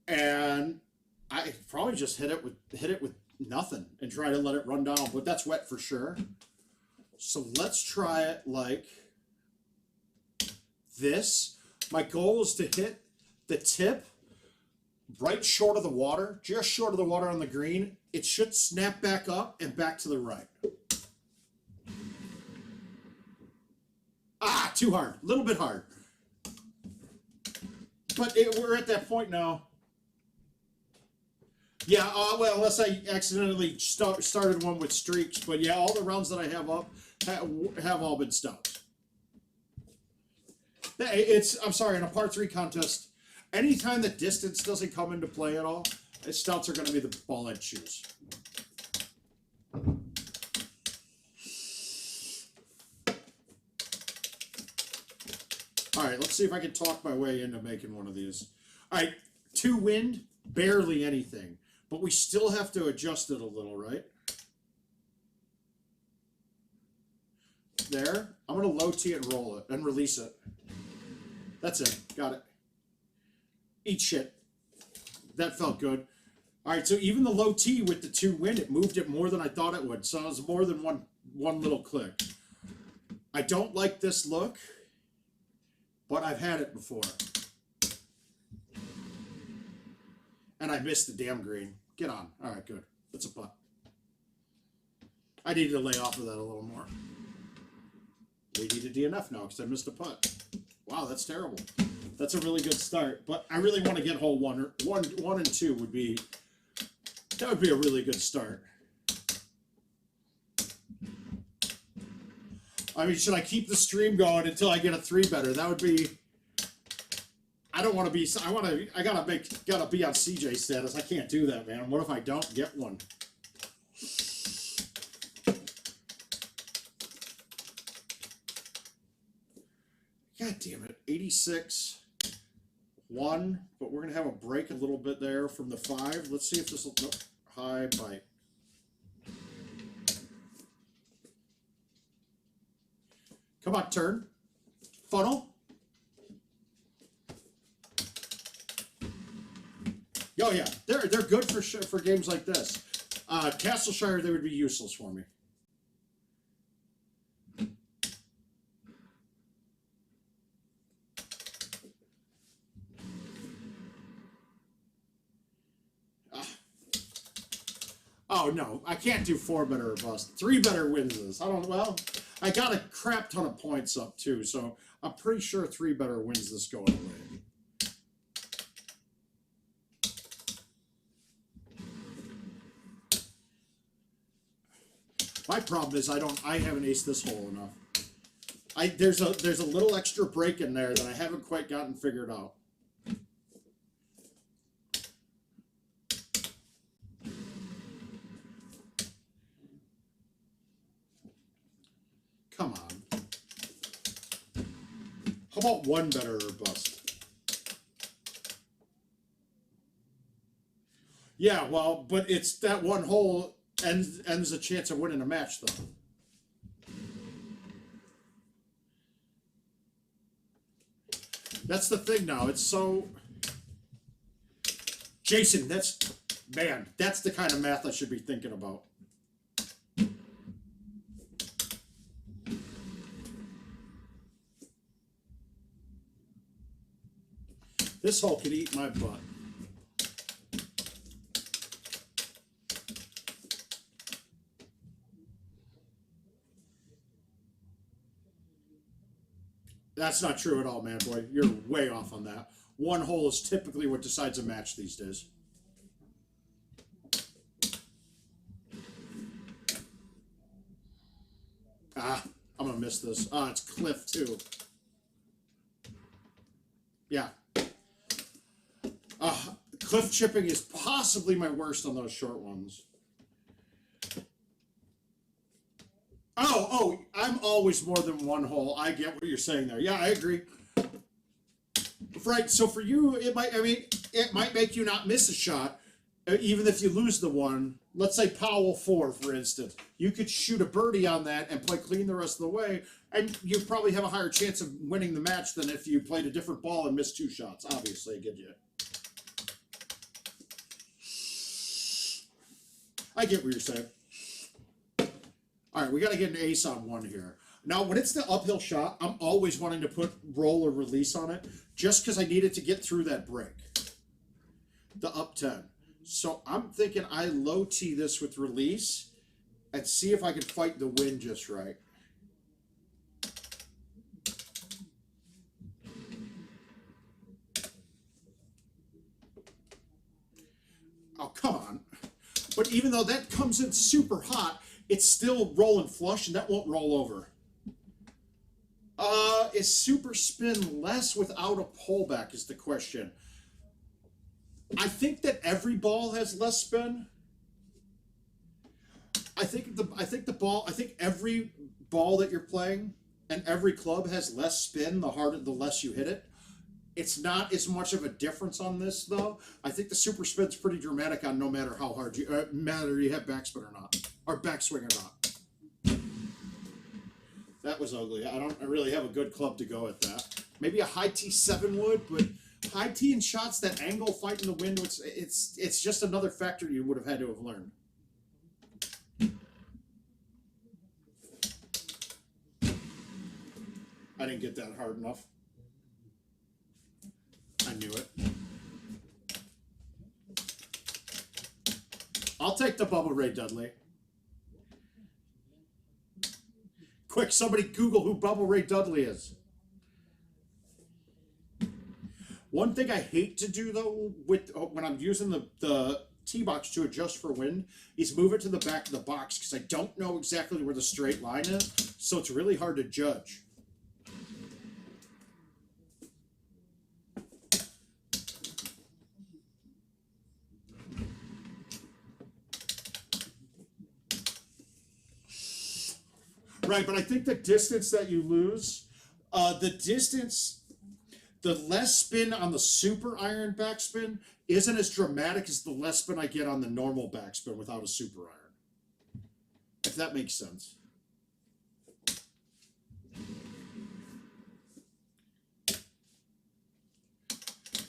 and I probably just hit it with nothing and try to let it run down, but that's wet for sure. So let's try it like this. My goal is to hit the tip right short of the water, just short of the water on the green. It should snap back up and back to the right. Ah, too hard. A little bit hard. But we're at that point now. Yeah, well, unless I accidentally started one with streaks. But yeah, all the rounds that I have up have all been stouts. I'm sorry, in a par 3 contest, anytime the distance doesn't come into play at all, stouts are going to be the ball I'd choose. All right, let's see if I can talk my way into making one of these. All right, 2 wind, barely anything. But we still have to adjust it a little, right? There. I'm going to low tee and roll it and release it. That's it. Got it. Eat shit. That felt good. All right, so even the low tee with the 2 wind, it moved it more than I thought it would. So it was more than one little click. I don't like this look, but I've had it before. And I missed the damn green. Get on. All right, good. That's a putt. I needed to lay off of that a little more. We need a DNF now because I missed a putt. Wow, that's terrible. That's a really good start. But I really want to get hole 1 and 2 would be a really good start. I mean, should I keep the stream going until I get a 3-better? That would be. I don't want to be. I gotta be on CJ status. I can't do that, man. What if I don't get one? God damn it! 86, 1, but we're gonna have a break a little bit there from the 5. Let's see if this will high bite. Come on, turn, funnel. Oh yeah, they're good for games like this. Castleshire, they would be useless for me. Oh no, I can't do 4-better or bust. 3-better wins this. Well, I got a crap ton of points up too, so I'm pretty sure 3-better wins this going away. My problem is I haven't aced this hole enough. There's a little extra break in there that I haven't quite gotten figured out. Come on. How about 1-better or bust? Yeah, well, but it's that one hole ends a chance of winning a match, though. That's the thing now. It's so... Jason, that's the kind of math I should be thinking about. This hole could eat my butt. That's not true at all, man, boy. You're way off on that. 1 hole is typically what decides a match these days. I'm going to miss this. It's cliff, too. Yeah. Cliff chipping is possibly my worst on those short ones. Oh, I'm always more than 1 hole. I get what you're saying there. Yeah, I agree. Right, so for you, it might make you not miss a shot, even if you lose the one. Let's say Powell 4, for instance. You could shoot a birdie on that and play clean the rest of the way, and you probably have a higher chance of winning the match than if you played a different ball and missed 2 shots. Obviously, I get you. I get what you're saying. All right, we got to get an ace on 1 here. Now, when it's the uphill shot, I'm always wanting to put roll or release on it just because I need it to get through that break. the up 10. So I'm thinking I low tee this with release and see if I can fight the wind just right. Oh, come on. But even though that comes in super hot, it's still rolling flush and that won't roll over. Is super spin less without a pullback is the question. I think that every ball has less spin. I think every ball that you're playing and every club has less spin the less you hit it. It's not as much of a difference on this though. I think the super spin's pretty dramatic on no matter how hard you matter you have backspin or not, or backswing or not. That was ugly. I really have a good club to go at that. Maybe a high T7 would, but high T and shots that angle fight in the wind. It's just another factor you would have had to have learned. I didn't get that hard enough. I knew it. I'll take the Bubba Ray Dudley. Quick, somebody Google who Bubba Ray Dudley is. One thing I hate to do though, when I'm using the tee box to adjust for wind, is move it to the back of the box because I don't know exactly where the straight line is, so it's really hard to judge. Right, but I think the distance that you lose, the less spin on the super iron backspin isn't as dramatic as the less spin I get on the normal backspin without a super iron. If that makes sense.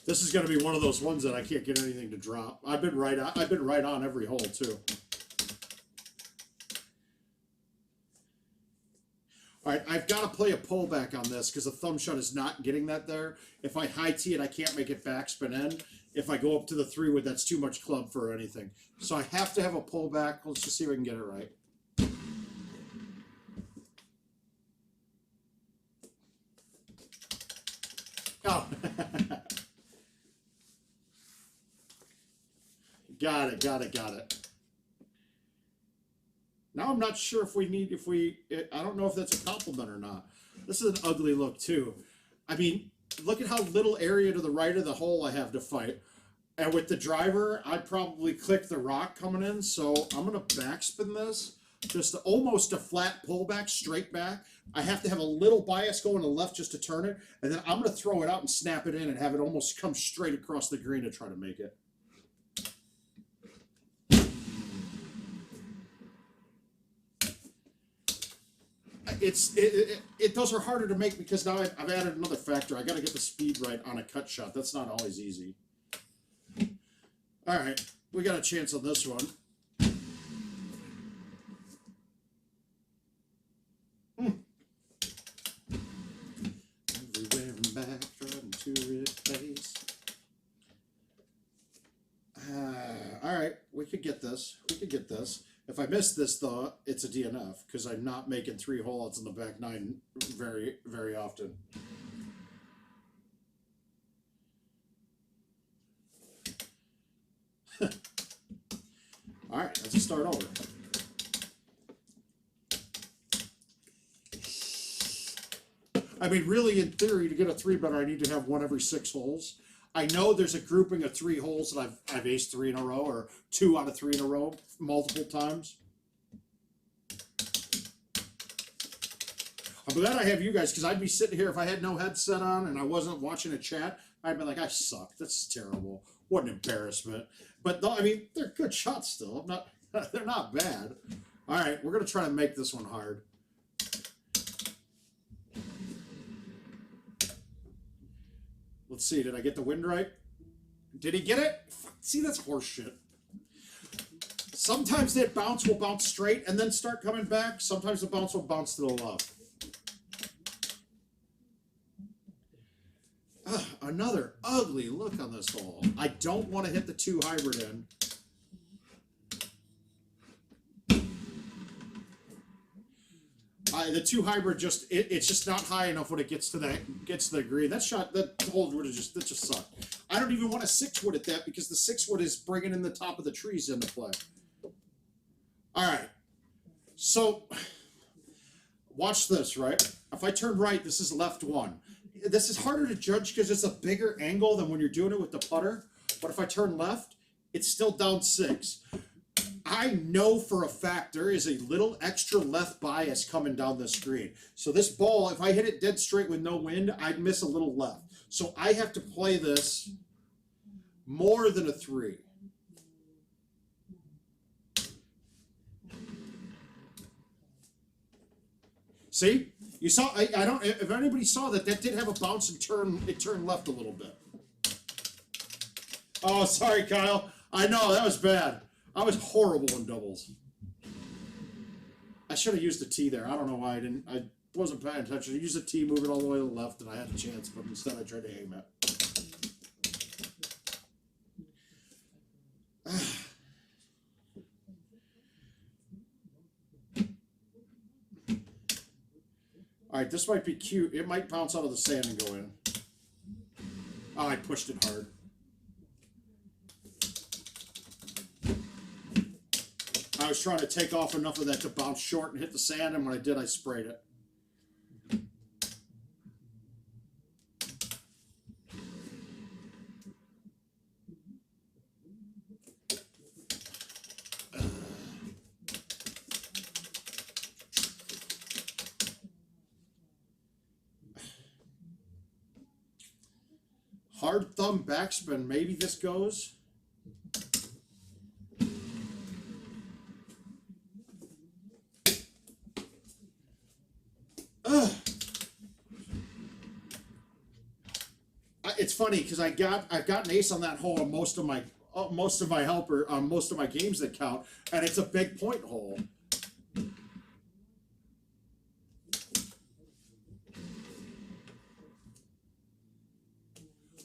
This is going to be one of those ones that I can't get anything to drop. I've been right on every hole too. All right, I've got to play a pullback on this because a thumb shot is not getting that there. If I high tee it, I can't make it backspin in. If I go up to the 3-wood, that's too much club for anything. So I have to have a pullback. Let's just see if I can get it right. Oh. Got it. Now I'm not sure if I don't know if that's a compliment or not. This is an ugly look too. I mean, look at how little area to the right of the hole I have to fight. And with the driver, I'd probably click the rock coming in. So I'm going to backspin this. Just almost a flat pullback, straight back. I have to have a little bias going to the left just to turn it. And then I'm going to throw it out and snap it in and have it almost come straight across the green to try to make it. Those are harder to make because now I've added another factor. I got to get the speed right on a cut shot. That's not always easy. All right, we got a chance on this one. Everywhere and back, trying to replace. All right, we could get this. If I miss this, though, it's a DNF because I'm not making 3 hole-outs in the back 9 very, very often. All right, let's just start over. I mean, really, in theory, to get a 3-better, I need to have one every 6 holes. I know there's a grouping of 3 holes that I've aced 3 in a row, or 2 out of 3 in a row, multiple times. I'm glad I have you guys, because I'd be sitting here if I had no headset on and I wasn't watching a chat. I'd be like, I suck. That's terrible. What an embarrassment. But I mean, they're good shots still. They're not bad. All right, we're gonna try to make this one hard. Let's see, did I get the wind right? Did he get it? See, that's horseshit. Sometimes that bounce will bounce straight and then start coming back. Sometimes the bounce will bounce to the left. Another ugly look on this hole. I don't want to hit the 2 hybrid in. The 2 hybrid just it's just not high enough when it gets to the green. That hole would have just sucked. I don't even want a 6-wood at that because the 6-wood is bringing in the top of the trees into play. All right, so watch this. Right, if I turn right, this is left 1. This is harder to judge because it's a bigger angle than when you're doing it with the putter. But if I turn left, it's still down 6. I know for a fact there is a little extra left bias coming down the screen. So this ball, if I hit it dead straight with no wind, I'd miss a little left. So I have to play this more than a 3. See? You saw, I don't, if anybody saw that did have a bounce and turn, it turned left a little bit. Oh, sorry, Kyle. I know, that was bad. I was horrible in doubles. I should have used a tee there. I don't know why I didn't. I wasn't paying attention. I used a tee, move it all the way to the left, and I had a chance, but instead I tried to aim it. All right, this might be cute. It might bounce out of the sand and go in. Oh, I pushed it hard. I was trying to take off enough of that to bounce short and hit the sand, and when I did, I sprayed it. Hard thumb backspin. Maybe this goes. It's funny because I've got an ace on that hole on most of my helper on most of my games that count, and it's a big point hole.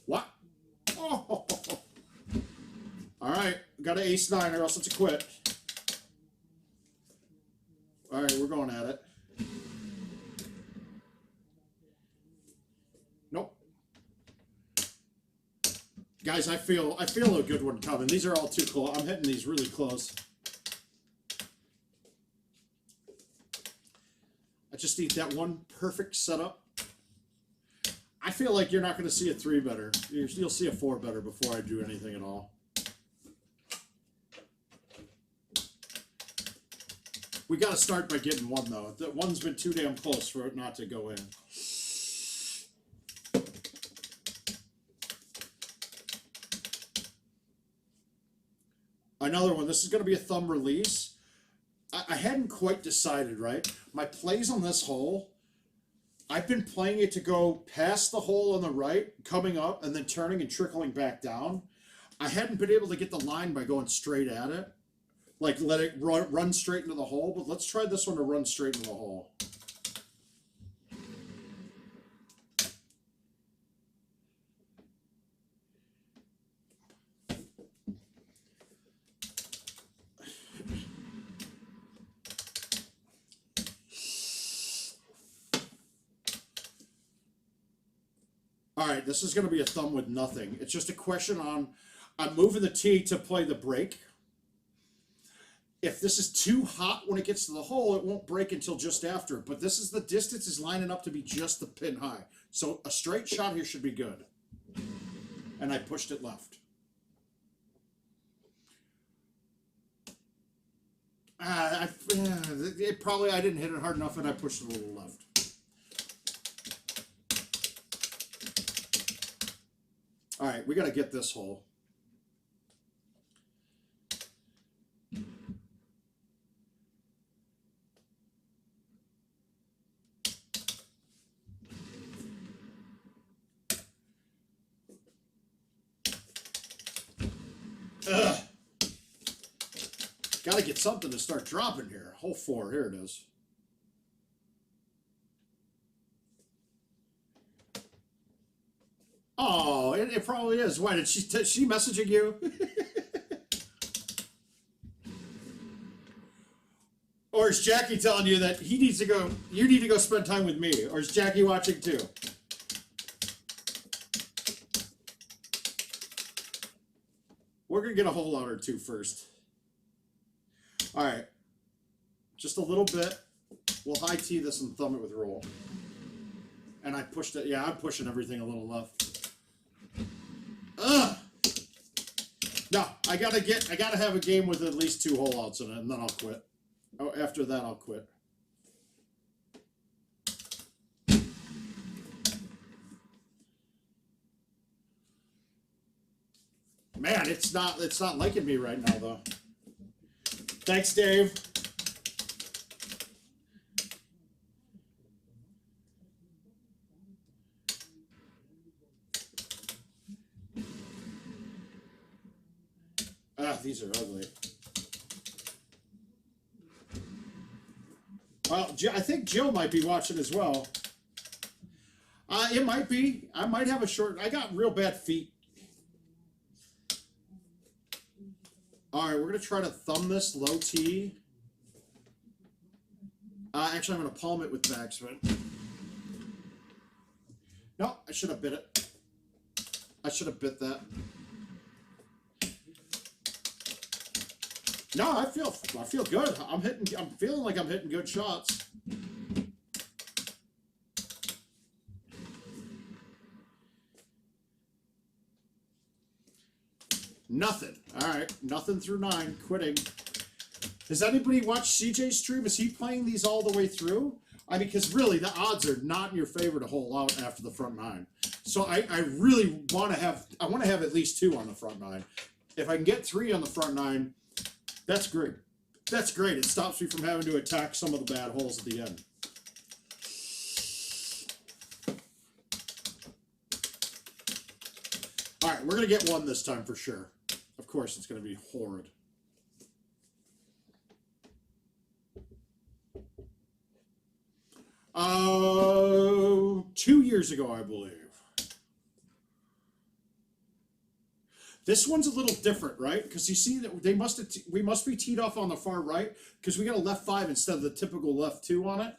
What? Oh. All right, got an ace-9 or else it's a quit. All right, we're going at it. Nope. Guys, I feel a good one coming. These are all too close. I'm hitting these really close. I just need that one perfect setup. I feel like you're not going to see a 3-better. You'll see a 4-better before I do anything at all. We got to start by getting one, though. That one's been too damn close for it not to go in. Another one. This is going to be a thumb release. I hadn't quite decided, right? My plays on this hole, I've been playing it to go past the hole on the right, coming up, and then turning and trickling back down. I hadn't been able to get the line by going straight at it. Like, let it run straight into the hole. But let's try this one to run straight into the hole. All right, this is going to be a thumb with nothing. It's just a question on, I'm moving the tee to play the break. If this is too hot when it gets to the hole, it won't break until just after. But this is the distance is lining up to be just the pin high. So a straight shot here should be good. And I pushed it left. I didn't hit it hard enough and I pushed it a little left. All right, we got to get this hole. Ugh. Got to get something to start dropping here. Hole 4, here it is. Oh. It probably is. Why did she messaging you? Or is Jackie telling you that he needs to go? You need to go spend time with me. Or is Jackie watching too? We're gonna get a hole out or two first. All right, just a little bit. We'll high tee this and thumb it with roll. And I pushed it. Yeah, I'm pushing everything a little left. Ugh. No, I gotta have a game with at least 2 hole outs in it, and then I'll quit. Oh, after that, I'll quit. Man, it's not liking me right now though. Thanks, Dave. Ah, these are ugly. Well, I think Jill might be watching as well. It might be. I might have a short. I got real bad feet. All right, we're gonna try to thumb this low T. Actually, I'm gonna palm it with backspin. No, I should have bit it. I should have bit that. No, I feel good. I'm feeling like I'm hitting good shots. Nothing. All right, nothing through 9. Quitting. Does anybody watch CJ's stream? Is he playing these all the way through? I mean, because really, the odds are not in your favor to hole out after the front 9. So I really want to have. I want to have at least 2 on the front 9. If I can get 3 on the front 9. That's great. That's great. It stops me from having to attack some of the bad holes at the end. All right, we're going to get 1 this time for sure. Of course, it's going to be horrid. Uh, 2 years ago, I believe. This one's a little different, right? Because you see that we must be teed off on the far right because we got a left 5 instead of the typical left 2 on it.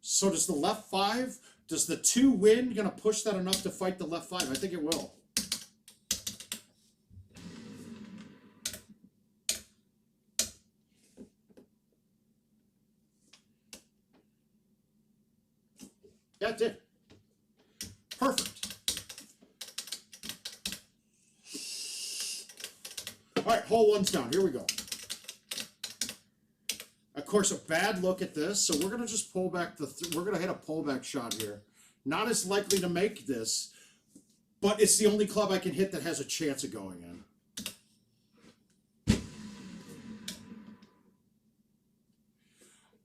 So does the left 5, does the 2 win going to push that enough to fight the left 5? I think it will. Yeah, it did. Perfect. All right, hole 1's down. Here we go. Of course, a bad look at this. So we're going to just pull back we're going to hit a pullback shot here. Not as likely to make this, but it's the only club I can hit that has a chance of going in.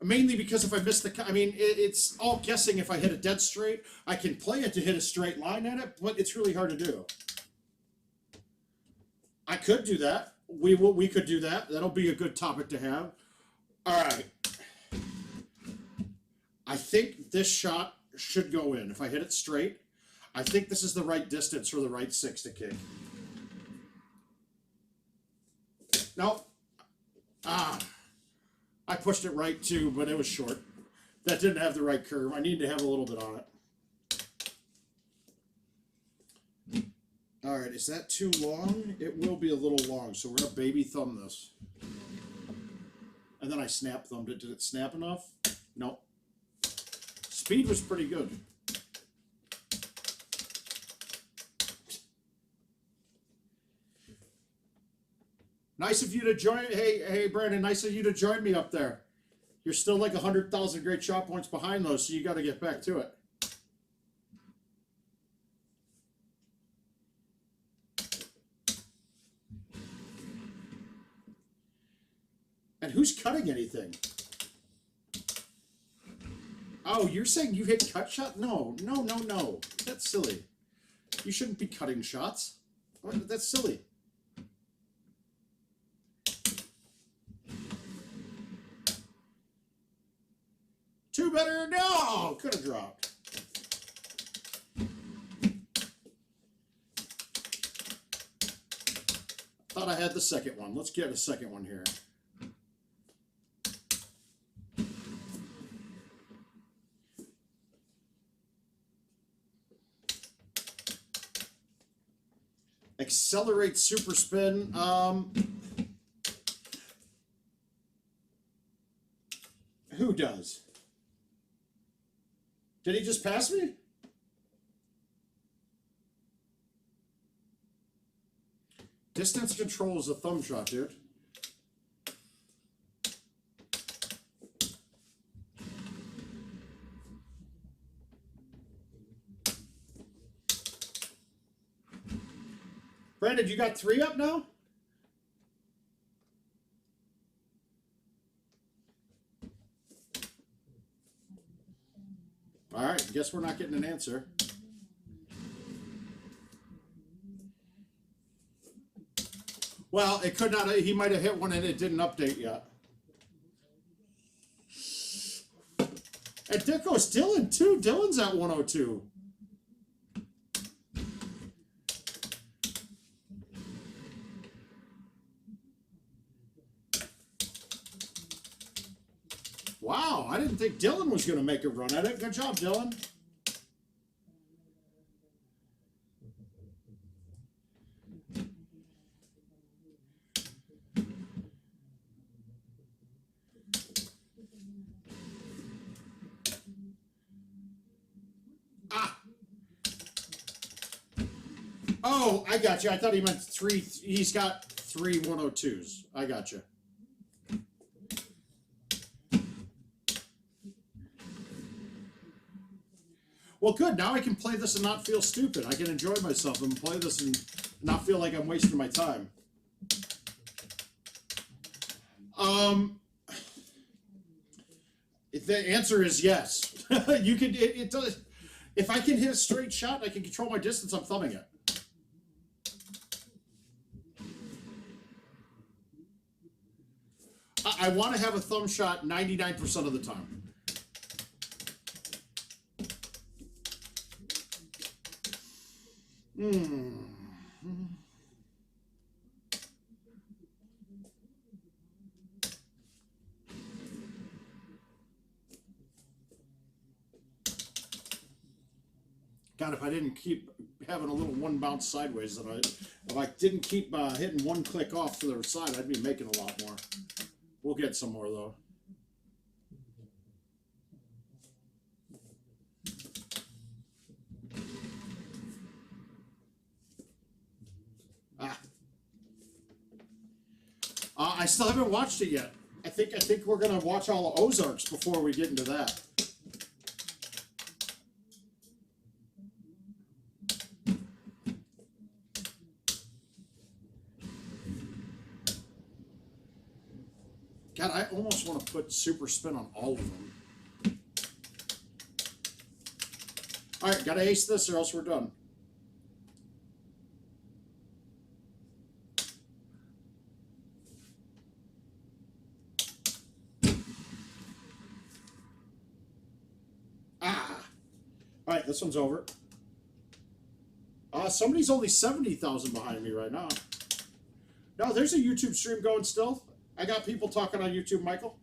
Mainly because if I miss the, I mean, it's all guessing. If I hit a dead straight, I can play it to hit a straight line at it, but it's really hard to do. I could do that. We could do that. That'll be a good topic to have. All right. I think this shot should go in. If I hit it straight, I think this is the right distance for the right 6 to kick. Nope. I pushed it right too, but it was short. That didn't have the right curve. I need to have a little bit on it. All right, is that too long? It will be a little long, so we're going to baby thumb this. And then I snap thumbed it. Did it snap enough? No. Speed was pretty good. Nice of you to join. Hey, Brandon, nice of you to join me up there. You're still like 100,000 great shot points behind those, so you got to get back to it. And who's cutting anything? Oh, you're saying you hit cut shot? No. That's silly. You shouldn't be cutting shots. That's silly. Two better? No! Could have dropped. Thought I had the second one. Let's get a second one here. Accelerate super spin. Who does? Did he just pass me? Distance control is a thumb shot, dude. Brandon, you got 3 up now? All right, guess we're not getting an answer. Well, it could not. He might have hit one and it didn't update yet. And there goes Dylan, too. Dylan's at 102. Wow, I didn't think Dylan was going to make a run at it. Good job, Dylan. Ah. Oh, I got you. I thought he meant 3. He's got 3 102s. I got you. Well, good. Now I can play this and not feel stupid. I can enjoy myself and play this and not feel like I'm wasting my time. The answer is yes. You can. It does. If I can hit a straight shot, I can control my distance. I'm thumbing it. I want to have a thumb shot 99% of the time. God, if I didn't keep having a little one bounce sideways, if I didn't keep hitting one click off to the side, I'd be making a lot more. We'll get some more though. I still haven't watched it yet. I think we're gonna watch all of Ozarks before we get into that. God, I almost want to put super spin on all of them. All right, gotta ace this or else we're done. All right, this one's over. Somebody's only 70,000 behind me right now. No, there's a YouTube stream going still. I got people talking on YouTube, Michael.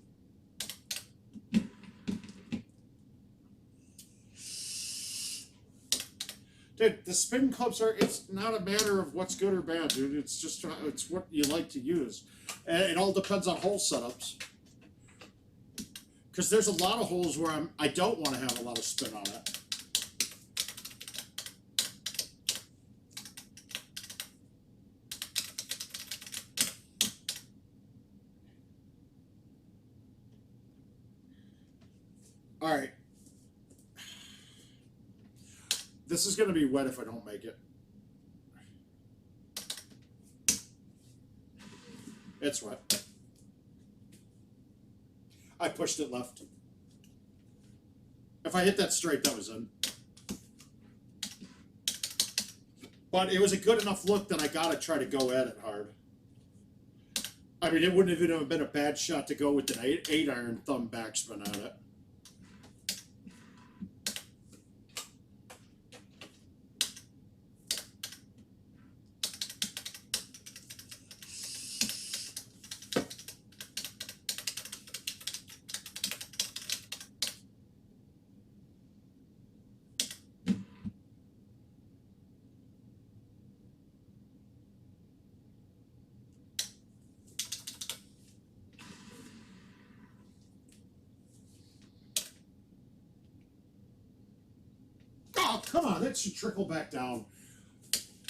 Dude, the spin clubs it's not a matter of what's good or bad, dude. It's just, it's what you like to use. And it all depends on hole setups. Because there's a lot of holes where I don't want to have a lot of spin on it. All right. This is going to be wet if I don't make it. It's wet. I pushed it left. If I hit that straight, that was in. But it was a good enough look that I got to try to go at it hard. I mean, it wouldn't even have been a bad shot to go with an 8-iron thumb backspin at it. come on, that should trickle back down.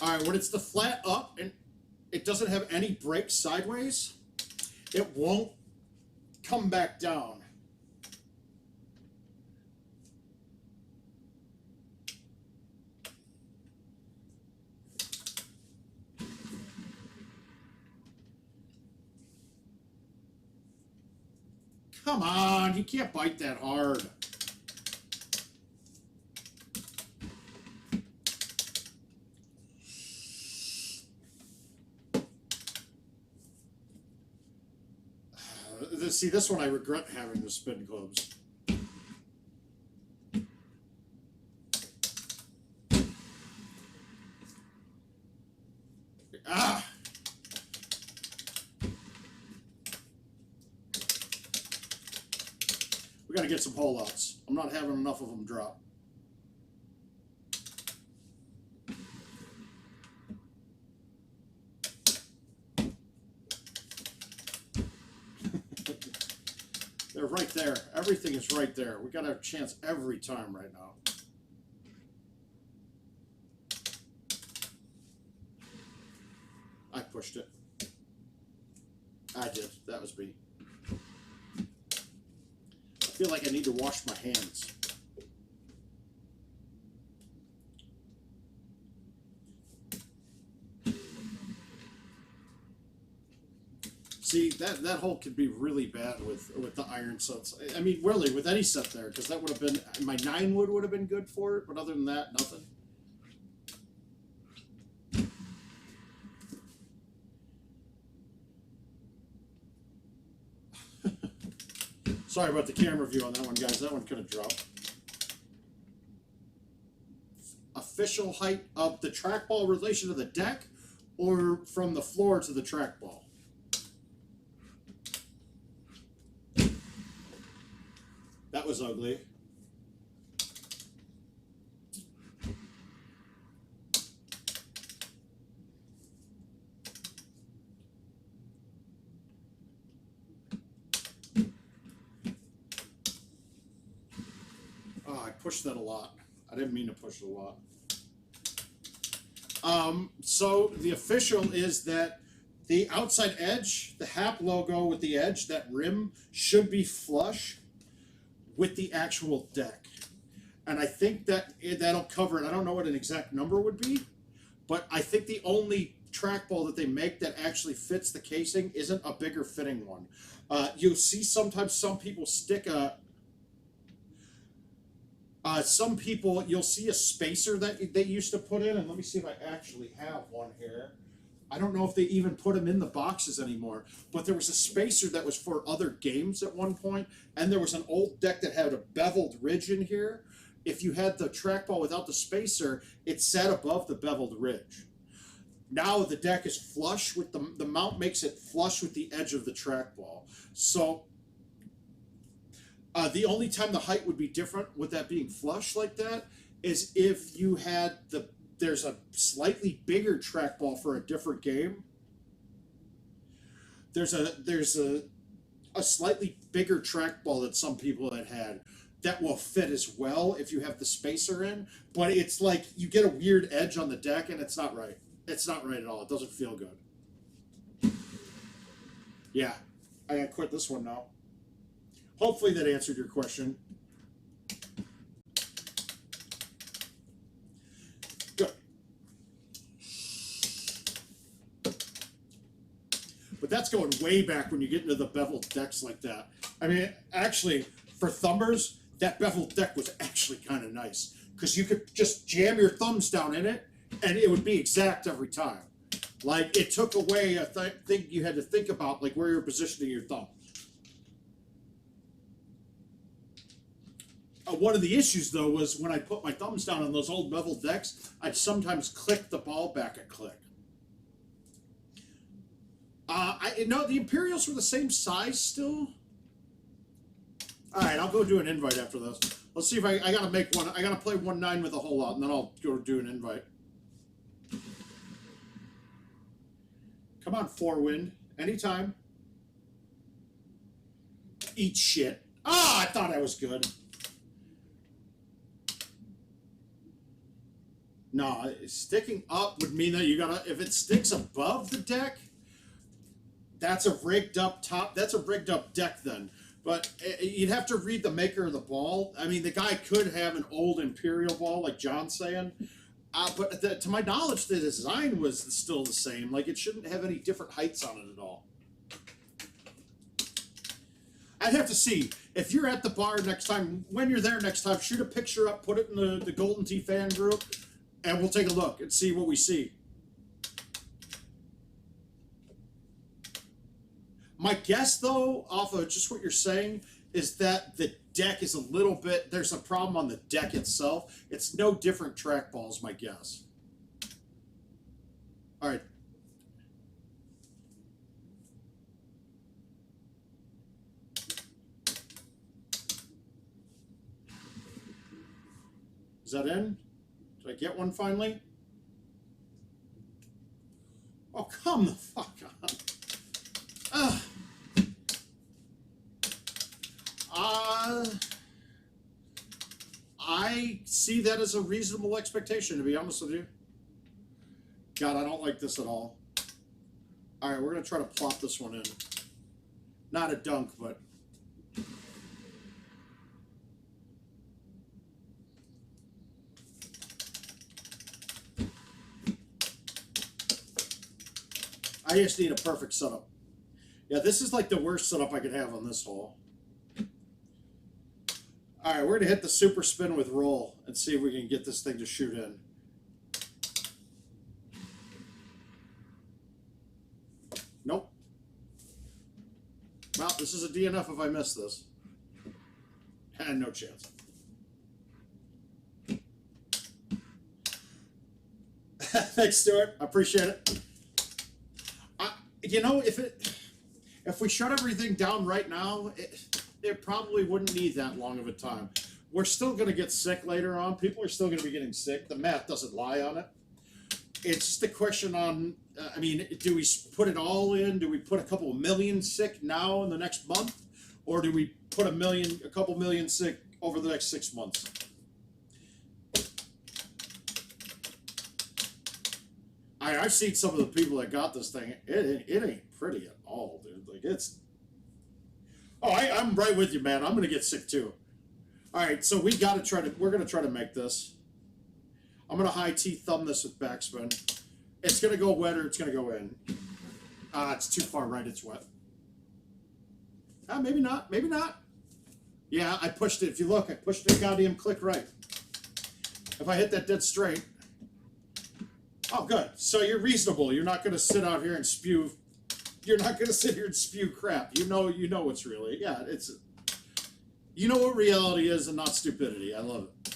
All right, when it's the flat up and it doesn't have any break sideways, it won't come back down. Come on, you can't bite that hard. See, this one I regret having the spin clubs. Ah! We got to get some hole outs. I'm not having enough of them drop. They're right there. Everything is right there. We got a chance every time right now. I pushed it. I did. That was me. I feel like I need to wash my hands. See, that hole could be really bad with the iron sets. I mean, really, with any set there, because that would have been, my 9 wood have been good for it, but other than that, nothing. Sorry about the camera view on that one, guys. That one could have dropped. Official height of the trackball relation to the deck, or from the floor to the trackball? That was ugly. Oh, I pushed that a lot. I didn't mean to push it a lot. So the official is that the outside edge, the HAP logo with the edge, that rim should be flush with the actual deck. And I think that that'll cover it. I don't know what an exact number would be, but I think the only trackball that they make that actually fits the casing isn't a bigger fitting one. You'll see sometimes some people stick a some people, you'll see a spacer that they used to put in, and let me see if I actually have one here. I don't know if they even put them in the boxes anymore, but there was a spacer that was for other games at one point, and there was an old deck that had a beveled ridge in here. If you had the trackball without the spacer, it sat above the beveled ridge. Now the deck is flush with the mount makes it flush with the edge of the trackball. So the only time the height would be different with that being flush like that is if you had there's a slightly bigger trackball for a different game. There's a slightly bigger trackball that some people had that will fit as well if you have the spacer in, but it's like you get a weird edge on the deck and it's not right. It's not right at all. It doesn't feel good. Yeah, I gotta quit this one now. Hopefully that answered your question. Good. But that's going way back when you get into the beveled decks like that. I mean, actually, for thumbers, that beveled deck was actually kind of nice because you could just jam your thumbs down in it and it would be exact every time. Like, it took away a thing you had to think about, like where you're positioning your thumb. One of the issues, though, was when I put my thumbs down on those old beveled decks, I'd sometimes click the ball back a click. No, the Imperials were the same size still. All right, I'll go do an invite after this. Let's see if I gotta make one. I gotta play 1-9 with a whole lot, and then I'll go do an invite. Come on, 4-wind. Anytime. Eat shit. Ah, I thought I was good. No, sticking up would mean that you gotta. If it sticks above the deck, that's a rigged up top. That's a rigged up deck then. But you'd have to read the maker of the ball. I mean, the guy could have an old Imperial ball, like John's saying. But to my knowledge, the design was still the same. Like, it shouldn't have any different heights on it at all. I'd have to see. If you're at the bar next time, when you're there next time, shoot a picture up, put it in the Golden Tee fan group, and we'll take a look and see what we see. My guess, though, off of just what you're saying, is that the deck is a little bit, there's a problem on the deck itself. It's no different trackballs, my guess. All right. Is that in? Did I get one finally? Oh, come the fuck on. I see that as a reasonable expectation, to be honest with you. God, I don't like this at all. All right, we're going to try to plop this one in. Not a dunk, but... I just need a perfect setup. Yeah, this is like the worst setup I could have on this hole. All right, we're going to hit the super spin with roll and see if we can get this thing to shoot in. Nope. Well, this is a DNF if I miss this. And no chance. Thanks, Stuart. I appreciate it. You know, if we shut everything down right now, it probably wouldn't need that long of a time. We're still going to get sick later on. People are still going to be getting sick. The math doesn't lie on it. It's just a question on, I mean, do we put it all in? Do we put a couple million sick now in the next month? Or do we put a couple million sick over the next 6 months? I've seen some of the people that got this thing. It ain't pretty at all, dude. Like, it's... Oh, I'm right with you, man. I'm going to get sick, too. All right, so we're going to try to make this. I'm going to high T thumb this with backspin. It's going to go wet or it's going to go in. It's too far right. It's wet. Maybe not. Maybe not. Yeah, I pushed it. If you look, I pushed it goddamn click right. If I hit that dead straight... Oh, good. So you're reasonable. You're not going to sit out here and spew. You're not going to sit here and spew crap. You know what's really. Yeah, it's. You know what reality is and not stupidity. I love it.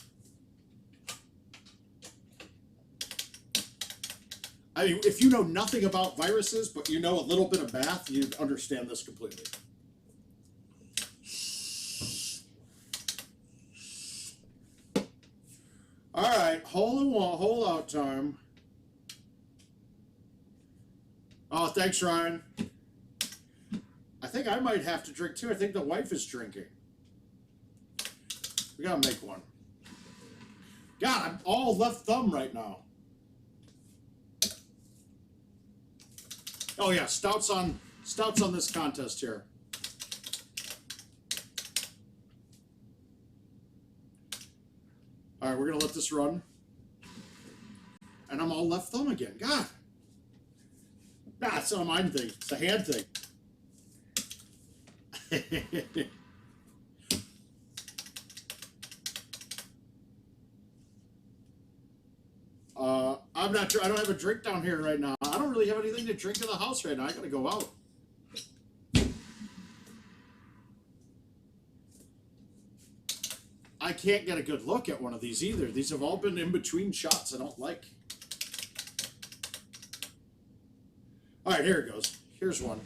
I mean, if you know nothing about viruses, but you know a little bit of math, you understand this completely. All right, hole out time. Oh, thanks, Ryan. I think I might have to drink too. I think the wife is drinking. We gotta make one. God, I'm all left thumb right now. Oh yeah, stouts on this contest here. All right, we're gonna let this run. And I'm all left thumb again. God. Nah, it's not a mind thing. It's a hand thing. I'm not sure. I don't have a drink down here right now. I don't really have anything to drink in the house right now. I gotta go out. I can't get a good look at one of these either. These have all been in between shots I don't like. All right, here it goes. Here's one.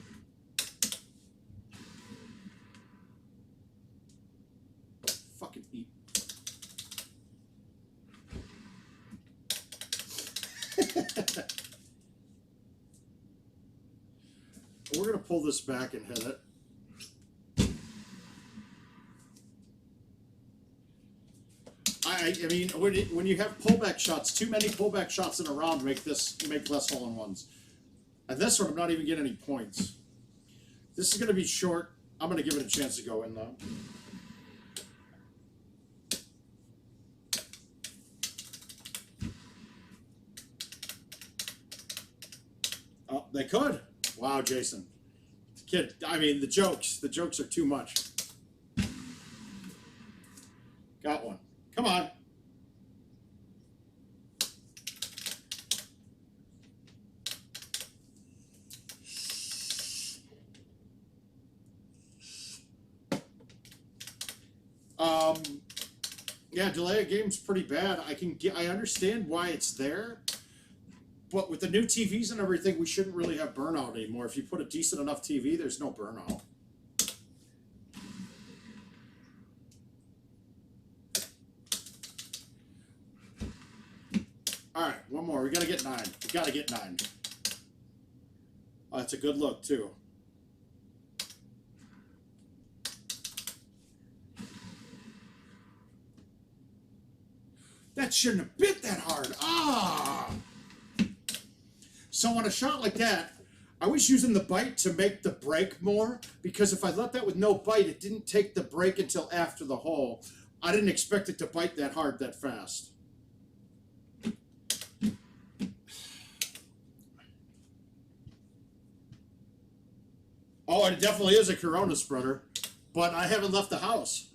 Fucking eat. We're going to pull this back and hit it. I mean, when you have pullback shots, too many pullback shots in a round make less hole-in-ones. And this one, I'm not even getting any points. This is going to be short. I'm going to give it a chance to go in, though. Oh, they could. Wow, Jason. Kid, I mean, the jokes are too much. Got one. Come on. Yeah, delay a game's pretty bad. I understand why it's there, but with the new TVs and everything, we shouldn't really have burnout anymore. If you put a decent enough TV, there's no burnout. All right, one more. We gotta get 9. We gotta get 9. Oh, that's a good look too. That shouldn't have bit that hard. Ah! So on a shot like that, I was using the bite to make the break more, because if I let that with no bite, it didn't take the break until after the hole. I didn't expect it to bite that hard that fast. Oh, it definitely is a Corona spreader, but I haven't left the house.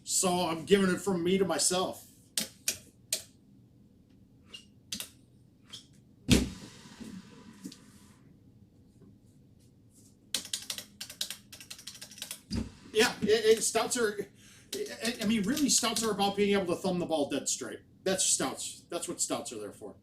So I'm giving it from me to myself. Yeah, stouts are, I mean, really, stouts are about being able to thumb the ball dead straight. That's stouts. That's what stouts are there for.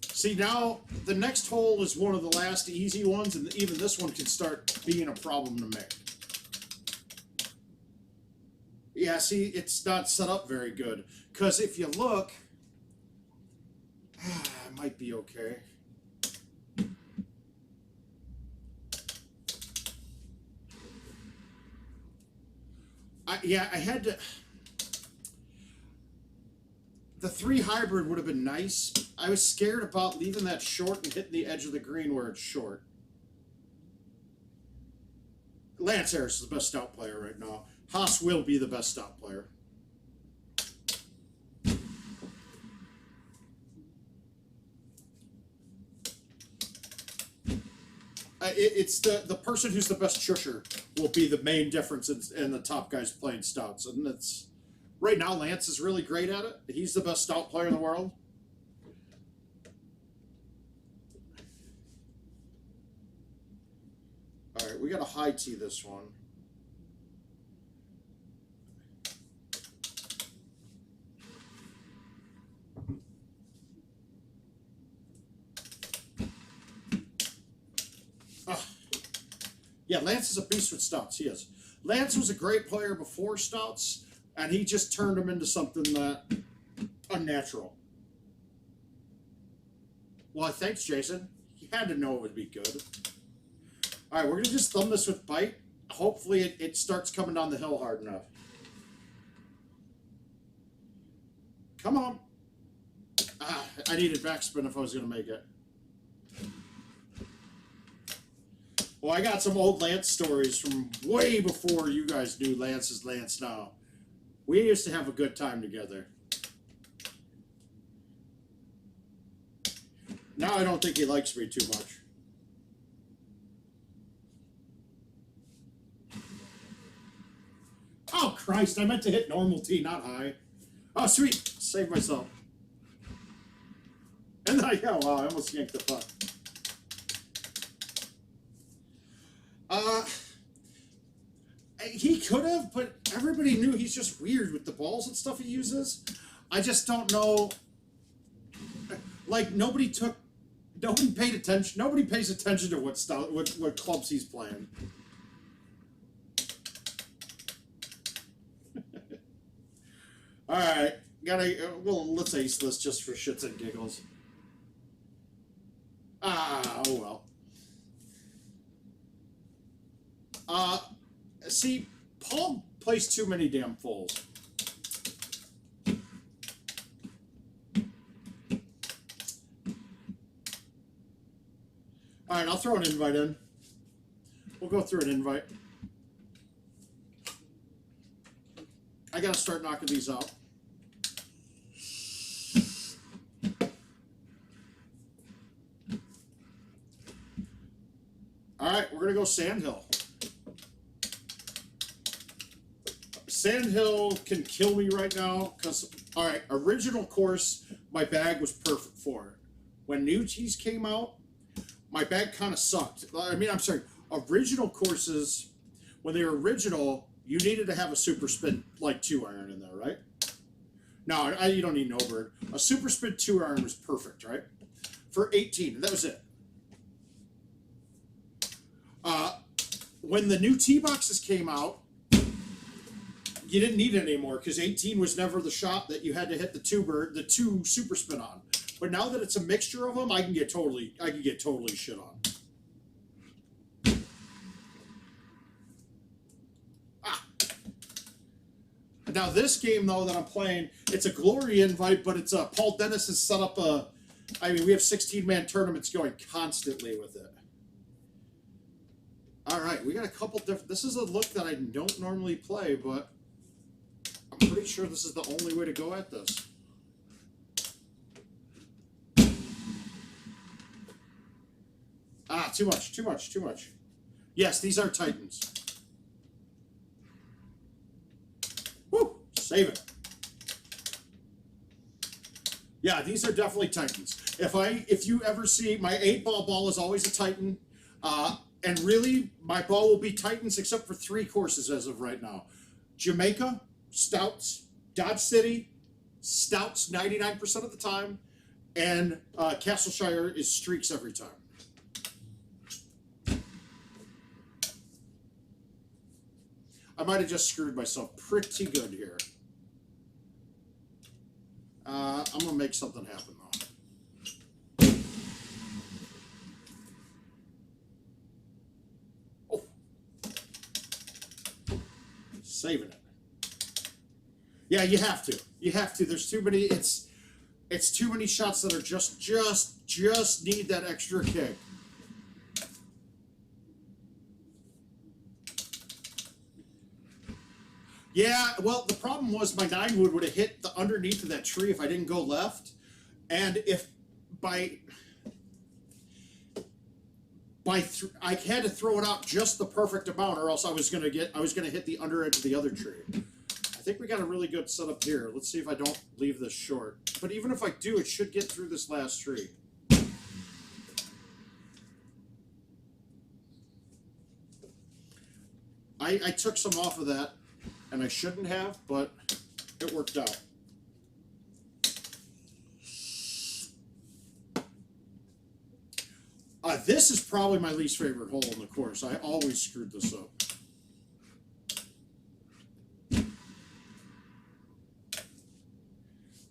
See, now the next hole is one of the last easy ones, and even this one can start being a problem to make. Yeah, see, it's not set up very good. Because if you look, it might be okay. I had to... The 3 hybrid would have been nice. I was scared about leaving that short and hitting the edge of the green where it's short. Lance Harris is the best stout player right now. Haas will be the best stout player. It's the person who's the best shusher will be the main difference in the top guys playing stouts. And it's... Right now, Lance is really great at it. He's the best stout player in the world. All right, we got to high tee this one. Yeah, Lance is a beast with stouts. He is. Lance was a great player before stouts. And he just turned them into something that unnatural. Well, thanks, Jason. He had to know it would be good. All right, we're going to just thumb this with bite. Hopefully it starts coming down the hill hard enough. Come on. I needed backspin if I was going to make it. Well, I got some old Lance stories from way before you guys knew Lance is Lance now. We used to have a good time together. Now I don't think he likes me too much. Oh, Christ, I meant to hit normal tee, not high. Oh, sweet. Saved myself. And then wow, I almost yanked the putt. He could have, but everybody knew he's just weird with the balls and stuff he uses. I just don't know. Like, nobody paid attention. Nobody pays attention to what clubs he's playing. All right, let's ace this just for shits and giggles. Oh well. plays too many damn fulls. All right, I'll throw an invite in. We'll go through an invite. I got to start knocking these out. All right, we're going to go Sandhill. Sandhill can kill me right now because, all right, original course, my bag was perfect for it. When new tees came out, my bag kind of sucked. I mean, I'm sorry, original courses, when they were original, you needed to have a super spin, like 2-iron in there, right? No, you don't need an Auburn. A super spin 2-iron was perfect, right? For 18, that was it. When the new tee boxes came out, you didn't need it anymore because 18 was never the shot that you had to hit the two super spin on. But now that it's a mixture of them, I can get totally shit on. Now this game though that I'm playing, it's a glory invite, but it's Paul Dennis has set up a. I mean, we have 16-man tournaments going constantly with it. All right, we got a couple different. This is a look that I don't normally play, but I'm pretty sure this is the only way to go at this. Ah, too much. Yes, these are Titans. Woo, save it. Yeah, these are definitely Titans. If you ever see, my 8-ball ball is always a Titan. And really, my ball will be Titans except for 3 courses as of right now. Jamaica, Stouts, Dodge City, Stouts 99% of the time, and Castleshire is streaks every time. I might have just screwed myself pretty good here. I'm going to make something happen, though. Saving it. Yeah, you have to. You have to. There's too many. It's too many shots that are just need that extra kick. Yeah, well, the problem was my 9-wood would have hit the underneath of that tree if I didn't go left, and if I had to throw it out just the perfect amount, or else I was gonna hit the under edge of the other tree. I think we got a really good setup here. Let's see if I don't leave this short. But even if I do, it should get through this last tree. I took some off of that, and I shouldn't have, but it worked out. This is probably my least favorite hole in the course. I always screwed this up.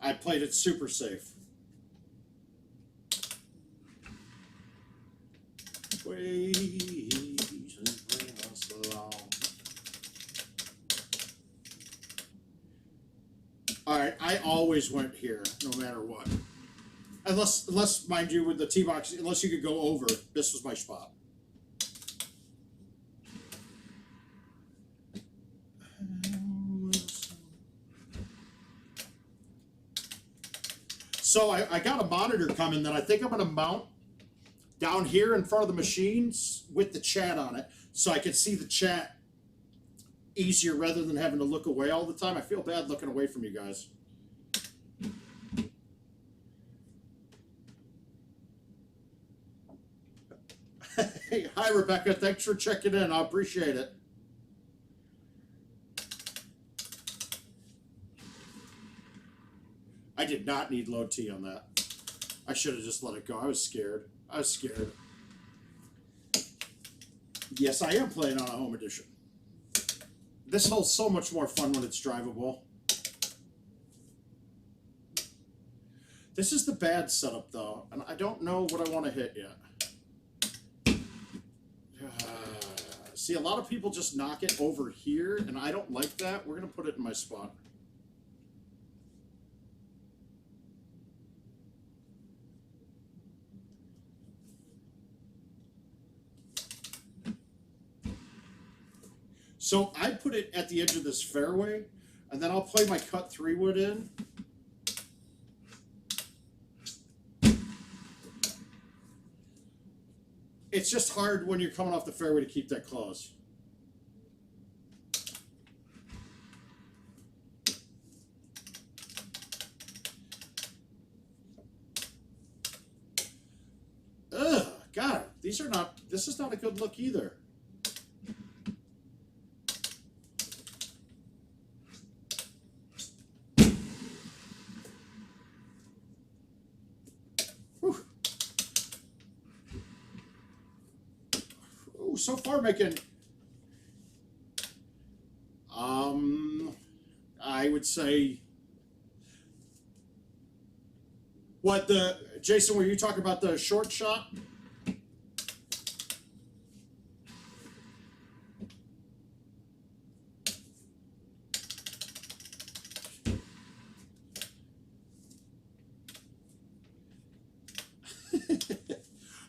I played it super safe. All right, I always went here, no matter what. Unless, mind you, with the tee box, unless you could go over, this was my spot. So I got a monitor coming that I think I'm going to mount down here in front of the machines with the chat on it, so I can see the chat easier rather than having to look away all the time. I feel bad looking away from you guys. Hey, hi, Rebecca. Thanks for checking in. I appreciate it. I did not need low T on that. I should have just let it go. I was scared. Yes, I am playing on a home edition. This hole's so much more fun when it's drivable. This is the bad setup, though, and I don't know what I want to hit yet. See, a lot of people just knock it over here, and I don't like that. We're going to put it in my spot. So I put it at the edge of this fairway, and then I'll play my cut 3-wood in. It's just hard when you're coming off the fairway to keep that close. Ugh, God, these are not, this is not a good look either. So far making, I would say, what the, Jason, were you talking about the short shot?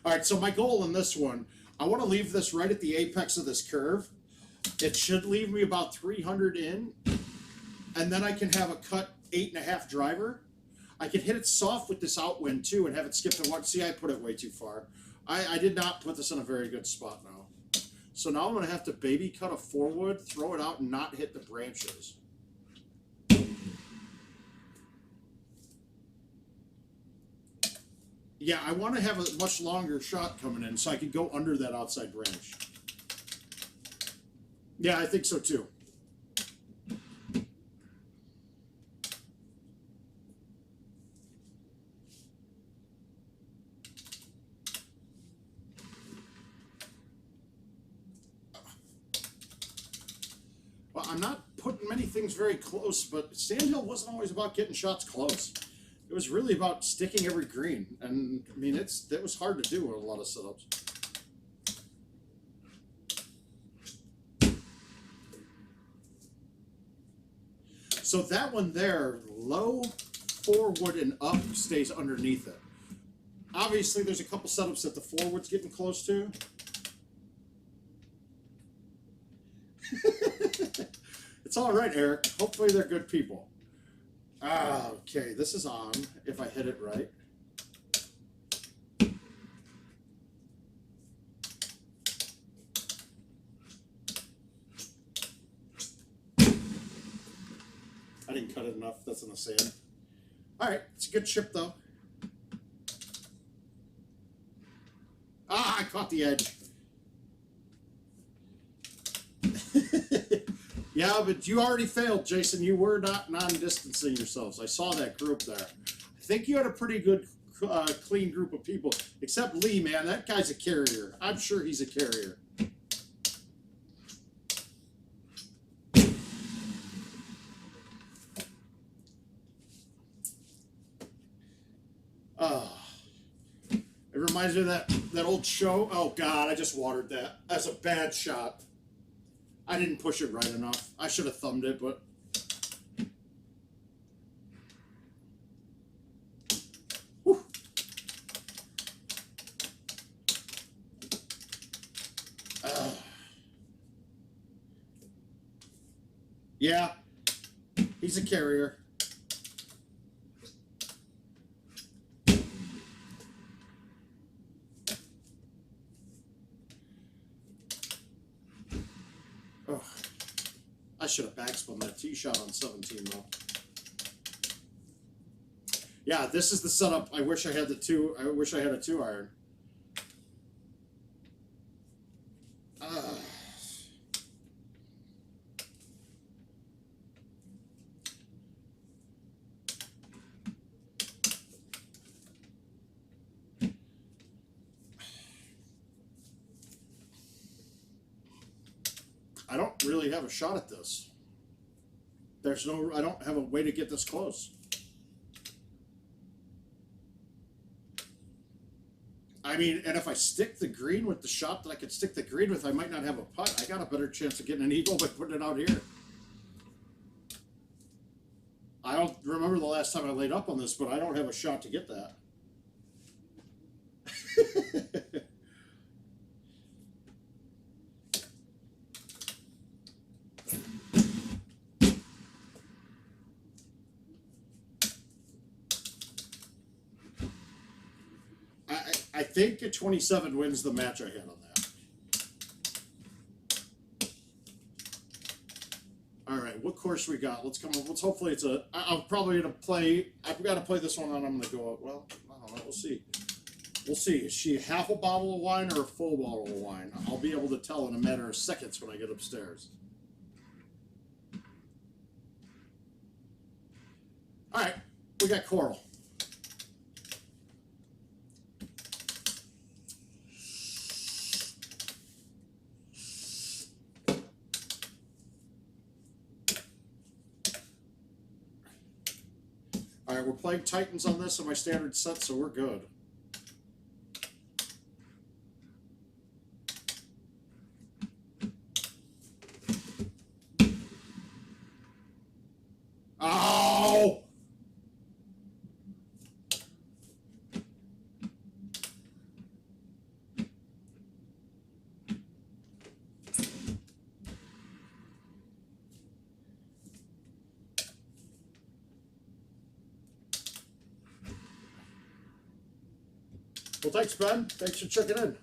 All right, so my goal in this one, I want to leave this right at the apex of this curve. It should leave me about 300 in, and then I can have a cut 8.5 driver. I can hit it soft with this outwind too and have it skip to one. See, I put it way too far. I did not put this in a very good spot now. So now I'm going to have to baby cut a 4-wood, throw it out, and not hit the branches. Yeah, I want to have a much longer shot coming in so I can go under that outside branch. Yeah, I think so too. Well, I'm not putting many things very close, but Sandhill wasn't always about getting shots close. It was really about sticking every green, and I mean that was hard to do with a lot of setups. So that one there, low 4-wood and up stays underneath it. Obviously, there's a couple setups that the 4-wood's getting close to. It's all right, Eric. Hopefully, they're good people. Okay, this is on, if I hit it right. I didn't cut it enough, that's in the sand. Alright, it's a good chip though. I caught the edge. Yeah, but you already failed, Jason. You were not non-distancing yourselves. I saw that group there. I think you had a pretty good, clean group of people. Except Lee, man. That guy's a carrier. I'm sure he's a carrier. It reminds me of that old show. Oh, God, I just watered that. That's a bad shot. I didn't push it right enough. I should have thumbed it, but... Whew. Yeah, he's a carrier. I should have backspun that tee shot on 17 though. Yeah, this is the setup. I wish I had I wish I had a 2-iron. I don't really have a shot at this. I don't have a way to get this close. I I mean, and if I stick the green with the shot that I could stick the green with, I might not have a putt. I got a better chance of getting an eagle by putting it out here. I don't remember the last time I laid up on this, but I don't have a shot to get that. I think a 27 wins the match I had on that. All right, what course we got? Let's come on. Let's hopefully it's a. I'm probably gonna play. I've got to play this one, and I'm gonna go. Well, I don't know. We'll see. We'll see. Is she half a bottle of wine or a full bottle of wine? I'll be able to tell in a matter of seconds when I get upstairs. All right, we got Coral. All right, we're playing Titans on this on my standard set, so we're good. Oh! Well, thanks, Ben. Thanks for checking in.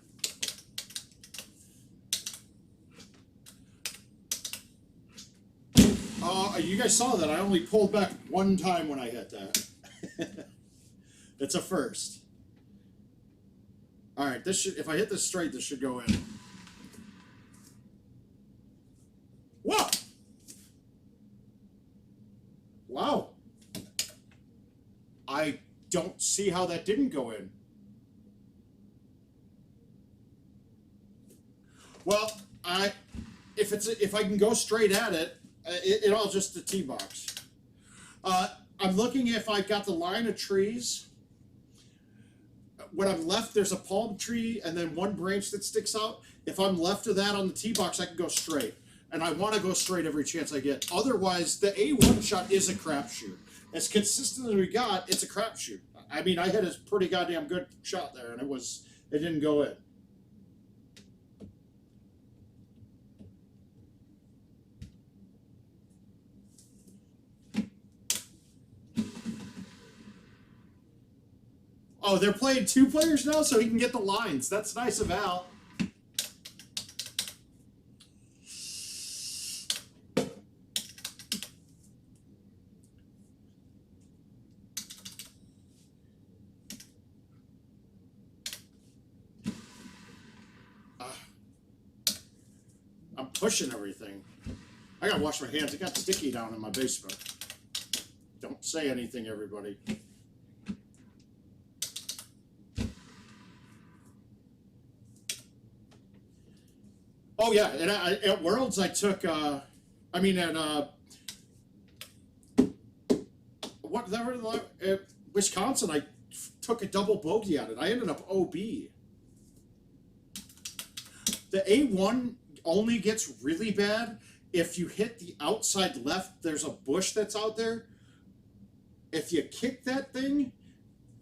You guys saw that. I only pulled back one time when I hit that. It's a first. All right, this should. If I hit this straight, this should go in. Whoa! Wow. I don't see how that didn't go in. Well, if I can go straight at it, it'll just the tee box. I'm looking if I got the line of trees. When I'm left, there's a palm tree and then one branch that sticks out. If I'm left of that on the tee box, I can go straight. And I want to go straight every chance I get. Otherwise, the A1 shot is a crapshoot. As consistent as we got, it's a crapshoot. I mean, I hit a pretty goddamn good shot there, and it didn't go in. Oh, they're playing two players now, so he can get the lines. That's nice of Al. I'm pushing everything. I gotta wash my hands. It got sticky down in my basement. Don't say anything, everybody. Oh yeah, and at Worlds I took, Wisconsin I took a double bogey at it. I ended up OB. The A1 only gets really bad if you hit the outside left. There's a bush that's out there. If you kick that thing,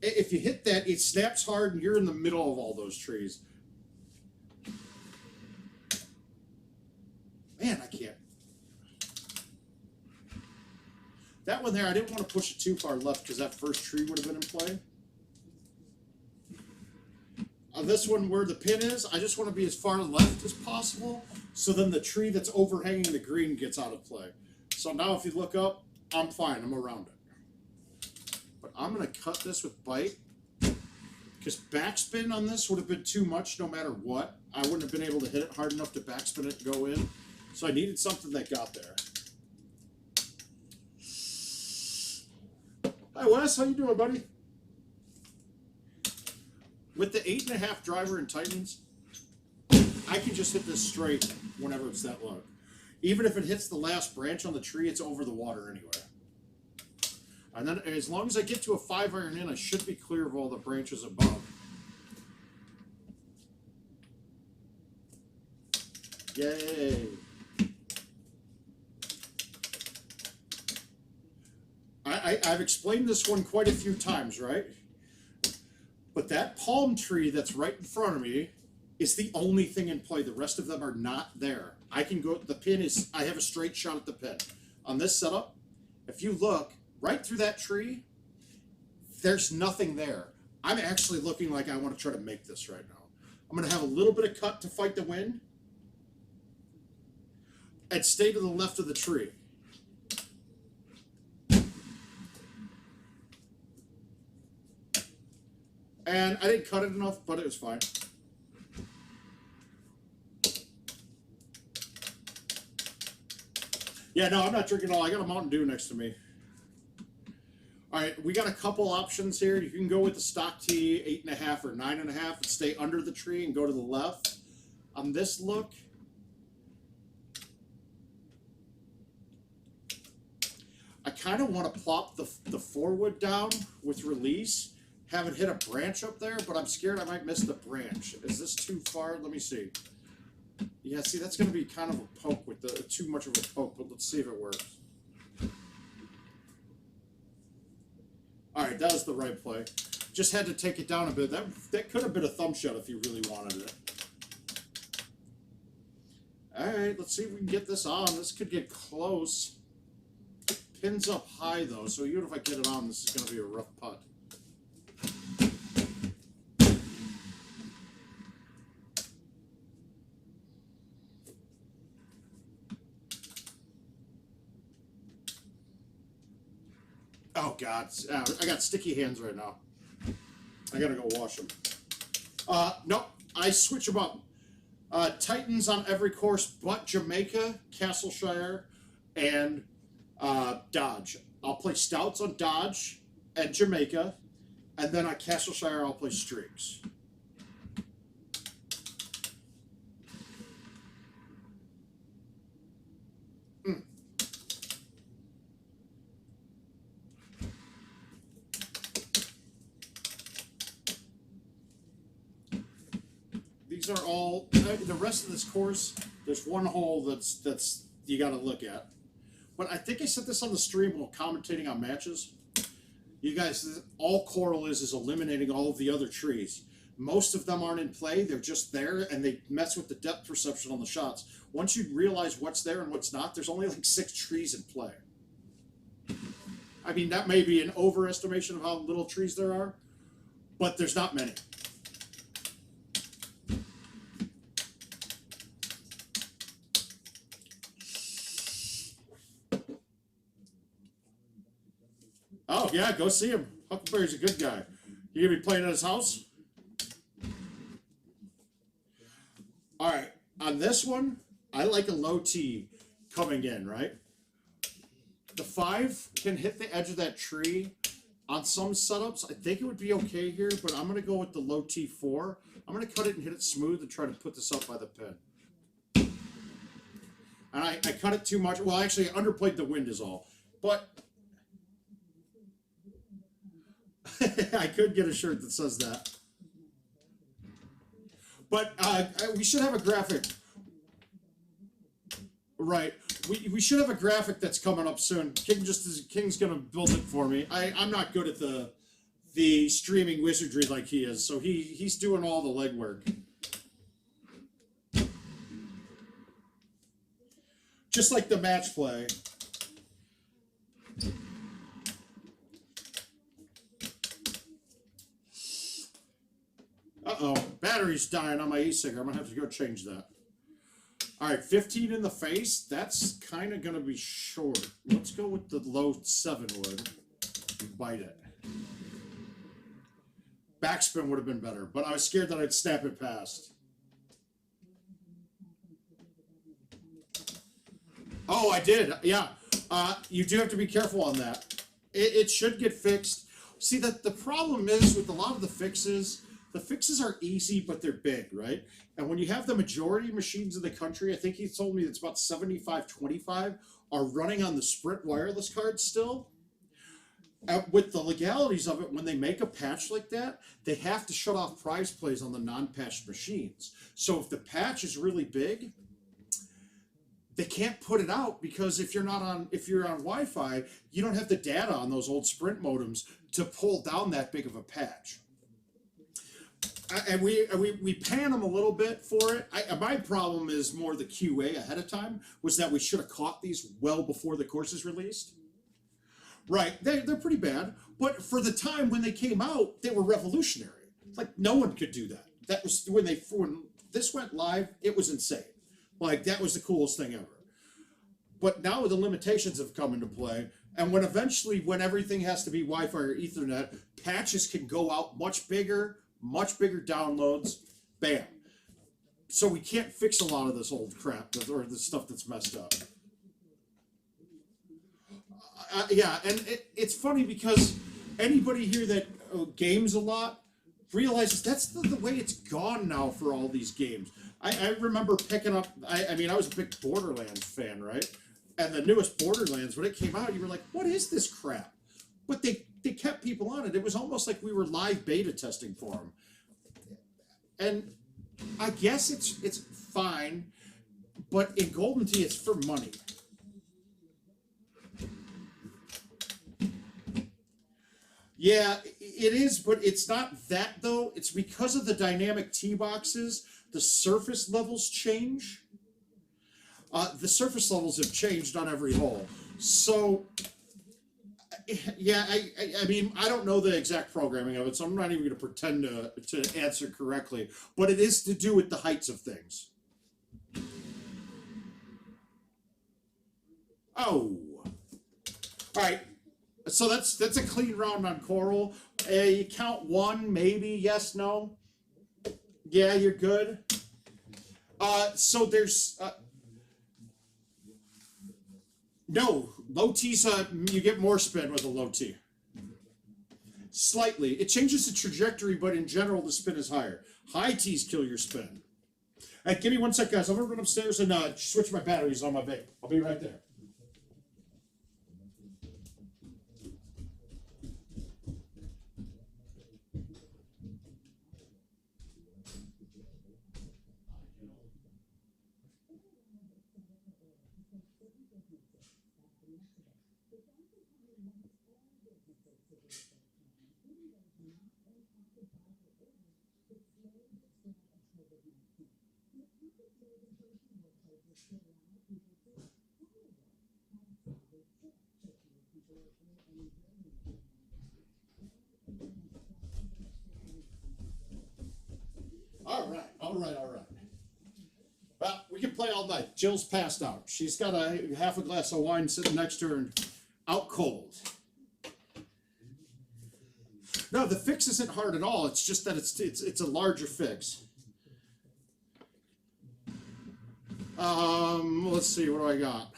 if you hit that, it snaps hard and you're in the middle of all those trees. Man, I can't. That one there, I didn't want to push it too far left because that first tree would have been in play. On this one where the pin is, I just want to be as far left as possible so then the tree that's overhanging the green gets out of play. So now if you look up, I'm fine. I'm around it. But I'm going to cut this with bite because backspin on this would have been too much no matter what. I wouldn't have been able to hit it hard enough to backspin it and go in. So I needed something that got there. Hi Wes, how you doing, buddy? With the 8.5 driver in Titans, I can just hit this straight whenever it's that low. Even if it hits the last branch on the tree, it's over the water anyway. And then as long as I get to a 5-iron in, I should be clear of all the branches above. Yay. I've explained this one quite a few times, right? But that palm tree that's right in front of me is the only thing in play. The rest of them are not there. I can go, the pin is, I have a straight shot at the pin. On this setup, if you look right through that tree, there's nothing there. I'm actually looking like I want to try to make this right now. I'm going to have a little bit of cut to fight the wind and stay to the left of the tree. And I didn't cut it enough, but it was fine. Yeah, no, I'm not drinking at all. I got a Mountain Dew next to me. All right, we got a couple options here. You can go with the stock T 8.5 or 9.5 and stay under the tree and go to the left. On this look, I kind of want to plop the forward down with release, have it hit a branch up there, but I'm scared I might miss the branch. Is this too far? Let me see. Yeah, see, that's going to be kind of a poke with the too much of a poke, but let's see if it works. All right, that was the right play. Just had to take it down a bit. That could have been a thumb shot if you really wanted it. All right, let's see if we can get this on. This could get close. Pin's up high, though, so even if I get it on, this is going to be a rough putt. Oh, God. I got sticky hands right now. I got to go wash them. Nope. I switch them up. Titans on every course but Jamaica, Castleshire, and Dodge. I'll play Stouts on Dodge and Jamaica, and then on Castleshire I'll play Streaks. These are all, the rest of this course, there's one hole that's you got to look at. But I think I said this on the stream while commentating on matches. You guys, all Coral is eliminating all of the other trees. Most of them aren't in play. They're just there, and they mess with the depth perception on the shots. Once you realize what's there and what's not, there's only like 6 trees in play. I mean, that may be an overestimation of how little trees there are, but there's not many. Oh, yeah, go see him. Huckleberry's a good guy. You gonna be playing at his house? All right, on this one, I like a low tee coming in, right? The 5 can hit the edge of that tree. On some setups, I think it would be okay here, but I'm going to go with the low T4. I'm going to cut it and hit it smooth and try to put this up by the pin. And I cut it too much. Well, actually, I underplayed the wind is all. But I could get a shirt that says that. But we should have a graphic. Right. We should have a graphic that's coming up soon. King's gonna build it for me. I'm not good at the streaming wizardry like he is, so he's doing all the legwork. Just like the match play. Uh-oh, battery's dying on my e-cig. I'm gonna have to go change that. All right, 15 in the face. That's kind of going to be short. Let's go with the low 7 wood and bite it. Backspin would have been better, but I was scared that I'd snap it past. Oh, I did. Yeah. You do have to be careful on that. It should get fixed. See, the problem is with a lot of the fixes are easy, but they're big, right? And when you have the majority of machines in the country, I think he told me it's about 75-25, are running on the Sprint wireless card still. With the legalities of it, when they make a patch like that, they have to shut off prize plays on the non-patched machines. So if the patch is really big, they can't put it out because if you're on Wi-Fi, you don't have the data on those old Sprint modems to pull down that big of a patch. And we pan them a little bit for it. My problem is more the QA ahead of time was that we should have caught these well before the course is released. Right, they're pretty bad, but for the time when they came out, they were revolutionary. Like no one could do that. That was when this went live. It was insane. Like that was the coolest thing ever. But now the limitations have come into play, and when everything has to be Wi-Fi or Ethernet, patches can go out much bigger downloads. Bam. So we can't fix a lot of this old crap or the stuff that's messed up. Yeah, and it's funny because anybody here that games a lot realizes that's the way it's gone now for all these games. I remember picking up, I was a big Borderlands fan, right? And the newest Borderlands, when it came out, you were like, what is this crap? But they kept people on it. It was almost like we were live beta testing for them. And I guess it's fine, but in Golden Tee, it's for money. Yeah, it is, but it's not that, though. It's because of the dynamic tee boxes, the surface levels change. The surface levels have changed on every hole. So, yeah, I mean, I don't know the exact programming of it, so I'm not even going to pretend to answer correctly. But it is to do with the heights of things. Oh. All right. So that's a clean round on Coral. You count one, maybe, yes, no. Yeah, you're good. So there's no low tees. You get more spin with a low tee. Slightly, it changes the trajectory, but in general, the spin is higher. High tees kill your spin. All right, give me 1 sec, guys. I'm gonna run upstairs and switch my batteries on my vape. I'll be right there. All right. Well, we can play all night. Jill's passed out. She's got half a glass of wine sitting next to her and out cold. No, the fix isn't hard at all. It's just that it's a larger fix. Let's see, what do I got?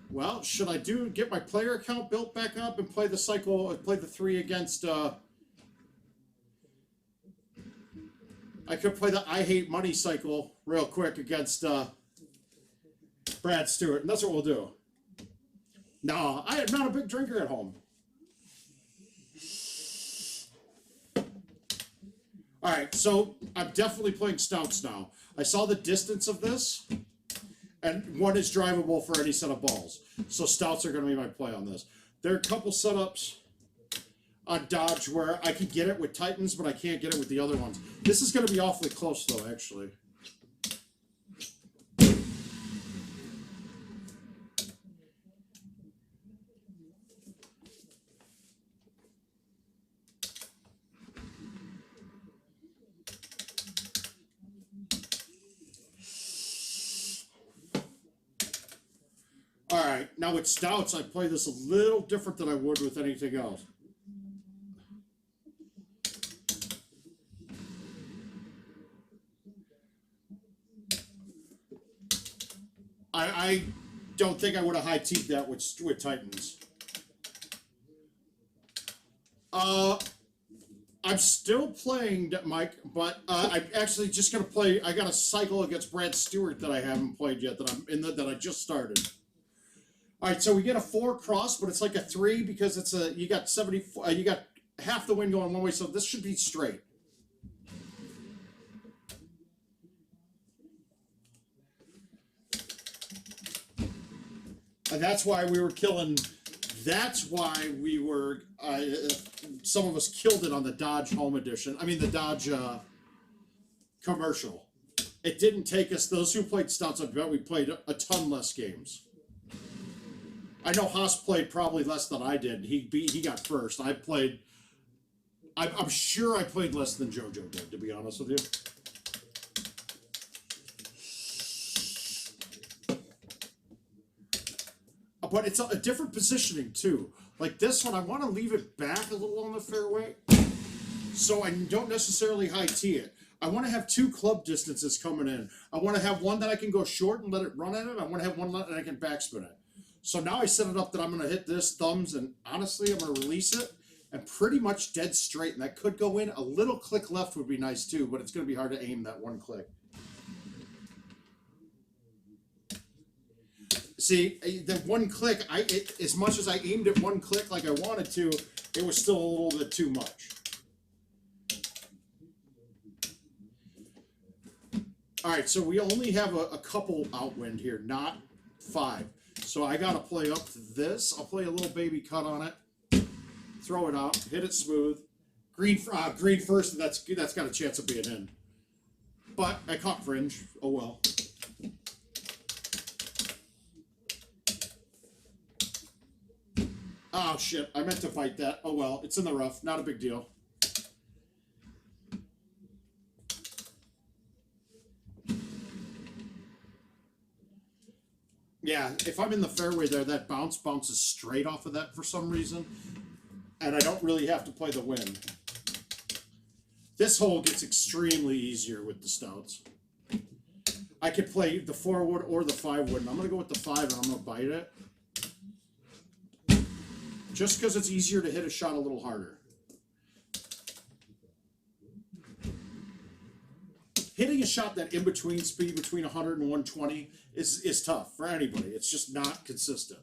Well, should I get my player account built back up and play the 3 against I could play the I Hate Money cycle real quick against Brad Stewart, and that's what we'll do. No, I am not a big drinker at home. All right, so I'm definitely playing stouts now. I saw the distance of this, and one is drivable for any set of balls. So stouts are going to be my play on this. There are a couple setups on Dodge where I can get it with Titans, but I can't get it with the other ones. This is going to be awfully close, though, actually. All right, now with stouts, I play this a little different than I would with anything else. I don't think I would have high-teed that with Titans. I'm still playing, Mike, but I'm actually just going to play. I got a cycle against Brad Stewart that I haven't played yet, that I just started. All right, so we get a 4 cross, but it's like a 3 because you got 74. You got half the wind going one way, so this should be straight. And that's why we were killing. That's why we were. Some of us killed it on the Dodge Home Edition. I mean, the Dodge commercial. It didn't take us. Those who played stouts, I bet we played a ton less games. I know Haas played probably less than I did. He got first. I played. I'm sure I played less than JoJo did, to be honest with you. But it's a different positioning, too. Like this one, I want to leave it back a little on the fairway, so I don't necessarily high tee it. I want to have two club distances coming in. I want to have one that I can go short and let it run at it. I want to have one that I can backspin it. So now I set it up that I'm going to hit this thumbs, and honestly, I'm going to release it, and pretty much dead straight, and that could go in. A little click left would be nice, too, but it's going to be hard to aim that one click. See, that one click, as much as I aimed at one click like I wanted to, it was still a little bit too much. All right, so we only have a couple outwind here, not 5. So I got to play up to this. I'll play a little baby cut on it, throw it out, hit it smooth. Green first, and that's got a chance of being in. But I caught fringe. Oh well. Oh, shit. I meant to fight that. Oh, well. It's in the rough. Not a big deal. Yeah, if I'm in the fairway there, that bounces straight off of that for some reason. And I don't really have to play the wind. This hole gets extremely easier with the stouts. I could play the 4-wood or the 5-wood. And I'm going to go with the 5, and I'm going to bite it. Just because it's easier to hit a shot a little harder. Hitting a shot that in-between speed between 100 and 120 is tough for anybody. It's just not consistent.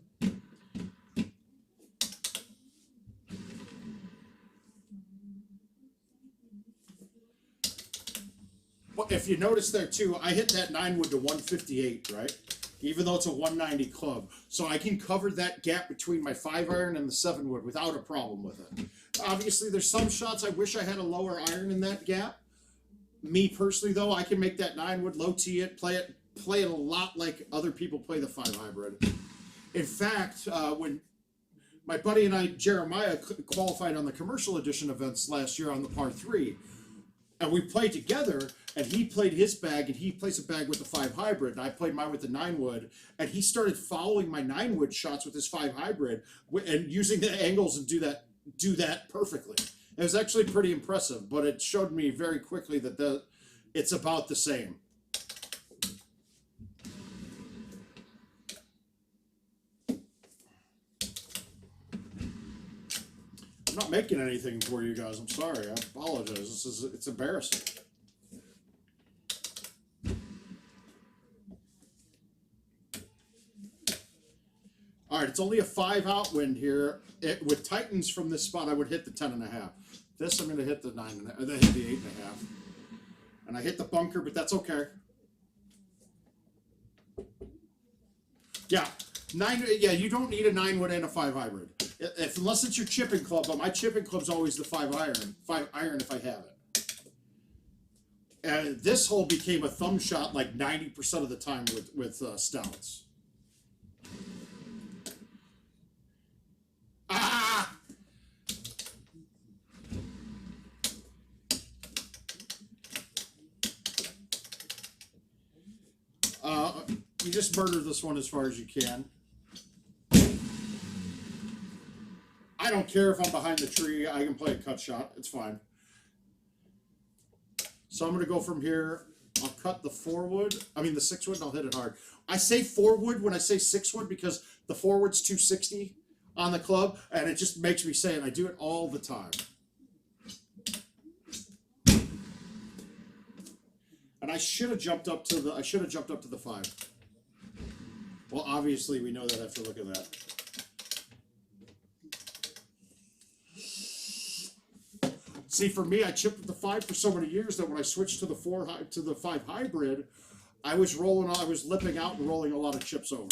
Well, if you notice there too, I hit that 9-wood to 158, right? Even though it's a 190 club. So I can cover that gap between my 5-iron and the 7-wood without a problem with it. Obviously, there's some shots I wish I had a lower iron in that gap. Me personally, though, I can make that 9-wood, low tee it, play it a lot like other people play the 5 hybrid. In fact, when my buddy and I, Jeremiah, qualified on the commercial edition events last year on the par 3, and we played together, and he played his bag, and he plays a bag with the 5 hybrid, and I played mine with the 9-wood, and he started following my 9-wood shots with his 5 hybrid, and using the angles and do that perfectly. It was actually pretty impressive, but it showed me very quickly that it's about the same. I'm not making anything for you guys. I'm sorry. I apologize. It's embarrassing. All right, it's only a 5 outwind here. With Titans from this spot, I would hit the 10.5. This, I'm going to hit the 9.5. Then hit the 8.5. And I hit the bunker, but that's okay. Yeah, you don't need a 9-wood and a 5 hybrid. Unless it's your chipping club, but my chipping club's always the 5 iron. 5 iron if I have it. And this hole became a thumb shot like 90% of the time with stouts. Ah! You just murder this one as far as you can. I don't care if I'm behind the tree. I can play a cut shot. It's fine. So I'm going to go from here. I'll cut the 4-wood. I mean the 6-wood, and I'll hit it hard. I say 4-wood when I say 6-wood because the 4-wood's 260 on the club, and it just makes me say it. I do it all the time. And I should have jumped up to the 5. Well, obviously we know that after looking at that. See, for me, I chipped with the 5 for so many years that when I switched to the 5 hybrid, I was lipping out and rolling a lot of chips over.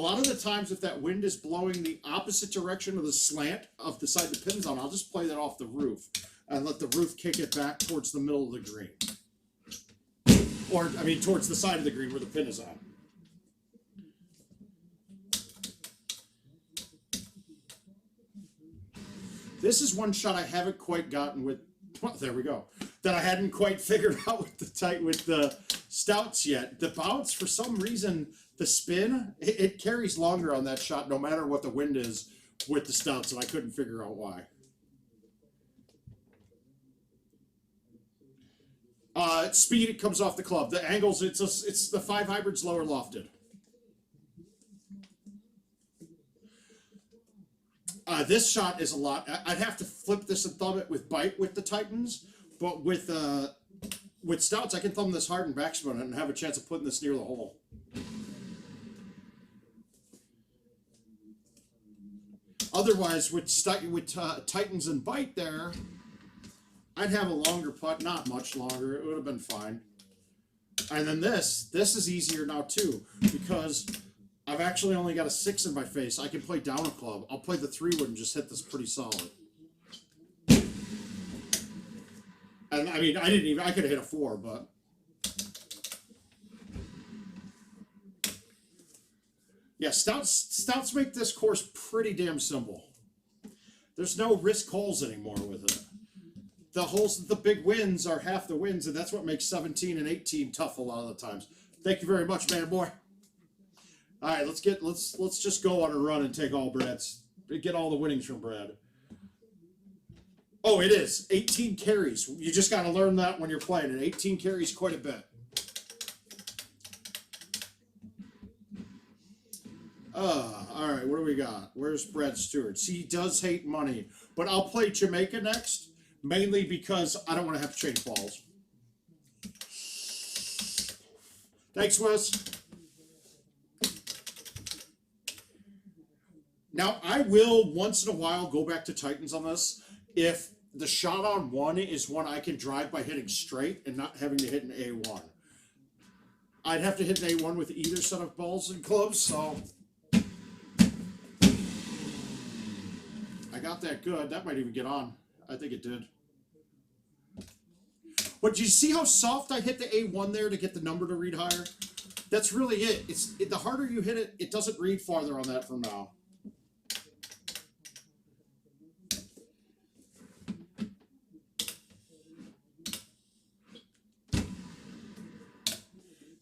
lot of the times, if that wind is blowing the opposite direction of the slant of the side the pin's on, I'll just play that off the roof and let the roof kick it back towards the middle of the green. Or, I mean, towards the side of the green where the pin is on. This is one shot I haven't quite gotten with, well, there we go, that I hadn't quite figured out with the stouts yet. The bounce, for some reason, the spin, it carries longer on that shot no matter what the wind is with the stouts, and I couldn't figure out why. Speed, it comes off the club. The angles, it's the 5 hybrids lower lofted. This shot is a lot. I'd have to flip this and thumb it with bite with the Titans, but with stouts, I can thumb this hard and backspin it and have a chance of putting this near the hole. Otherwise, with Titans and bite there, I'd have a longer putt, not much longer. It would have been fine. And then this is easier now too, because I've actually only got a 6 in my face. I can play down a club. I'll play the 3-wood and just hit this pretty solid. And I mean, I could have hit a 4, but. Yeah, stouts make this course pretty damn simple. There's no risk holes anymore with it. The holes, the big wins are half the wins, and that's what makes 17 and 18 tough a lot of the times. Thank you very much, man, boy. All right, let's just go on a run and take all Brad's, get all the winnings from Brad. Oh, it is 18 carries. You just got to learn that when you're playing it. 18 carries quite a bit. All right, what do we got? Where's Brad Stewart? See, he does hate money, but I'll play Jamaica next. Mainly because I don't want to have to change balls. Thanks, Wes. Now, I will, once in a while, go back to Titans on this. If the shot on 1 is one I can drive by hitting straight and not having to hit an A1. I'd have to hit an A1 with either set of balls and clubs, so I got that good. That might even get on. I think it did. But do you see how soft I hit the A1 there to get the number to read higher? That's really it. The harder you hit it, it doesn't read farther on that from now.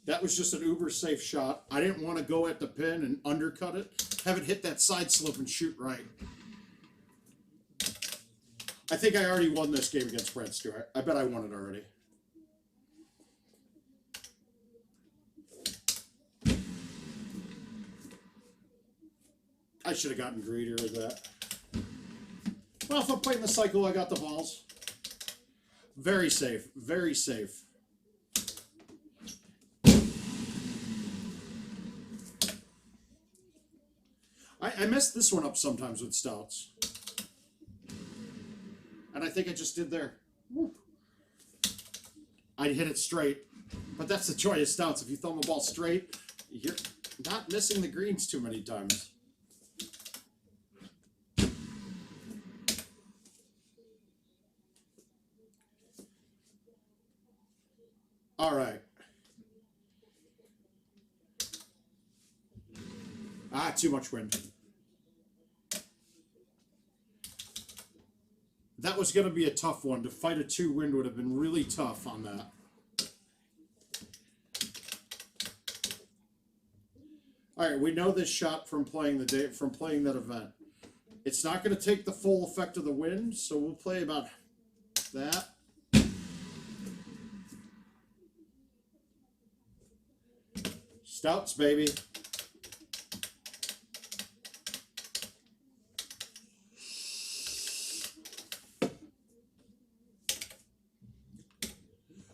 That was just an uber safe shot. I didn't want to go at the pin and undercut it. Have it hit that side slope and shoot right. I think I already won this game against Brad Stewart. I bet I won it already. I should have gotten greedier with that. Well, if I'm playing the cycle, I got the balls. Very safe. Very safe. I mess this one up sometimes with stouts. And I think I just did there. Woo. I hit it straight. But that's the joy of stouts. If you thumb a ball straight, you're not missing the greens too many times. All right. Too much wind. That was going to be a tough one. To fight a 2 wind would have been really tough on that. All right, we know this shot from playing that event. It's not going to take the full effect of the wind, so we'll play about that. Stouts, baby.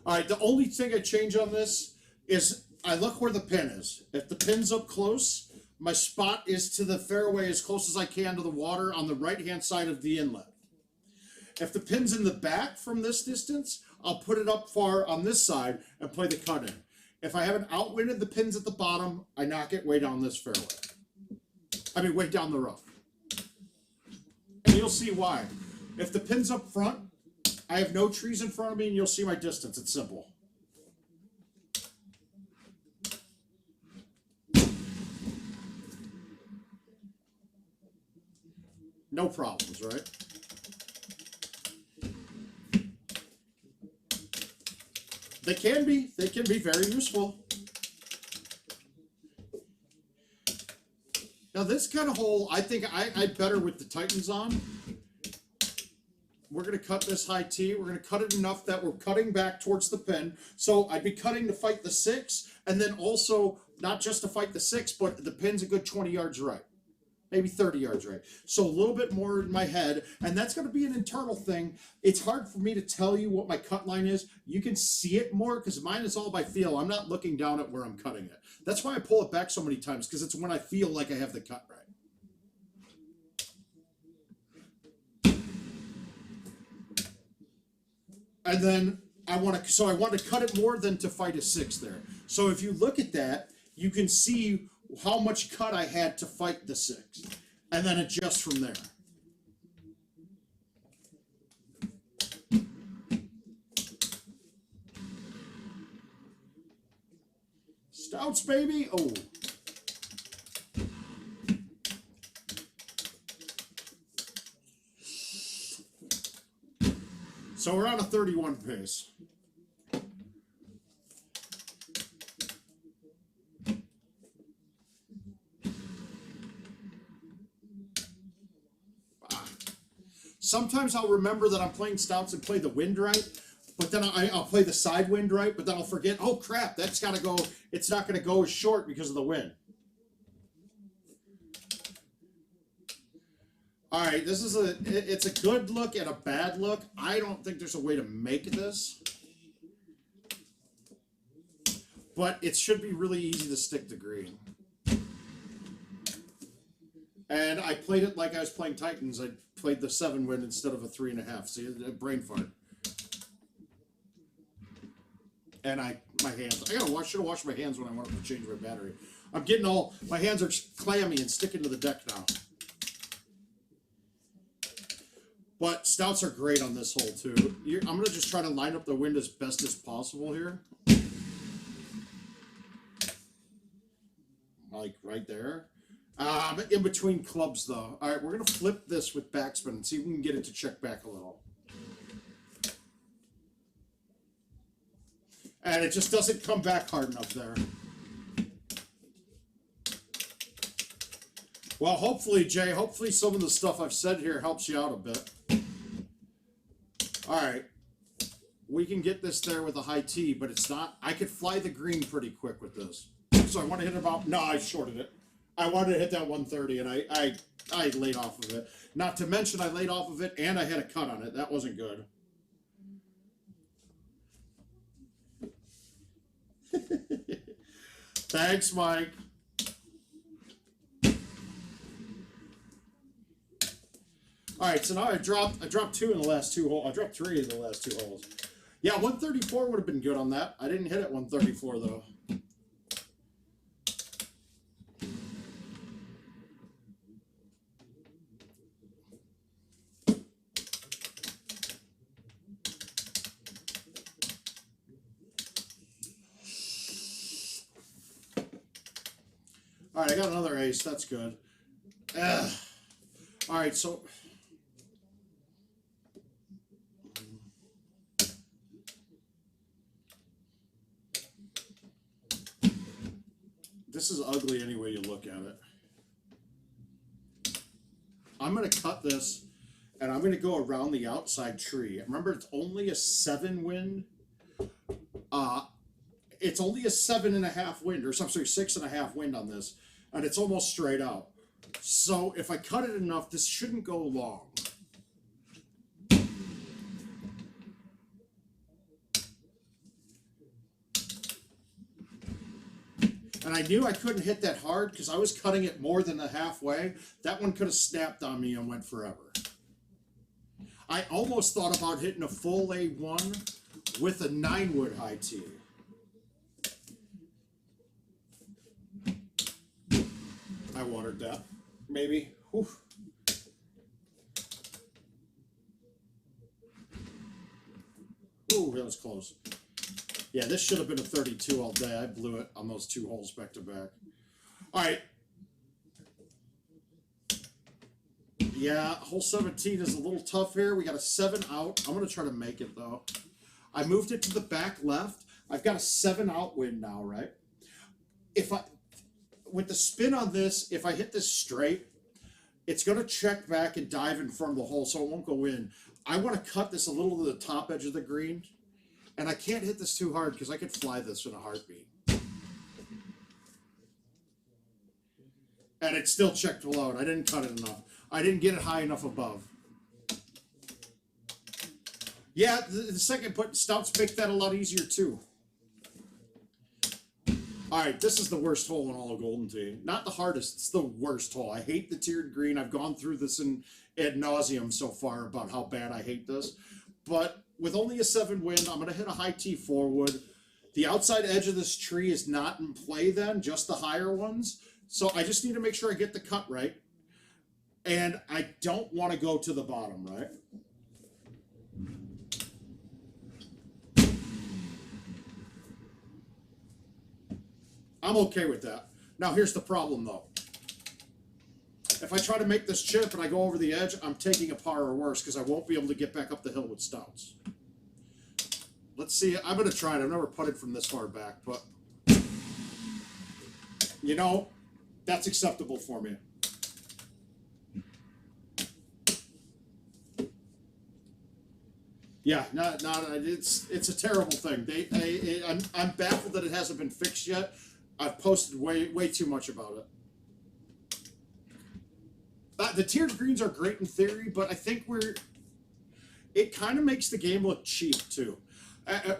All right, the only thing I change on this is I look where the pin is. If the pin's up close, my spot is to the fairway as close as I can to the water on the right-hand side of the inlet. If the pin's in the back from this distance, I'll put it up far on this side and play the cut in. If I haven't outwinded the pins at the bottom, I knock it way down this fairway. I mean, way down the rough. And you'll see why. If the pin's up front, I have no trees in front of me, and you'll see my distance. It's simple. No problems, right? They can be very useful. Now this kind of hole, I think I'd better with the Titans on. We're going to cut this high T. We're going to cut it enough that we're cutting back towards the pin. So I'd be cutting to fight the 6, and then also not just to fight the 6, but the pin's a good 20 yards right. Maybe 30 yards right. So a little bit more in my head, and that's going to be an internal thing. It's hard for me to tell you what my cut line is. You can see it more because mine is all by feel. I'm not looking down at where I'm cutting it. That's why I pull it back so many times, because it's when I feel like I have the cut right. And then I want to cut it more than to fight a 6 there. So if you look at that, you can see how much cut I had to fight the 6, and then adjust from there. Stouts, baby. Oh. So we're on a 31 pace. Sometimes I'll remember that I'm playing stouts and play the wind right, but then I'll play the side wind right, but then I'll forget, oh crap, that's got to go, it's not going to go as short because of the wind. All right, it's a good look and a bad look. I don't think there's a way to make this, but it should be really easy to stick the green. And I played it like I was playing Titans. I played the 7 wind instead of a 3.5. See, a brain fart. And my hands. I should have washed my hands when I wanted to change my battery. I'm getting all, my hands are clammy and sticking to the deck now. But stouts are great on this hole too. I'm going to just try to line up the wind as best as possible here. Like right there. In between clubs, though. All right, we're going to flip this with backspin and see if we can get it to check back a little. And it just doesn't come back hard enough there. Well, hopefully, Jay, hopefully some of the stuff I've said here helps you out a bit. All right. We can get this there with a high T, but it's not. I could fly the green pretty quick with this. So I want to hit about, no, I shorted it. I wanted to hit that 130, and I laid off of it. Not to mention I laid off of it, and I had a cut on it. That wasn't good. Thanks, Mike. All right, so now I dropped 2 in the last 2 holes. I dropped 3 in the last 2 holes. Yeah, 134 would have been good on that. I didn't hit it 134 though. All right, I got another ace. That's good. All right, so this is ugly any way you look at it. I'm going to cut this, and I'm going to go around the outside tree. Remember, it's only a 7 wind. It's only a 7.5 wind, or I'm sorry, 6.5 wind on this, and it's almost straight out. So if I cut it enough, this shouldn't go long. And I knew I couldn't hit that hard because I was cutting it more than the halfway. That one could have snapped on me and went forever. I almost thought about hitting a full A1 with a 9-wood high T. I watered that. maybe. Whew. Ooh, that was close. Yeah, this should have been a 32 all day. I blew it on those 2 holes back to back. All right. Yeah, hole 17 is a little tough here. We got a 7 out. I'm going to try to make it, though. I moved it to the back left. I've got a 7 out wind now, right? With the spin on this, if I hit this straight, it's going to check back and dive in front of the hole, so it won't go in. I want to cut this a little to the top edge of the green, and I can't hit this too hard because I could fly this in a heartbeat. And it still checked below, and I didn't cut it enough. I didn't get it high enough above. Yeah, the second put stouts make that a lot easier too. All right, this is the worst hole in all of Golden Tee. Not the hardest, it's the worst hole. I hate the tiered green. I've gone through this in ad nauseum so far about how bad I hate this. But with only a 7 wind, I'm going to hit a high tee forward. The outside edge of this tree is not in play then, just the higher ones. So I just need to make sure I get the cut right. And I don't want to go to the bottom, right? I'm okay with that. Now here's the problem though. If I try to make this chip and I go over the edge, I'm taking a par or worse because I won't be able to get back up the hill with stouts. Let's see. I'm going to try it. I've never putted from this far back, but you know, that's acceptable for me. Yeah, it's a terrible thing. I'm baffled that it hasn't been fixed yet. I've posted way too much about it. The tiered greens are great in theory, but I think it kind of makes the game look cheap too.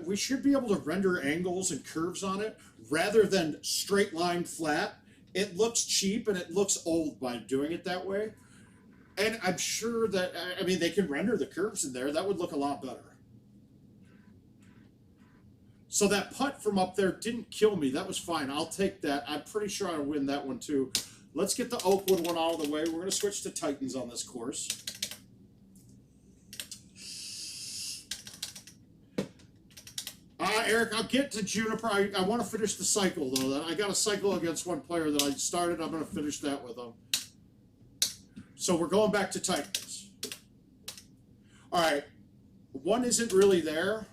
We should be able to render angles and curves on it rather than straight line flat. It looks cheap and it looks old by doing it that way. And I'm sure that, I mean, they can render the curves in there. That would look a lot better. So that putt from up there didn't kill me. That was fine. I'll take that. I'm pretty sure I'll win that one too. Let's get the Oakwood one out of the way. We're going to switch to Titans on this course. Eric, I'll get to Juniper. I want to finish the cycle, though. I got a cycle against one player that I started. I'm going to finish that with him. So we're going back to Titans. All right. One isn't really there.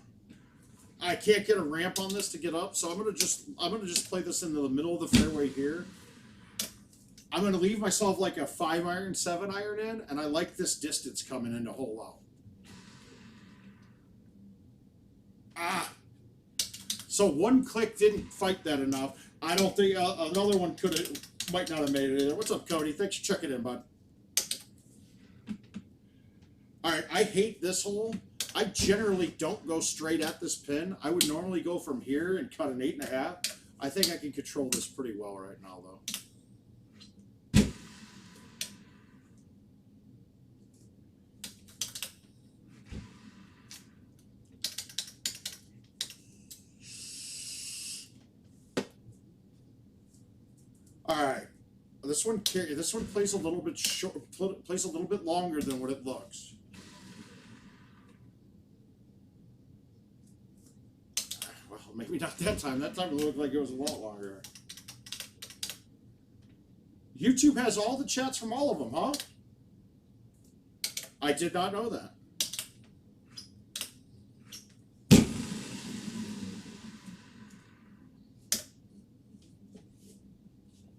I can't get a ramp on this to get up, so I'm gonna just play this into the middle of the fairway here. I'm gonna leave myself like a 5-iron, 7-iron in, and I like this distance coming into hole out. So one click didn't fight that enough. I don't think another one might not have made it either. What's up, Cody? Thanks for checking in, bud. All right, I hate this hole. I generally don't go straight at this pin. I would normally go from here and cut an 8.5. I think I can control this pretty well right now, though. All right, this one plays a little bit short, plays a little bit longer than what it looks. Maybe not that time. That time it looked like it was a lot longer. YouTube has all the chats from all of them, huh? I did not know that.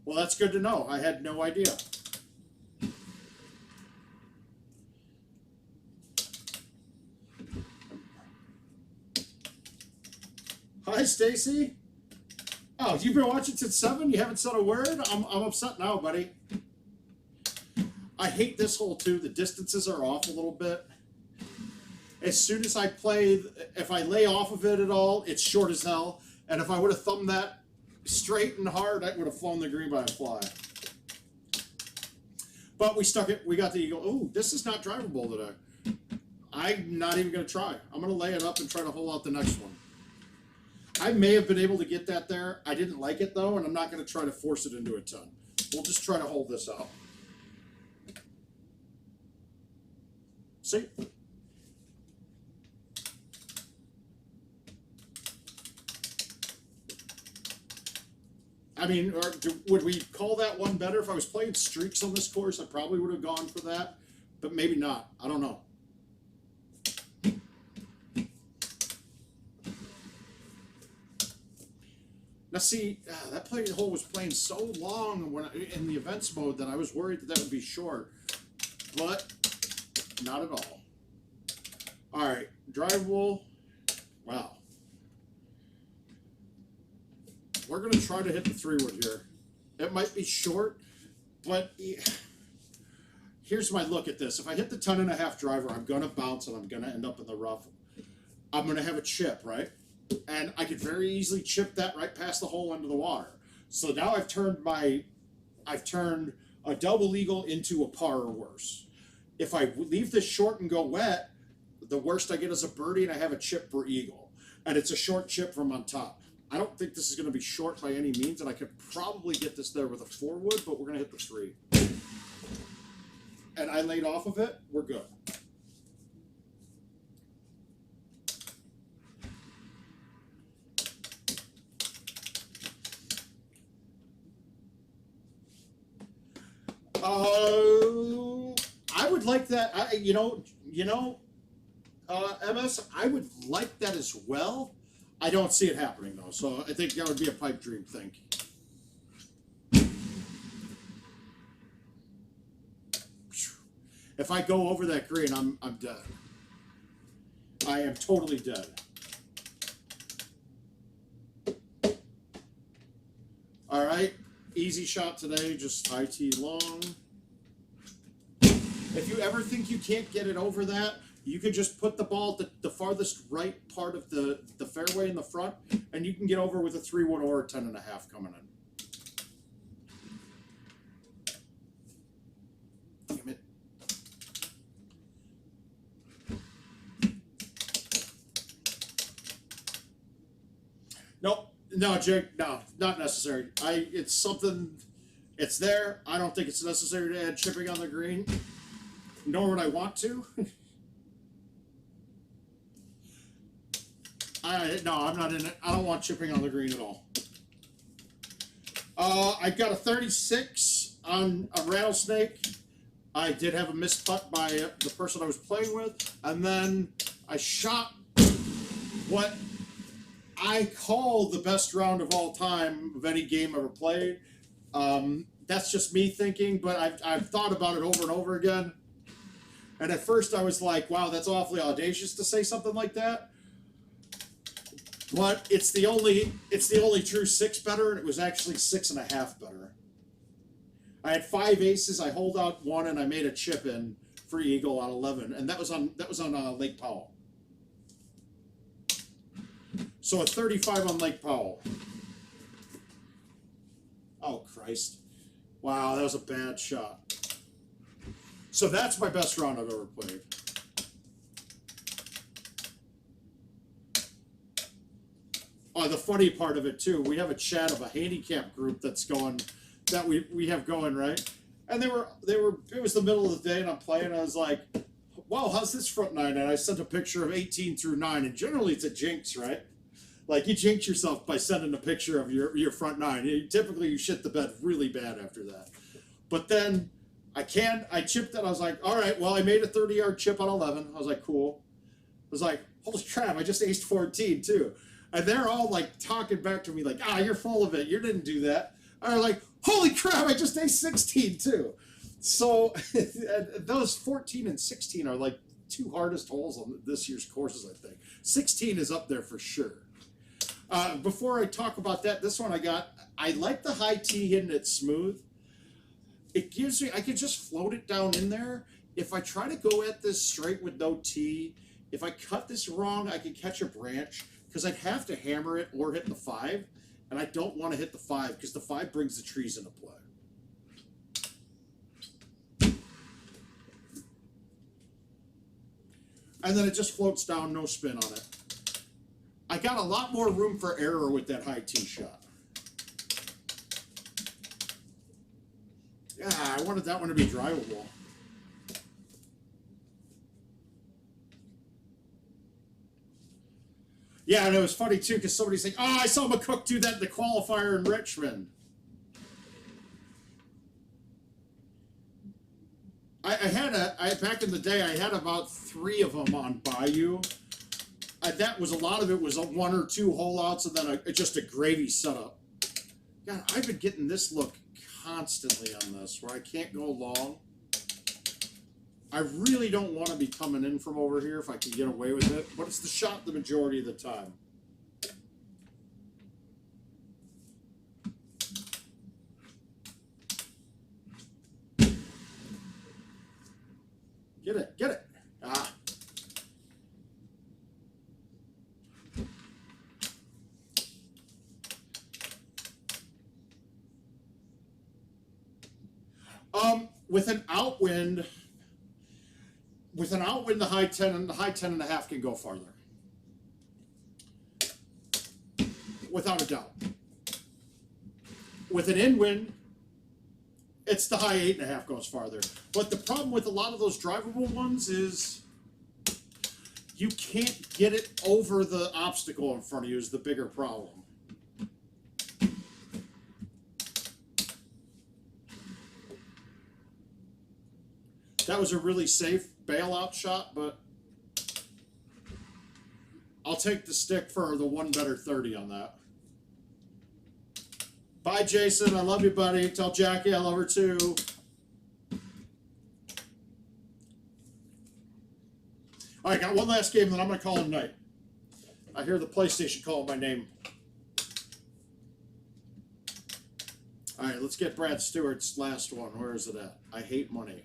Well, that's good to know. I had no idea. Hi, Stacy. Oh, you've been watching since 7? You haven't said a word? I'm upset now, buddy. I hate this hole, too. The distances are off a little bit. As soon as I play, if I lay off of it at all, it's short as hell. And if I would have thumbed that straight and hard, I would have flown the green by a fly. But we stuck it. We got the eagle. Oh, this is not drivable today. I'm not even going to try. I'm going to lay it up and try to hole out the next one. I may have been able to get that there. I didn't like it, though, and I'm not going to try to force it into a ton. We'll just try to hold this out. See? I mean, would we call that one better? If I was playing streaks on this course, I probably would have gone for that, but maybe not. I don't know. Now see, that hole was playing so long when in the events mode that I was worried that would be short, but not at all. All right, drivable. Wow. We're going to try to hit the 3-wood here. It might be short, but here's my look at this. If I hit the 10.5 driver, I'm going to bounce and I'm going to end up in the rough. I'm going to have a chip, right? And I could very easily chip that right past the hole into the water. So now I've turned a double eagle into a par or worse. If I leave this short and go wet, the worst I get is a birdie and I have a chip for eagle. And it's a short chip from on top. I don't think this is going to be short by any means, and I could probably get this there with a 4-wood, but we're going to hit the 3. And I laid off of it, we're good. I would like that. MS, I would like that as well. I don't see it happening though, so I think that would be a pipe dream thing. If I go over that green, I'm dead. I am totally dead. All right, easy shot today, just high tee long. If you ever think you can't get it over that, you can just put the ball at the farthest right part of the fairway in the front, and you can get over with a 3-wood or a 10.5 coming in. Damn it. Nope. No, Jake, no, not necessary. It's something, it's there. I don't think it's necessary to add chipping on the green, nor would I want to. No, I'm not in it. I don't want chipping on the green at all. I got a 36 on a rattlesnake. I did have a missed putt by the person I was playing with, and then I shot what I call the best round of all time of any game ever played. That's just me thinking, but I've thought about it over and over again. And at first I was like, wow, that's awfully audacious to say something like that. But it's the only true 6-better, and it was actually 6.5 better. I had 5 aces. I holed out 1, and I made a chip in for eagle on 11, and that was on Lake Powell. So a 35 on Lake Powell. Oh Christ! Wow, that was a bad shot. So that's my best round I've ever played. Oh, the funny part of it too, we have a chat of a handicap group that's going, that we have going, right? And it was the middle of the day and I'm playing and I was like, wow, how's this front 9? And I sent a picture of 18 through 9, and generally it's a jinx, right? Like you jinx yourself by sending a picture of your front 9. Typically you shit the bed really bad after that. But then I chipped it. I was like, all right, well, I made a 30-yard chip on 11. I was like, cool. I was like, holy crap, I just aced 14 too. And they're all like talking back to me like, you're full of it. You didn't do that. I was like, holy crap, I just aced 16 too. So those 14 and 16 are like 2 hardest holes on this year's courses, I think. 16 is up there for sure. Before I talk about that, this one I like the high tee hitting it smooth. It gives me, I can just float it down in there. If I try to go at this straight with no tee, if I cut this wrong, I can catch a branch because I'd have to hammer it or hit the 5. And I don't want to hit the 5 because the 5 brings the trees into play. And then it just floats down, no spin on it. I got a lot more room for error with that high tee shot. Yeah, I wanted that one to be drivable. Yeah, and it was funny too because somebody's like, "Oh, I saw McCook do that in the qualifier in Richmond." Back in the day, I had about 3 of them on Bayou. That was a lot of it was a 1 or 2 holeouts and then just a gravy setup. God, I've been getting this look constantly on this where I can't go long. I really don't want to be coming in from over here if I can get away with it, but it's the shot the majority of the time. Get it, get it. Ah. With an outwind, the high 10 and the high 10 and a half can go farther. Without a doubt. With an inwind, it's the high 8 and a half goes farther. But the problem with a lot of those drivable ones is you can't get it over the obstacle in front of you is the bigger problem. That was a really safe bailout shot, but I'll take the stick for the 1 better 30 on that. Bye, Jason. I love you, buddy. Tell Jackie I love her too. All right, got one last game, then I'm going to call it a night. I hear the PlayStation calling my name. All right, let's get Brad Stewart's last one. Where is it at? I hate money.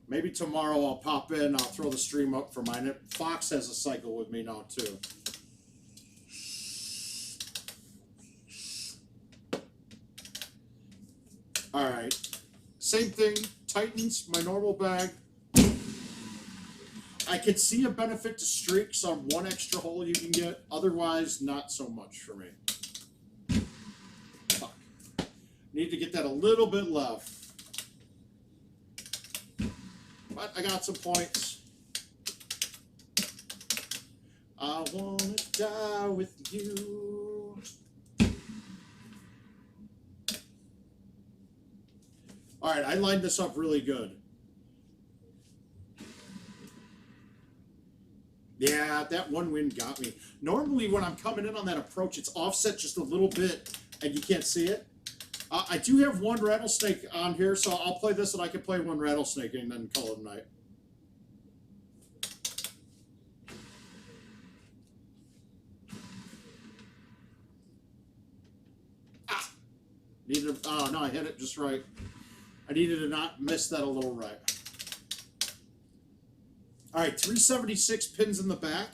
Maybe tomorrow I'll pop in. I'll throw the stream up for mine. Fox has a cycle with me now, too. All right. Same thing. Titans, my normal bag. I could see a benefit to streaks on 1 extra hole you can get. Otherwise, not so much for me. Fuck. Need to get that a little bit left. But I got some points. I wanna die with you. All right, I lined this up really good. Yeah, that 1 wind got me. Normally when I'm coming in on that approach, it's offset just a little bit and you can't see it. I do have 1 rattlesnake on here, so I'll play this and I can play 1 rattlesnake and then call it a night. Ah! Oh, no, I hit it just right. I needed to not miss that a little right. All right, 376 pins in the back.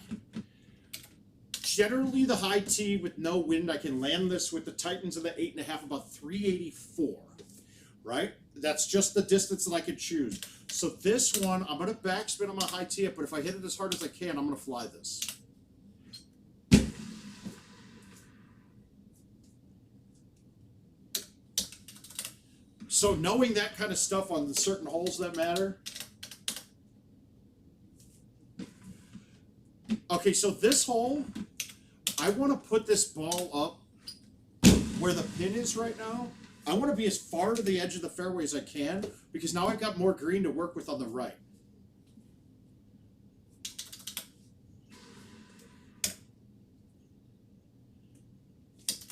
Generally, the high tee with no wind, I can land this with the Titans of the 8.5, about 384, right? That's just the distance that I could choose. So this one, I'm going to backspin on my high tee up, but if I hit it as hard as I can, I'm going to fly this. So knowing that kind of stuff on the certain holes that matter. Okay, so this hole, I want to put this ball up where the pin is right now. I want to be as far to the edge of the fairway as I can because now I've got more green to work with on the right.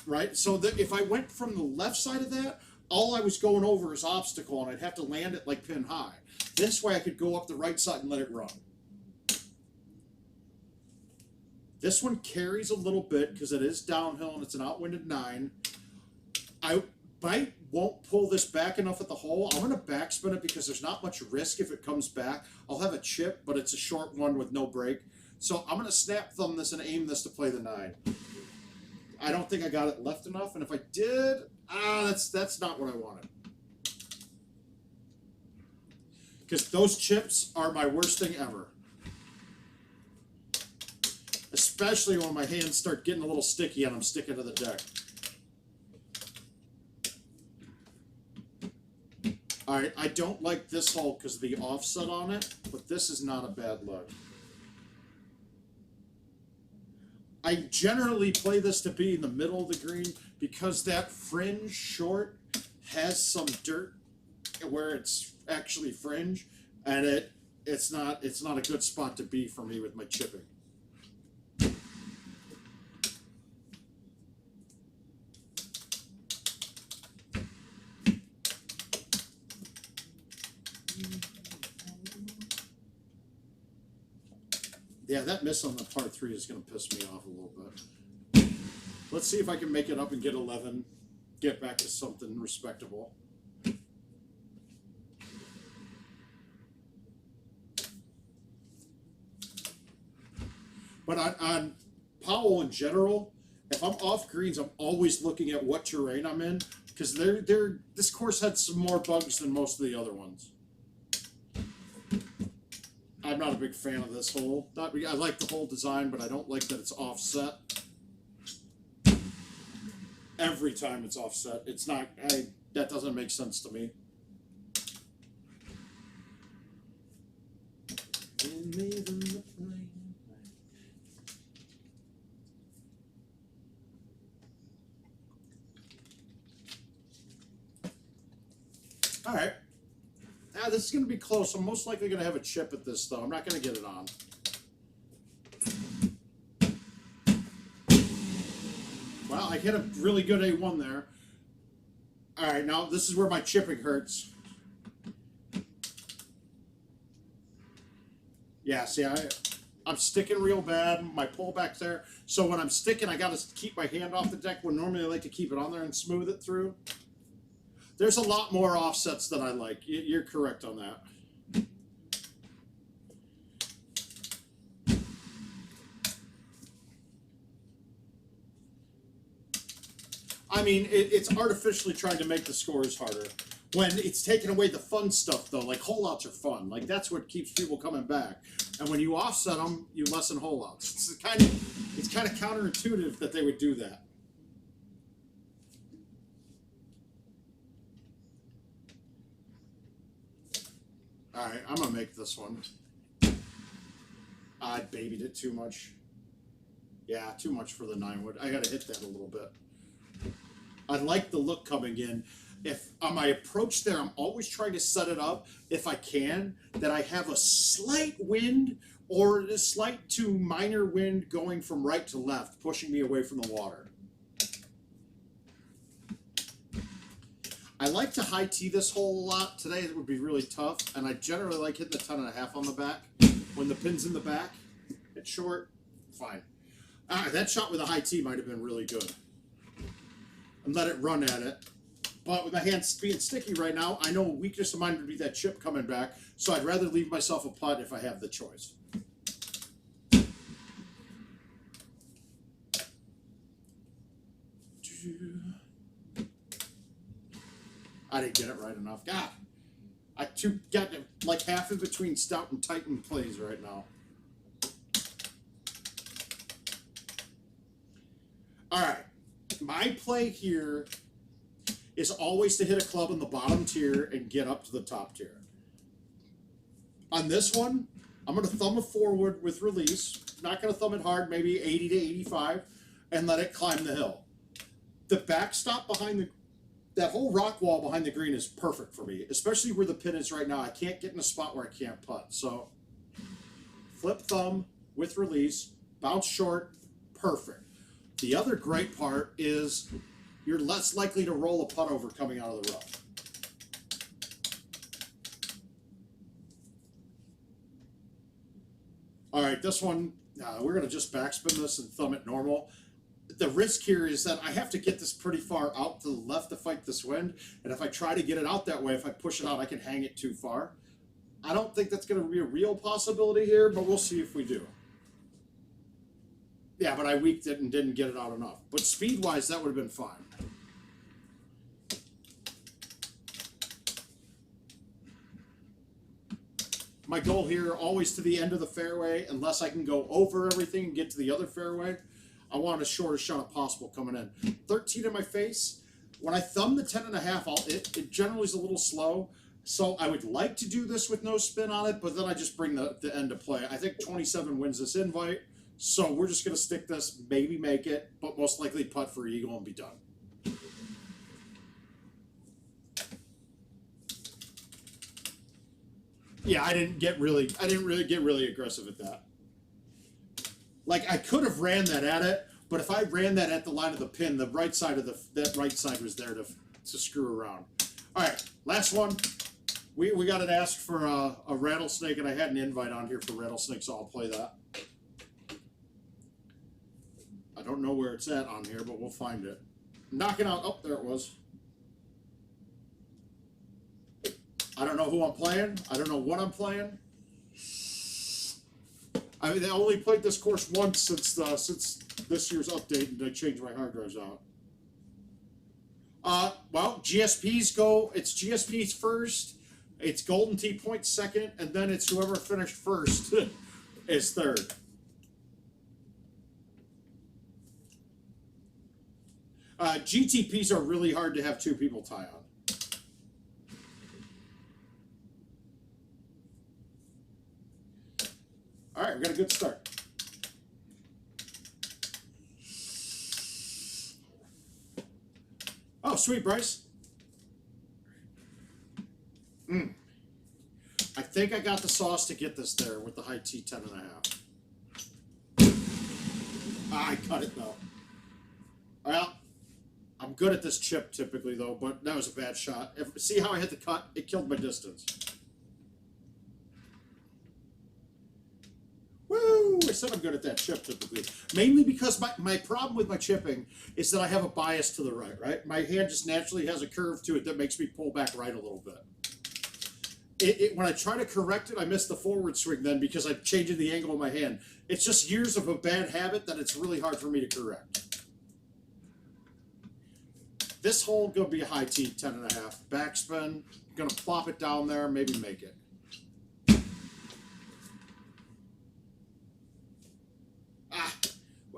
Right? So that if I went from the left side of that, all I was going over is obstacle and I'd have to land it like pin high. This way I could go up the right side and let it run. This one carries a little bit because it is downhill and it's an outwinded 9. I won't pull this back enough at the hole. I'm going to backspin it because there's not much risk if it comes back. I'll have a chip, but it's a short one with no break. So I'm going to snap thumb this and aim this to play the 9. I don't think I got it left enough, and if I did, that's not what I wanted. Because those chips are my worst thing ever. Especially when my hands start getting a little sticky and I'm sticking to the deck. All right, I don't like this hole because of the offset on it, but this is not a bad look. I generally play this to be in the middle of the green because that fringe short has some dirt where it's actually fringe, and it's not a good spot to be for me with my chipping. Yeah, that miss on the par 3 is going to piss me off a little bit. Let's see if I can make it up and get 11, get back to something respectable. But on Powell in general, if I'm off greens, I'm always looking at what terrain I'm in, because this course had some more bugs than most of the other ones. I'm not a big fan of this hole. I like the hole design, but I don't like that it's offset. Every time it's offset, it's not. That doesn't make sense to me. All right. Now this is going to be close. I'm most likely going to have a chip at this, though. I'm not going to get it on. Well, I hit a really good A1 there. All right, now this is where my chipping hurts. Yeah, see, I'm sticking real bad. My pullback there. So when I'm sticking, I got to keep my hand off the deck when normally I like to keep it on there and smooth it through. There's a lot more offsets that I like. You're correct on that. I mean, it's artificially trying to make the scores harder. When it's taking away the fun stuff, though, like holeouts are fun. Like, that's what keeps people coming back. And when you offset them, you lessen holeouts. It's kind of counterintuitive that they would do that. All right, I'm going to make this one. I babied it too much. Yeah, too much for the 9-wood. I got to hit that a little bit. I like the look coming in. If on my approach there, I'm always trying to set it up, if I can, that I have a slight wind or a slight to minor wind going from right to left, pushing me away from the water. I like to high tee this hole a lot. Today it would be really tough, and I generally like hitting the 10.5 on the back. When the pin's in the back, it's short, fine. That shot with a high tee might have been really good. And let it run at it. But with my hands being sticky right now, I know a weakness of mine would be that chip coming back, so I'd rather leave myself a putt if I have the choice. I didn't get it right enough. God, I got like half in between Stout and Titan plays right now. All right, my play here is always to hit a club in the bottom tier and get up to the top tier. On this one, I'm going to thumb it forward with release. Not going to thumb it hard, maybe 80 to 85, and let it climb the hill. The backstop behind that whole rock wall behind the green is perfect for me, especially where the pin is right now. I can't get in a spot where I can't putt. So flip thumb with release, bounce short, perfect. The other great part is you're less likely to roll a putt over coming out of the rough. All right, this one, we're going to just backspin this and thumb it normal. The risk here is that I have to get this pretty far out to the left to fight this wind, and if I try to get it out that way, if I push it out, I can hang it too far. I don't think that's going to be a real possibility here, but we'll see if we do. Yeah, but I weaked it and didn't get it out enough. But speed-wise, that would have been fine. My goal here, always to the end of the fairway, unless I can go over everything and get to the other fairway. I want a shortest shot possible coming in. 13 in my face. When I thumb the 10.5, it generally is a little slow. So I would like to do this with no spin on it, but then I just bring the end to play. I think 27 wins this invite. So we're just going to stick this, maybe make it, but most likely putt for eagle and be done. Yeah, I didn't really get really aggressive at that. Like, I could have ran that at it, but if I ran that at the line of the pin, the right side of that right side was there to screw around. All right, last one. We got it asked for a rattlesnake, and I had an invite on here for rattlesnake, so I'll play that. I don't know where it's at on here, but we'll find it. Knocking out. Oh, there it was. I don't know who I'm playing. I don't know what I'm playing. I mean, I only played this course once since this year's update, and I changed my hard drives out. Well, GSPs go. It's GSPs first. It's Golden Tee Point second, and then it's whoever finished first is third. GTPs are really hard to have two people tie on. All right, we got a good start. Oh, sweet, Bryce. I think I got the sauce to get this there with the high T 10.5. I cut it, though. Well, I'm good at this chip typically, though, but that was a bad shot. See how I hit the cut? It killed my distance. Woo! I said I'm good at that chip typically. Mainly because my problem with my chipping is that I have a bias to the right? My hand just naturally has a curve to it that makes me pull back right a little bit. When I try to correct it, I miss the forward swing then because I'm changing the angle of my hand. It's just years of a bad habit that it's really hard for me to correct. This hole going to be a high T 10.5. Backspin. Going to plop it down there, maybe make it.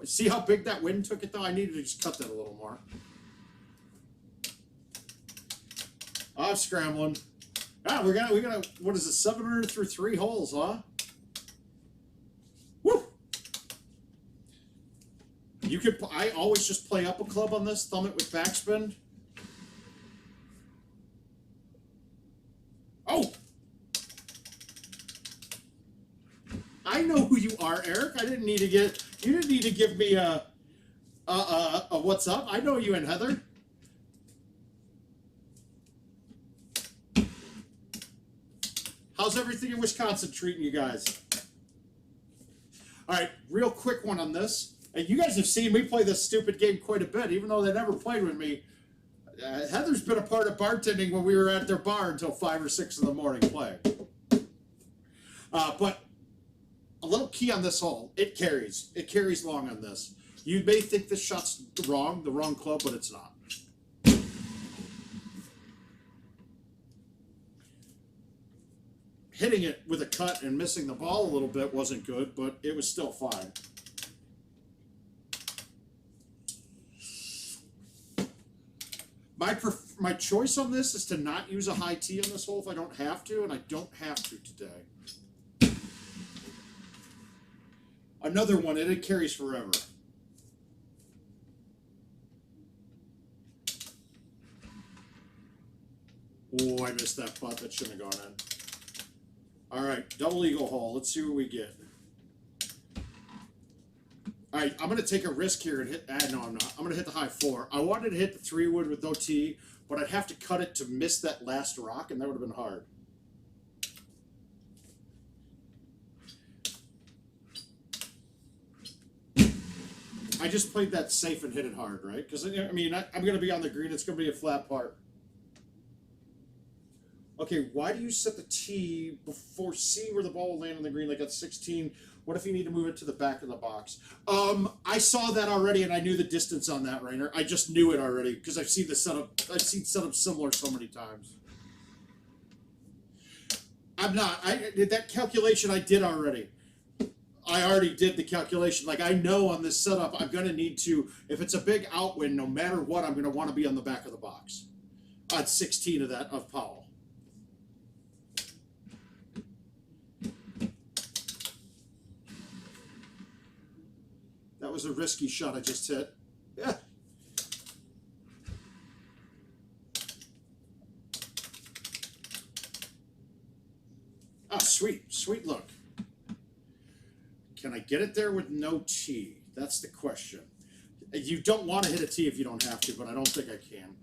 See how big that wind took it, though? I needed to just cut that a little more. I'm scrambling. We're gonna. What is it? 700 through 3 holes, huh? Woo! You could. I always just play up a club on this. Thumb it with backspin. Oh! I know who you are, Eric. I didn't need to get. You didn't need to give me a what's up. I know you and Heather. How's everything in Wisconsin treating you guys? All right, real quick one on this. And you guys have seen me play this stupid game quite a bit, even though they never played with me. Heather's been a part of bartending when we were at their bar until 5 or 6 in the morning playing. But a little key on this hole, it carries. It carries long on this. You may think this shot's wrong, the wrong club, but it's not. Hitting it with a cut and missing the ball a little bit wasn't good, but it was still fine. My choice on this is to not use a high tee on this hole if I don't have to, and I don't have to today. Another one, and it carries forever. Oh, I missed that putt. That shouldn't have gone in. All right, double eagle hole. Let's see what we get. All right, I'm going to take a risk here and hit. No, I'm not. I'm going to hit the high 4. I wanted to hit the 3-wood with no tee, but I'd have to cut it to miss that last rock, and that would have been hard. I just played that safe and hit it hard, right? Because, I mean, I'm going to be on the green. It's going to be a flat part. Okay, why do you set the tee before C where the ball will land on the green like at 16? What if you need to move it to the back of the box? I saw that already, and I knew the distance on that, Rainer. I just knew it already because I've seen the setup. I've seen setups similar so many times. I'm not. That calculation I did already. I already did the calculation. Like, I know on this setup, I'm going to need to, if it's a big outwind, no matter what, I'm going to want to be on the back of the box. At 16 of that, of Powell. was a risky shot I just hit. Yeah. Ah, sweet. Sweet look. Can I get it there with no tee? That's the question. You don't want to hit a tee if you don't have to, but I don't think I can.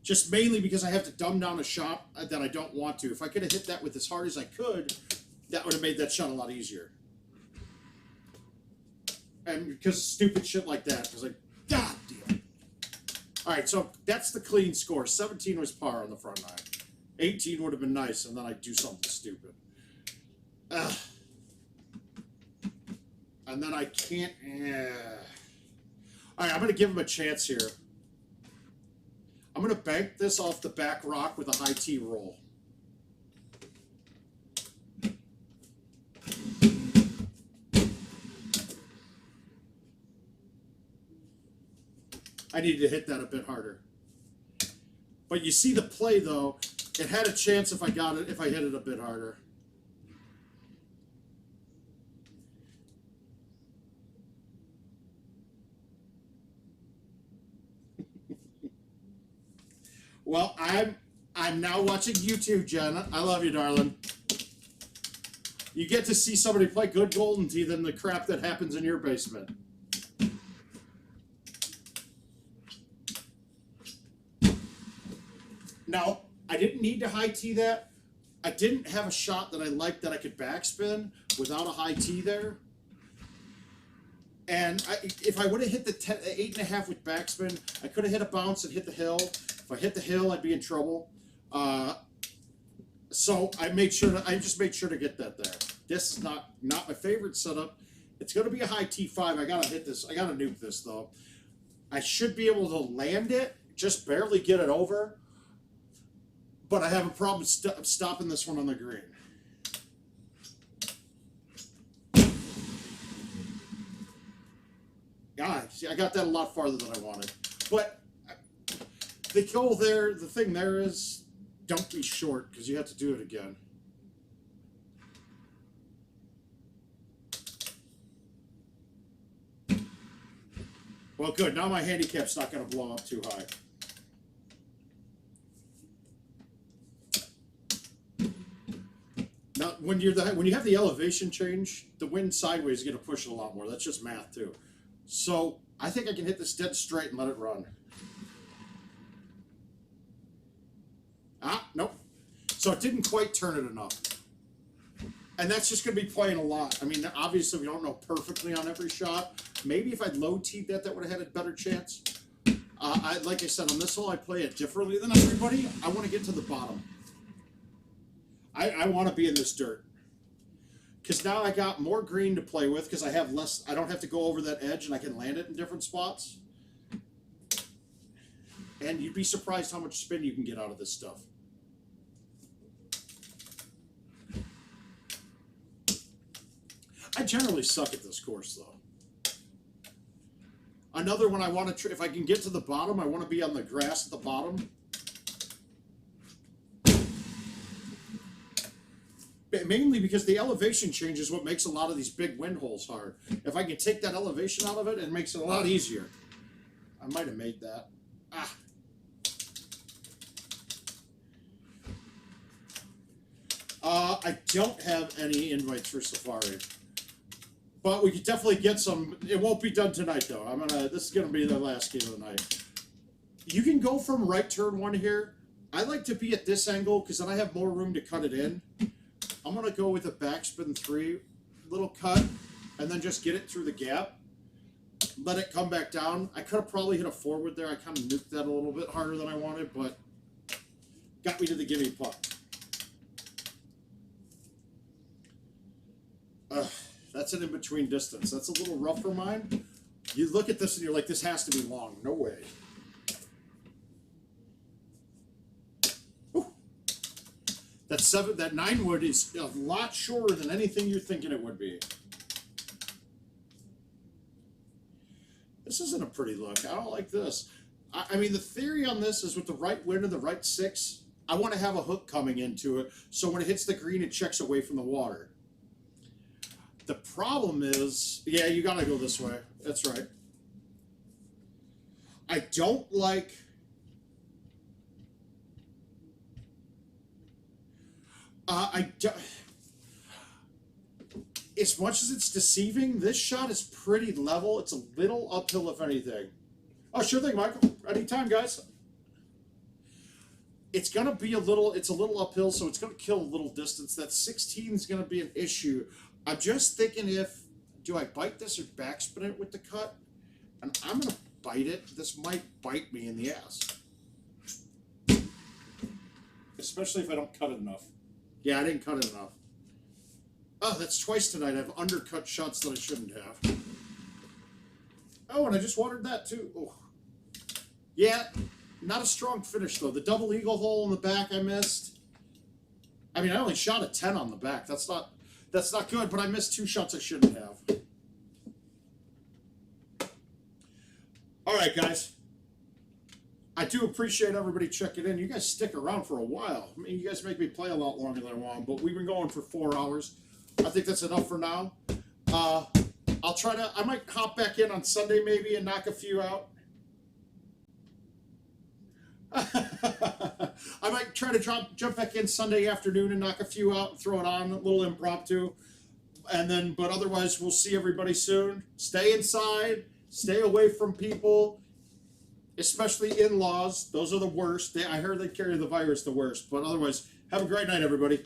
Just mainly because I have to dumb down a shot that I don't want to. If I could have hit that with as hard as I could, that would have made that shot a lot easier. And because of stupid shit like that, I was like, God damn. All right, so that's the clean score. 17 was par on the front nine. 18 would have been nice, and then I do something stupid. And then I can't. All right, I'm going to give him a chance here. I'm going to bank this off the back rock with a high tee roll. I needed to hit that a bit harder. But you see the play, though. It had a chance if I got it, if I hit it a bit harder. Well, I'm now watching YouTube, Jen. I love you, darling. You get to see somebody play good golden tee than the crap that happens in your basement. Now, I didn't need to high tee that. I didn't have a shot that I liked that I could backspin without a high tee there. And if I would have hit the 8.5 with backspin, I could have hit a bounce and hit the hill. If I hit the hill, I'd be in trouble. So I just made sure to get that there. This is not my favorite setup. It's going to be a high T5. I gotta hit this. I gotta nuke this though. I should be able to land it, just barely get it over. But I have a problem stopping this one on the green. Yeah, see, I got that a lot farther than I wanted. But the goal there, the thing there is, don't be short, because you have to do it again. Well, good. Now my handicap's not going to blow up too high. Now, when you have the elevation change, the wind sideways is going to push it a lot more. That's just math, too. So I think I can hit this dead straight and let it run. Ah, nope. So it didn't quite turn it enough. And that's just going to be playing a lot. I mean, obviously we don't know perfectly on every shot. Maybe if I'd low-teed that would have had a better chance. Like I said, on this hole, I play it differently than everybody. I want to get to the bottom. I want to be in this dirt. Because now I got more green to play with because I have less. I don't have to go over that edge and I can land it in different spots. And you'd be surprised how much spin you can get out of this stuff. I generally suck at this course, though. Another one I want to, if I can get to the bottom, I want to be on the grass at the bottom. Mainly because the elevation change is what makes a lot of these big wind holes hard. If I can take that elevation out of it, it makes it a lot easier. I might have made that. Ah. I don't have any invites for Safari. But we could definitely get some. It won't be done tonight, though. This is gonna be the last game of the night. You can go from right turn one here. I like to be at this angle because then I have more room to cut it in. I'm gonna go with a backspin 3 little cut, and then just get it through the gap. Let it come back down. I could have probably hit a forward there. I kind of nuked that a little bit harder than I wanted, but got me to the gimme putt. That's an in-between distance. That's a little rough for mine. You look at this and you're like, this has to be long. No way. Whew. That 9 wood is a lot shorter than anything you're thinking it would be. This isn't a pretty look. I don't like this. I mean, the theory on this is with the right wind and the right 6, I want to have a hook coming into it, so when it hits the green, it checks away from the water. The problem is, yeah, you got to go this way. That's right. I don't like... as much as it's deceiving, this shot is pretty level. It's a little uphill, if anything. Oh, sure thing, Michael. Anytime, guys. It's gonna be it's a little uphill, so it's gonna kill a little distance. That 16 is gonna be an issue. I'm just thinking, do I bite this or backspin it with the cut? And I'm gonna bite it. This might bite me in the ass. Especially if I don't cut it enough. Yeah, I didn't cut it enough. Oh, that's twice tonight. I've undercut shots that I shouldn't have. Oh, and I just watered that too. Oh. Yeah, not a strong finish though. The double eagle hole in the back I missed. I mean, I only shot a 10 on the back. That's not good, but I missed 2 shots I shouldn't have. All right, guys. I do appreciate everybody checking in. You guys stick around for a while. I mean, you guys make me play a lot longer than I want, but we've been going for 4 hours. I think that's enough for now. I might hop back in on Sunday maybe and knock a few out. I might try to jump back in Sunday afternoon and knock a few out and throw it on, a little impromptu. But otherwise, we'll see everybody soon. Stay inside. Stay away from people, especially in-laws. Those are the worst. I heard they carry the virus the worst. But otherwise, have a great night, everybody.